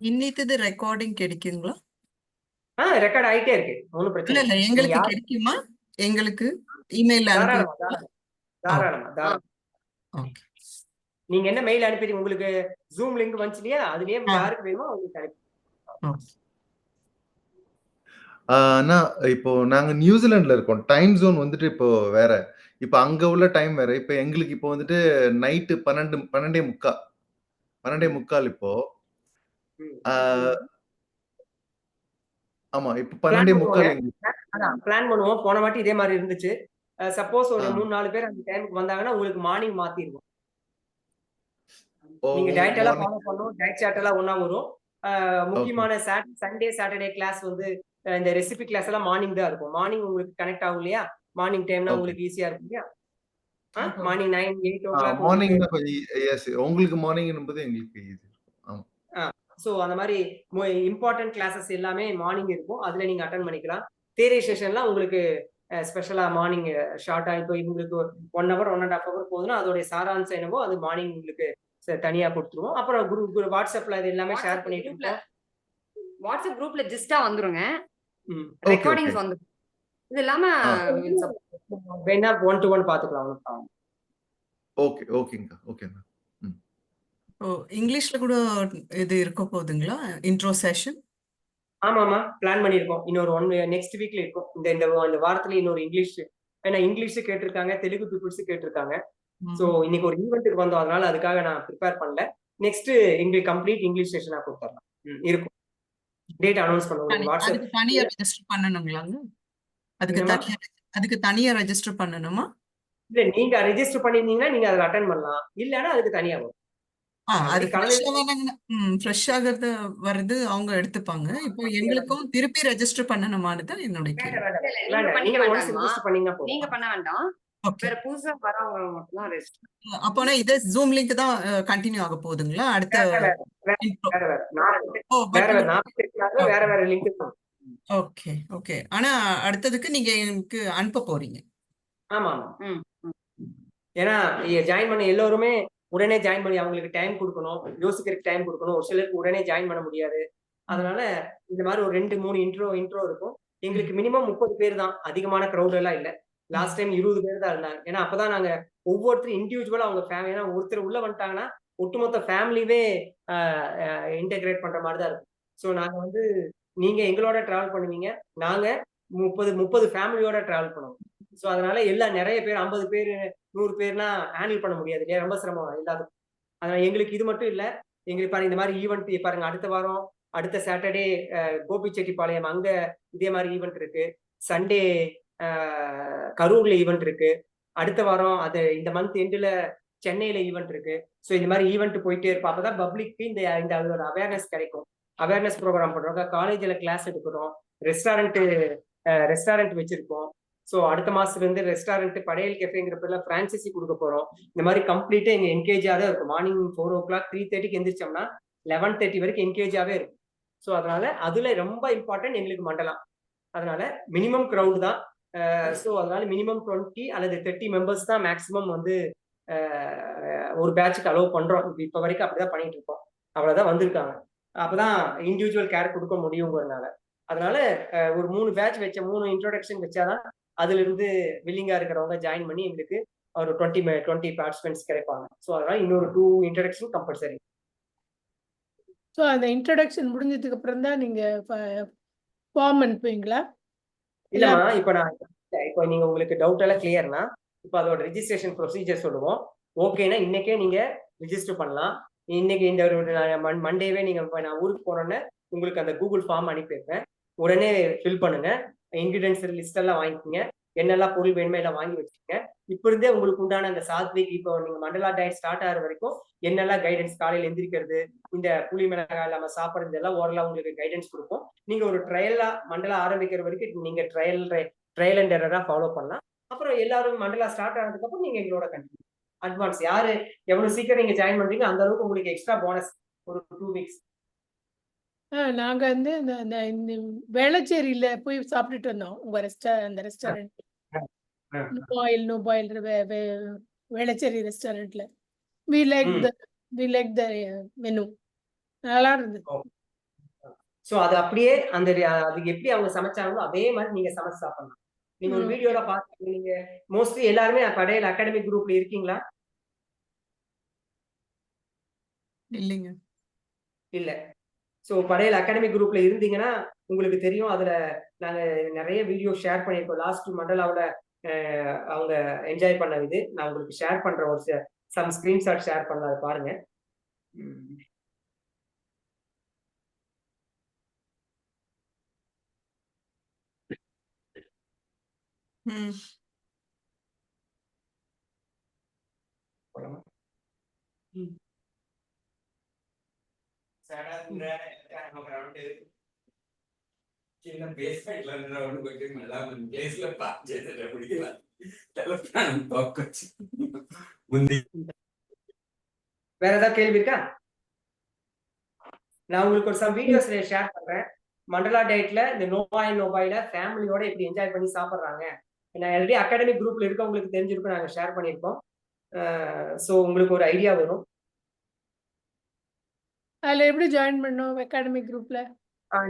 இன்னித்தது ரெக்கார்டிங் கிடைக்குங்களா? ரெக்கார்ட் ஆயிட்டே இருக்கு, ஒன்றும் பிரச்சனை இல்ல. எங்களுக்கு கிடைக்குமா? எங்களுக்கு இமெயில் தாராளமா. ஓகே, நீங்க என்ன மெயில் அனுப்பிடுங்க. உங்களுக்கு ஜூம் லிங்க் வந்துச்சு இல்லையா, அதுலயே யாருக்கு வேணுமோ அவங்களுக்கு அனுப்பி. இப்போ நாங்க நியூசிலாந்துல இருக்கோம். டைம் ஜோன் வந்துட்டு இப்போ வேற. இப்ப அங்க உள்ள டைம் வேற. இப்ப எங்களுக்கு இப்போ வந்துட்டு நைட்டு 12:45 இப்போ. ஆமா, இப்ப 12:45 பிளான் பண்ணுவோம். போன வாட்டி இதே மாதிரி இருந்துச்சு. சப்போஸ் ஒரு 3-4 பேர் அந்த டைமுக்கு வந்தாங்கன்னா உங்களுக்கு மார்னிங் மாத்திடுவோம். நீங்க டயட் எல்லாம் ஃபாலோ பண்ணணும். டயட் சார்ட் எல்லாம் ஒண்ணா வரும். முக்கியமான சண்டே சாட்டர்டே கிளாஸ் வந்து இந்த ரெசிபி கிளாஸ் எல்லாம் மார்னிங் தான் இருக்கும். மார்னிங் உங்களுக்கு கனெக்ட் ஆகும் இல்லையா? மார்னிங் டைம்னா உங்களுக்கு ஈஸியா இருக்கும் இல்லையா? மார்னிங் 9-8 o'clock மார்னிங் தான் கொஞ்சம் எஸ். உங்களுக்கு மார்னிங் என்பது எங்களுக்கு ஈஸி. ஆமா. சோ அந்த மாதிரி இம்பார்ட்டன்ட் கிளாஸஸ் எல்லாமே மார்னிங் இருக்கும். அதுல நீங்க அட்டெண்ட் பண்ணிக்கலாம். தியரி செஷன்லாம் உங்களுக்கு ஸ்பெஷலா மார்னிங் ஷார்ட்டா இப்போ உங்களுக்கு 1 hour 1.5 hour போகுதுன்னா அதோட சாராம்சம் என்னவோ அது மார்னிங் உங்களுக்கு தனியா கொடுத்துருவோம். அப்புறம் குரூப் வாட்ஸ்அப்ல இது எல்லாமே ஷேர் பண்ணிட்டு இருக்கோம். வாட்ஸ்அப் குரூப்ல ஜிஸ்டா வந்துருங்க. ஓகே ஓகே ரெக்கார்டிங்ஸ் வந்து இது இல்லாம வேணா 1 to 1 பாத்துக்கலாம். ஓகே ஓகேங்க ஓகேங்க. ஓ இங்கிலீஷ்ல கூட இது இருக்க போகுதுங்களா இன்ட்ரோ செஷன்? ஆமாமா பிளான் பண்ணிருக்கோம். இன்னொரு நெக்ஸ்ட் வீக்ல இருக்கும். இந்த வாரத்துல இன்னொரு இங்கிலீஷ், ஏன்னா இங்கிலீஷ் கேட்டிருக்காங்க, தெலுங்கு பீப்புள்ஸ் கேட்டிருக்காங்க. சோ இன்னைக்கு ஒரு ஈவெண்ட்டுக்கு வந்தோம், அதனால அதுக்காக நான் ப்ரிப்பேர் பண்ணல. நெக்ஸ்ட் எங்களுக்கு கம்ப்ளீட் இங்கிலீஷ் செஷனா கொடுத்துடலாம். இருக்கும், டேட் அனௌன்ஸ் பண்ணுவோம் வாட்ஸ்அப். அதுக்கு தனியா ரெஜிஸ்டர் பண்ணணுங்களாங்க? அதுக்கு தனியா ரெஜிஸ்டர் பண்ணணுமா? இல்ல, நீங்க ரெஜிஸ்டர் பண்ணிருந்தீங்கன்னா நீங்க அதுல அட்டென்ட் பண்ணலாம். இல்லன்னா அதுக்கு தனியா வரும். அது ஃப்ரெஷ் ஆகிறது வருது, அவங்க எடுத்துப்பாங்க. இப்போ எங்களுக்கும் திருப்பி ரெஜிஸ்டர் பண்ணணுமான்னு என்னோட கேள்வி. நீங்க பண்ண வேண்டாம். வேற புதுசா வரவங்க மட்டும் தான் ரெஜிஸ்டர். அப்போனா இது ஜூம் லிங்க் தான் கண்டினியூ ஆக போகுதுங்களா அடுத்த? வேற லிங்க். Okay okay. ஆனா அடுத்ததுக்கு நீங்க எனக்கு அனுப்ப போறீங்க? ஆமா. ஏன்னா ஜாயின் பண்ண எல்லாருமே உடனே ஜாயின் பண்ணி அவங்களுக்கு டைம் கொடுக்கணும், யோசிக்கிறதுக்கு டைம் கொடுக்கணும். ஒரு சிலருக்கு உடனே ஜாயின் பண்ண முடியாது. அதனால இந்த மாதிரி ஒரு 2-3 இன்ட்ரோ இருக்கும். எங்களுக்கு மினிமம் 30 பேர் தான், அதிகமான க்ரௌட் எல்லாம் இல்ல. லாஸ்ட் டைம் 20 பேர் தான் இருந்தாங்க. ஏன்னா அப்பதான் நாங்க ஒவ்வொருத்தரும் இண்டிவிஜுவலா அவங்க ஃபேமிலி, ஏன்னா ஒருத்தர் உள்ள வந்துட்டாங்கன்னா ஒட்டுமொத்த ஃபேமிலியே இன்டெகிரேட் பண்ற மாதிரி தான் இருக்கும். ஸோ நாங்க வந்து நீங்க எங்களோட டிராவல் பண்ணுவீங்க, நாங்க 30 ஃபேமிலியோட டிராவல் பண்ணுவோம். ஸோ அதனால எல்லாம் நிறைய பேர் 50 பேர் 100 பேர்னா ஹேண்டில் பண்ண முடியாது இல்லையா, ரொம்ப சிரமம் எல்லாத்துக்கும். அதனால எங்களுக்கு இது மட்டும் இல்ல, எங்களுக்கு பாருங்க இந்த மாதிரி ஈவெண்ட் பாருங்க, அடுத்த வாரம் அடுத்த சாட்டர்டே கோபிச்செட்டிப்பாளையம் அங்க இதே மாதிரி ஈவெண்ட் இருக்கு. சண்டே கரூர்ல ஈவெண்ட் இருக்கு. அடுத்த வாரம் அது இந்த மந்த் எண்டுல சென்னையில ஈவெண்ட் இருக்கு. ஸோ இந்த மாதிரி ஈவெண்ட் போயிட்டே இருப்போம். அப்பதான் பப்ளிக்கு இந்த அதோட அவேர்னஸ் கிடைக்கும். அவேர்னஸ் ப்ரோக்ராம் பண்றோம், காலேஜ்ல கிளாஸ் எடுக்கிறோம், ரெஸ்டாரண்ட் வச்சிருக்கோம். ஸோ அடுத்த மாசத்துல இருந்து ரெஸ்டாரண்ட் படையல் கெஃபேங்கிற பேர்ல பிரான்சைசி கொடுக்க போறோம். இந்த மாதிரி கம்ப்ளீட்டா எங்க என்கேஜா தான் இருக்கும். மார்னிங் 4 o'clock 3:30க்கு எந்திரிச்சோம்னா 11:30 வரைக்கும் என்கேஜாவே இருக்கும். ஸோ அதனால அதுல ரொம்ப இம்பார்ட்டன்ட் எங்களுக்கு மண்டலம். அதனால மினிமம் க்ரௌட் தான். ஸோ அதனால மினிமம் 20 அல்லது 30 மெம்பர்ஸ் தான் மேக்சிமம் வந்து ஒரு பேட்சுக்கு அலோவ் பண்றோம். இப்ப வரைக்கும் அப்படிதான் பண்ணிட்டு இருக்கோம். அவ்வளவுதான் வந்திருக்காங்க. அப்பதான் இண்டிவிஜுவல் கேர் கொடுக்க முடியுங்கிறதுனால. அதனால ஒரு 3 பேட்ச் வச்ச 3 இன்ட்ரோடக்ஷன் வச்சாதான் அதுல இருந்து வில்லிங்கா இருக்கிறவங்க ஜாயின் பண்ணி எங்களுக்கு ஒரு 20 பார்ட்டிசிபென்ட்ஸ் கிடைப்பாங்க. ஸோ அதனால இன்னொரு 2 இன்ட்ரோடக்ஷன் கம்பல்சரி. ஸோ அந்த இன்ட்ரோடக்ஷன் முடிஞ்சதுக்கு அப்புறம் தான் நீங்க ஃபார்ம் அனுப்புவீங்களா? இல்லம்மா, இப்போ நீங்க உங்களுக்கு டவுட் எல்லாம் கிளியர்னா இப்போ அதோட ரெஜிஸ்ட்ரேஷன் ப்ரொசீஜர் சொல்லுவோம். ஓகேனா இன்னைக்கே நீங்க ரிஜிஸ்டர் பண்ணலாம். இன்னைக்கு இந்த மண்டேவே நீங்க நான் ஊருக்கு போனோன்னே உங்களுக்கு அந்த கூகுள் ஃபார்ம் அனுப்பிடுறேன். உடனே ஃபில் பண்ணுங்க. இன்கிரீடியன்ஸ் லிஸ்ட் எல்லாம் வாங்கிக்கோங்க. என்னெல்லாம் பொருள் வேணுமே எல்லாம் வாங்கி வச்சுக்கோங்க. இப்ப இருந்தே உங்களுக்கு உண்டான அந்த சாத்விக், இப்போ நீங்க மண்டலா டயட் ஸ்டார்ட் ஆகிற வரைக்கும் என்னெல்லாம் கைடன்ஸ், காலையில் எந்திரிக்கிறது, இந்த புளி மிளகாய் இல்லாம சாப்பிட்றது எல்லாம் ஓரளவு உங்களுக்கு கைடன்ஸ் கொடுப்போம். நீங்க ஒரு ட்ரையலா மண்டலா ஆரம்பிக்கிற வரைக்கும் நீங்க ட்ரையல் அண்ட் எரரா ஃபாலோ பண்ணலாம். அப்புறம் எல்லாரும் மண்டலா ஸ்டார்ட் ஆனதுக்கு அப்புறம் நீங்க எங்களோட கண்டினியூ அட்வான்ஸ் யாரு எவ்வளவு சீக்கிரம் நீங்க ஜாயின் பண்றீங்க அந்த அளவுக்கு உங்களுக்கு எக்ஸ்ட்ரா போனஸ் ஒரு 2 வீக்ஸ். நாங்க வந்து இந்த வேளச்சேரியில போய் சாப்பிட்டுட்டு வந்தோம். உங்க அந்த ரெஸ்டாரண்ட் நோ பாயில் வேளச்சேரி ரெஸ்டாரண்ட்ல. வி லைக் த மெனு, நல்லா இருந்தது. சோ அது அப்படியே அதுக்கு எப்படி அவங்க சமைச்சாங்களோ அதே மாதிரி நீங்க சமைச்சு சாப்பிடலாம். நீங்க ஒரு வீடியோல பாத்து நீங்க மோஸ்ட்லி எல்லாருமே படையல் அகாடமி குரூப்ல இருக்கீங்களா? இல்லைங்க. இல்ல. ஸோ படையல் அகாடமி குரூப்ல இருந்தீங்கன்னா உங்களுக்கு தெரியும். அதுல நாங்க நிறைய வீடியோ ஷேர் பண்ணியிருக்கோம். லாஸ்ட் மண்டலாவோட அவங்க என்ஜாய் பண்ண இது நான் உங்களுக்கு ஷேர் பண்றேன். ஒரு சம் ஸ்கிரீன்ஷாட் ஷேர் பண்ண பாருங்க. చిన్న బేస్మెంట్ రౌండ్ కొట్టి మళ్ళా మన ప్లేస్ లో పార్క్ చేసేటప్పటికి తొక్కొచ్చి ఉంది. வேற ஏதாவது கேள்வி இருக்கா? நான் உங்களுக்கு ஒரு சம் வீடியோஸ் ஷேர் பண்றேன். மண்டலா டயட்ல இந்த நோ பாயில ஃபேமிலியோட எப்படி என்ஜாய் பண்ணி சாப்பிடுறாங்க. நான் ஆல்ரெடி அகாடமிக் குரூப்ல இருக்கவங்களுக்கு தெரிஞ்சிருக்கும், நாங்க ஷேர் பண்ணியிருக்கோம். ஸோ உங்களுக்கு ஒரு ஐடியா வரும். அதுல எப்படி ஜாயின் பண்ணோம் அகாடமிக் குரூப்ல?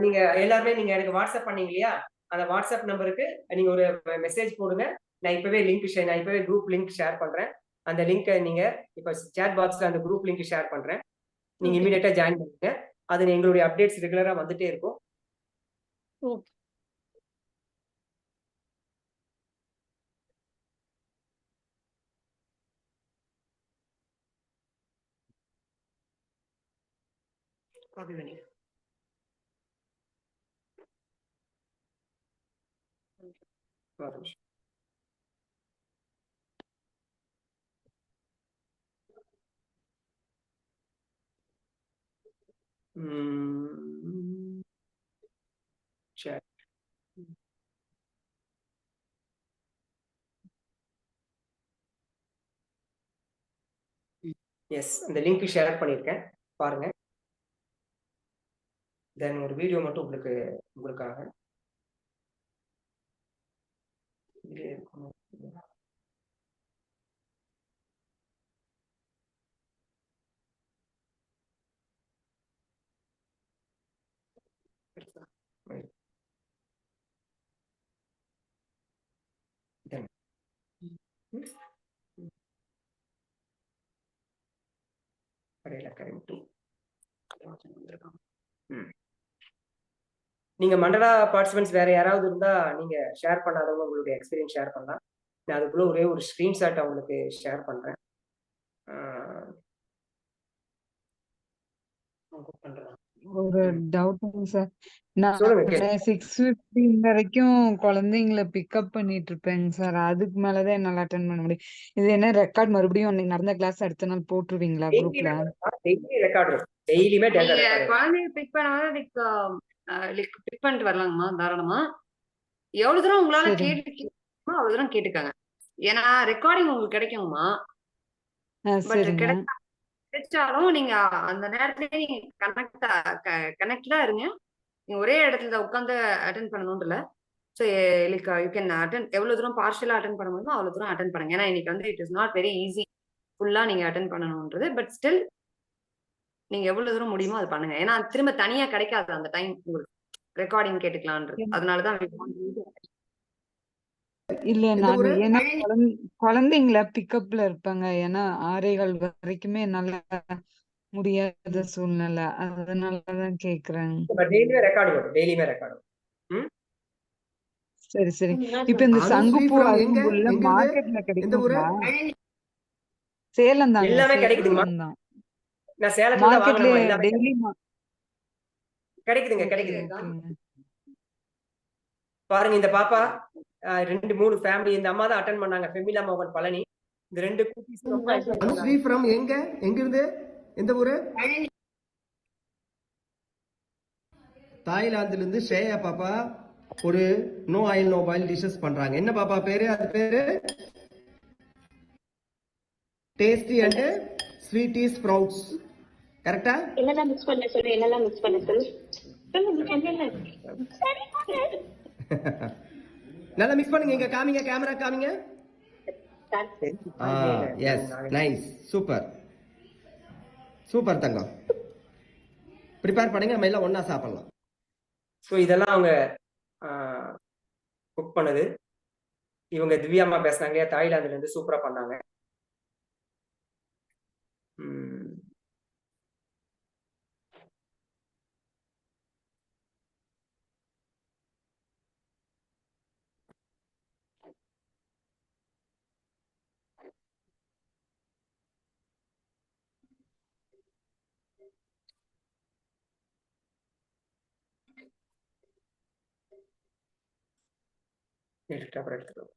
நீங்க எல்லாருமே நீங்க எனக்கு வாட்ஸ்அப் பண்ணீங்க இல்லையா? அந்த வாட்ஸ்அப் நம்பருக்கு நீங்க ஒரு மெசேஜ் போடுங்க. நான் இப்பவே குரூப் லிங்க் ஷேர் பண்றேன். அந்த லிங்கை நீங்க இப்ப சேட் பாக்ஸ்ல அந்த குரூப் லிங்க் ஷேர் பண்றேன். நீங்க ஓகே. இமீடியட்டா ஜாயின் பண்ணுங்க. அது எங்களுடைய அப்டேட்ஸ் ரெகுலரா வந்துட்டே இருக்கும். ஓகே. காப்பி பண்ணி. ஒரு நிமிஷம். சரி. எஸ், அந்த லிங்க் ஷேர் பண்ணியிருக்கேன், பாருங்க. தென் ஒரு வீடியோ மட்டும் உங்களுக்காக இதுலயே இருக்கணும். Then. கடையில கரெக்ட். நீங்க மண்டலா பார்ட்டிசிபென்ட்ஸ் வேற யாராவது இருந்தா நீங்க ஷேர் பண்ணாதவங்க உங்களுடைய எக்ஸ்பீரியன்ஸ் ஷேர் பண்ணலாம். நான் அதுக்குள்ள ஒரே ஒரு ஸ்கிரீன்ஷாட் உங்களுக்கு ஷேர் பண்றேன். ஒரு டவுட்டுங்க சார். நான் சொல்லுங்க, கேளு. 6:15 வரைக்கும் குழந்தைங்கள பிக்கப் பண்ணிட்டு இருப்பேங்க சார். அதுக்கு மேலதான் என்னால அட்டென்ட் பண்ண முடியும். இது என்ன ரெக்கார்ட் மறுபடியும் அன்னைக்கு நடந்த கிளாஸ் அடுத்த நாள் போட்டுருவீங்களா குரூப்ல? டெய்லி ரெக்கார்ட் வரும். டெய்லியுமே டேட்டா நீங்க ரெக்கார்ட். குழந்தைய பிக் பண்ணாலும் பிக் பண்ணிட்டு வரலாங்கம்மா, தாராளமா. எவ்வளவு தூரம் உங்களால சரிங்க. கேட்டுக்கணுமோ அவ்வளவு தூரம் கேட்டுக்காங்க. ஏன்னா ரெக்கார்டிங் உங்களுக்கு கிடைக்குங்கம்மா. பட் சரிங்க. கிடைச்சாலும் நீங்க அந்த நேரத்திலேயே நீங்க கனெக்டடா இருங்க. நீங்க ஒரே இடத்துல உட்காந்து அட்டென்ட் பண்ணணும்னு இல்ல. So you can attend. எவ்வளவு தூரம் பார்ஷியலா அட்டென்ட் பண்ண முடியுமோ அவ்வளவு தூரம் அட்டென்ட் பண்ணுங்க. ஏன்னா இன்னைக்கு வந்து it is not very easy ஃபுல்லா நீங்க அட்டென்ட் பண்ணணும்ன்றது. பட் ஸ்டில் நீங்க எவ்வளவு தூரம் முடியுமோ அது பண்ணுங்க. ஏன்னா திரும்ப தனியா கிடைக்காது அந்த டைம் உங்களுக்கு ரெக்கார்டிங் கேட்டுக்கலான்றது. அதனாலதான் இல்ல நான் ஏன்னா குழந்தைங்கள பிக்கப்ல இருப்பாங்க. ஏன்னா 6:15 வரைக்குமே என்னால முடியாத சூழ்நிலை. அதனாலதான் கேக்குறேன். டெய்லியுமே ரெக்கார்டு வரும். டெய்லியுமே ரெக்கார்டு வரும். சரி சரி. இப்ப இந்த சங்குப்பூ அருகம்புல்ல மார்க்கெட்ல கிடைக்குங்களா? சேலம் தாங்க. எல்லாமே கிடைக்குதுங்கம்மா. சேலம் தான். நான் சேலத்துல தான் மார்க்கெட்ல வாங்குறேன். எல்லாமே டெய்லி கிடைக்குதுங்க, கிடைக்குதுங்க. பாருங்க இந்த பாப்பா 2-3 ஃபேமிலி இந்த அம்மா தான் அட்டென்ட் பண்ணாங்க. ஃபெமிலா மோகன் பழனி. இந்த 2 குட்டீஸ் ரொம்ப அனுஸ்ரீ ஃப்ரம் எங்க இருந்து எந்த ஊரு? தாய்லாந்துல இருந்து ஸ்ரேயா பாப்பா ஒரு no oil no boil dishes பண்றாங்க. என்ன பாப்பா பேரு? அது பேரு டேஸ்டி அண்ட் ஸ்வீட்டி ஸ்ப்ரவுட்ஸ். கரெக்ட்டா? என்னலாம் மிக்ஸ் பண்ண சொல்லு. என்னலாம் மிக்ஸ் பண்ண சொல்லு. நல்லா மிக்ஸ் பண்ணுங்க. இங்க காமிங்க, கேமரா காமிங்க. எஸ், நைஸ், சூப்பர் சூப்பர் தங்கம். ப்ரிப்பேர் பண்ணுங்க, நம்ம எல்லாம் ஒண்ணா சாப்பிடலாம். ஸோ இதெல்லாம் அவங்க குக் பண்ணது. இவங்க திவ்யாமா பேசுனாங்க, தாய்லாந்துல இருந்து சூப்பரா பண்ணாங்க. அப்புறம் எடுத்துக்கலாம்.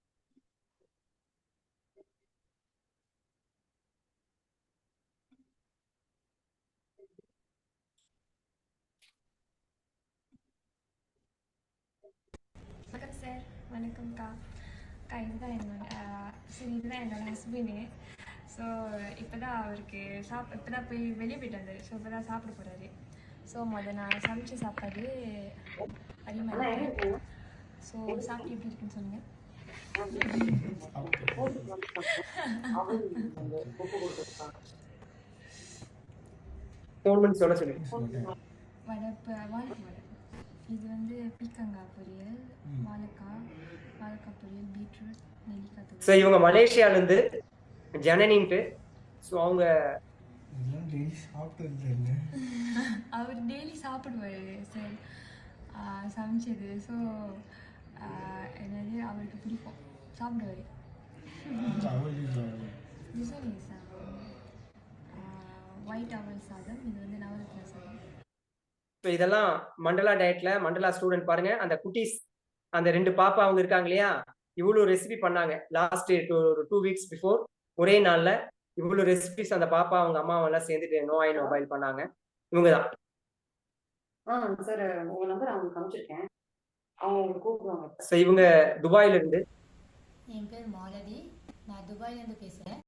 வணக்கம் சார். வணக்கம்க்கா. இதுதான் என்னோட ஹஸ்பண்டு. ஸோ இப்போ தான் அவருக்கு இப்போ தான் போய் வெளியே போயிட்டு வந்தார். ஸோ இப்போ தான் சாப்பிட போகிறாரு. ஸோ நான் சமைச்ச சாப்பாடு அதிகமாக இருக்கு. ஸோ சாப்பிட்டு எப்படி இருக்குன்னு சொல்லுங்கள். 4 மினிட்ஸ் சொல்ல சொல்லி. வடை வாழைப்பூ வடை. இது வந்து பீக்கங்காய் பொரியல், வாழைக்காய் பொரியல், பீட்ரூட், நெல்லிக்காய் ஸோ தொக்கு. இவங்க மலேசியால இருந்து ஜனனின்ட்டு. ஸோ அவங்க அவர் டெய்லி சாப்பிடுவாரு சார் சமைச்சது. ஸோ என்னது அவருக்கு பிடிக்கும், சாப்பிடுவாரு. This one is white அவல் சாதம். இது வந்து நவரத்ன சாதம். ஸோ இதெல்லாம் மண்டலா டயட்ல மண்டலா ஸ்டூடெண்ட் பாருங்க. அந்த குட்டீஸ் அந்த 2 பாப்பா அவங்க இருக்காங்க இல்லையா, இவ்வளவு ரெசிபி பண்ணாங்க லாஸ்ட் ஒரு 2 வீக்ஸ் பிஃபோர். ஒரே நாள்ல இவ்வளவு ரெசிபிஸ் அந்த பாப்பா அவங்க அம்மாவும் எல்லாம் சேர்ந்துட்டு நோ ஐ மொபைல் பண்ணாங்க. இவங்க தான். சார் உங்க நம்பர் அவங்களுக்கு அனுப்பிச்சிருக்கேன், அவங்க உங்களுக்கு கூப்பிடுவாங்க. ஸோ இவங்க துபாயில இருந்து. என் பேர் மாலதி, நான் துபாயிலேருந்து பேசுகிறேன்.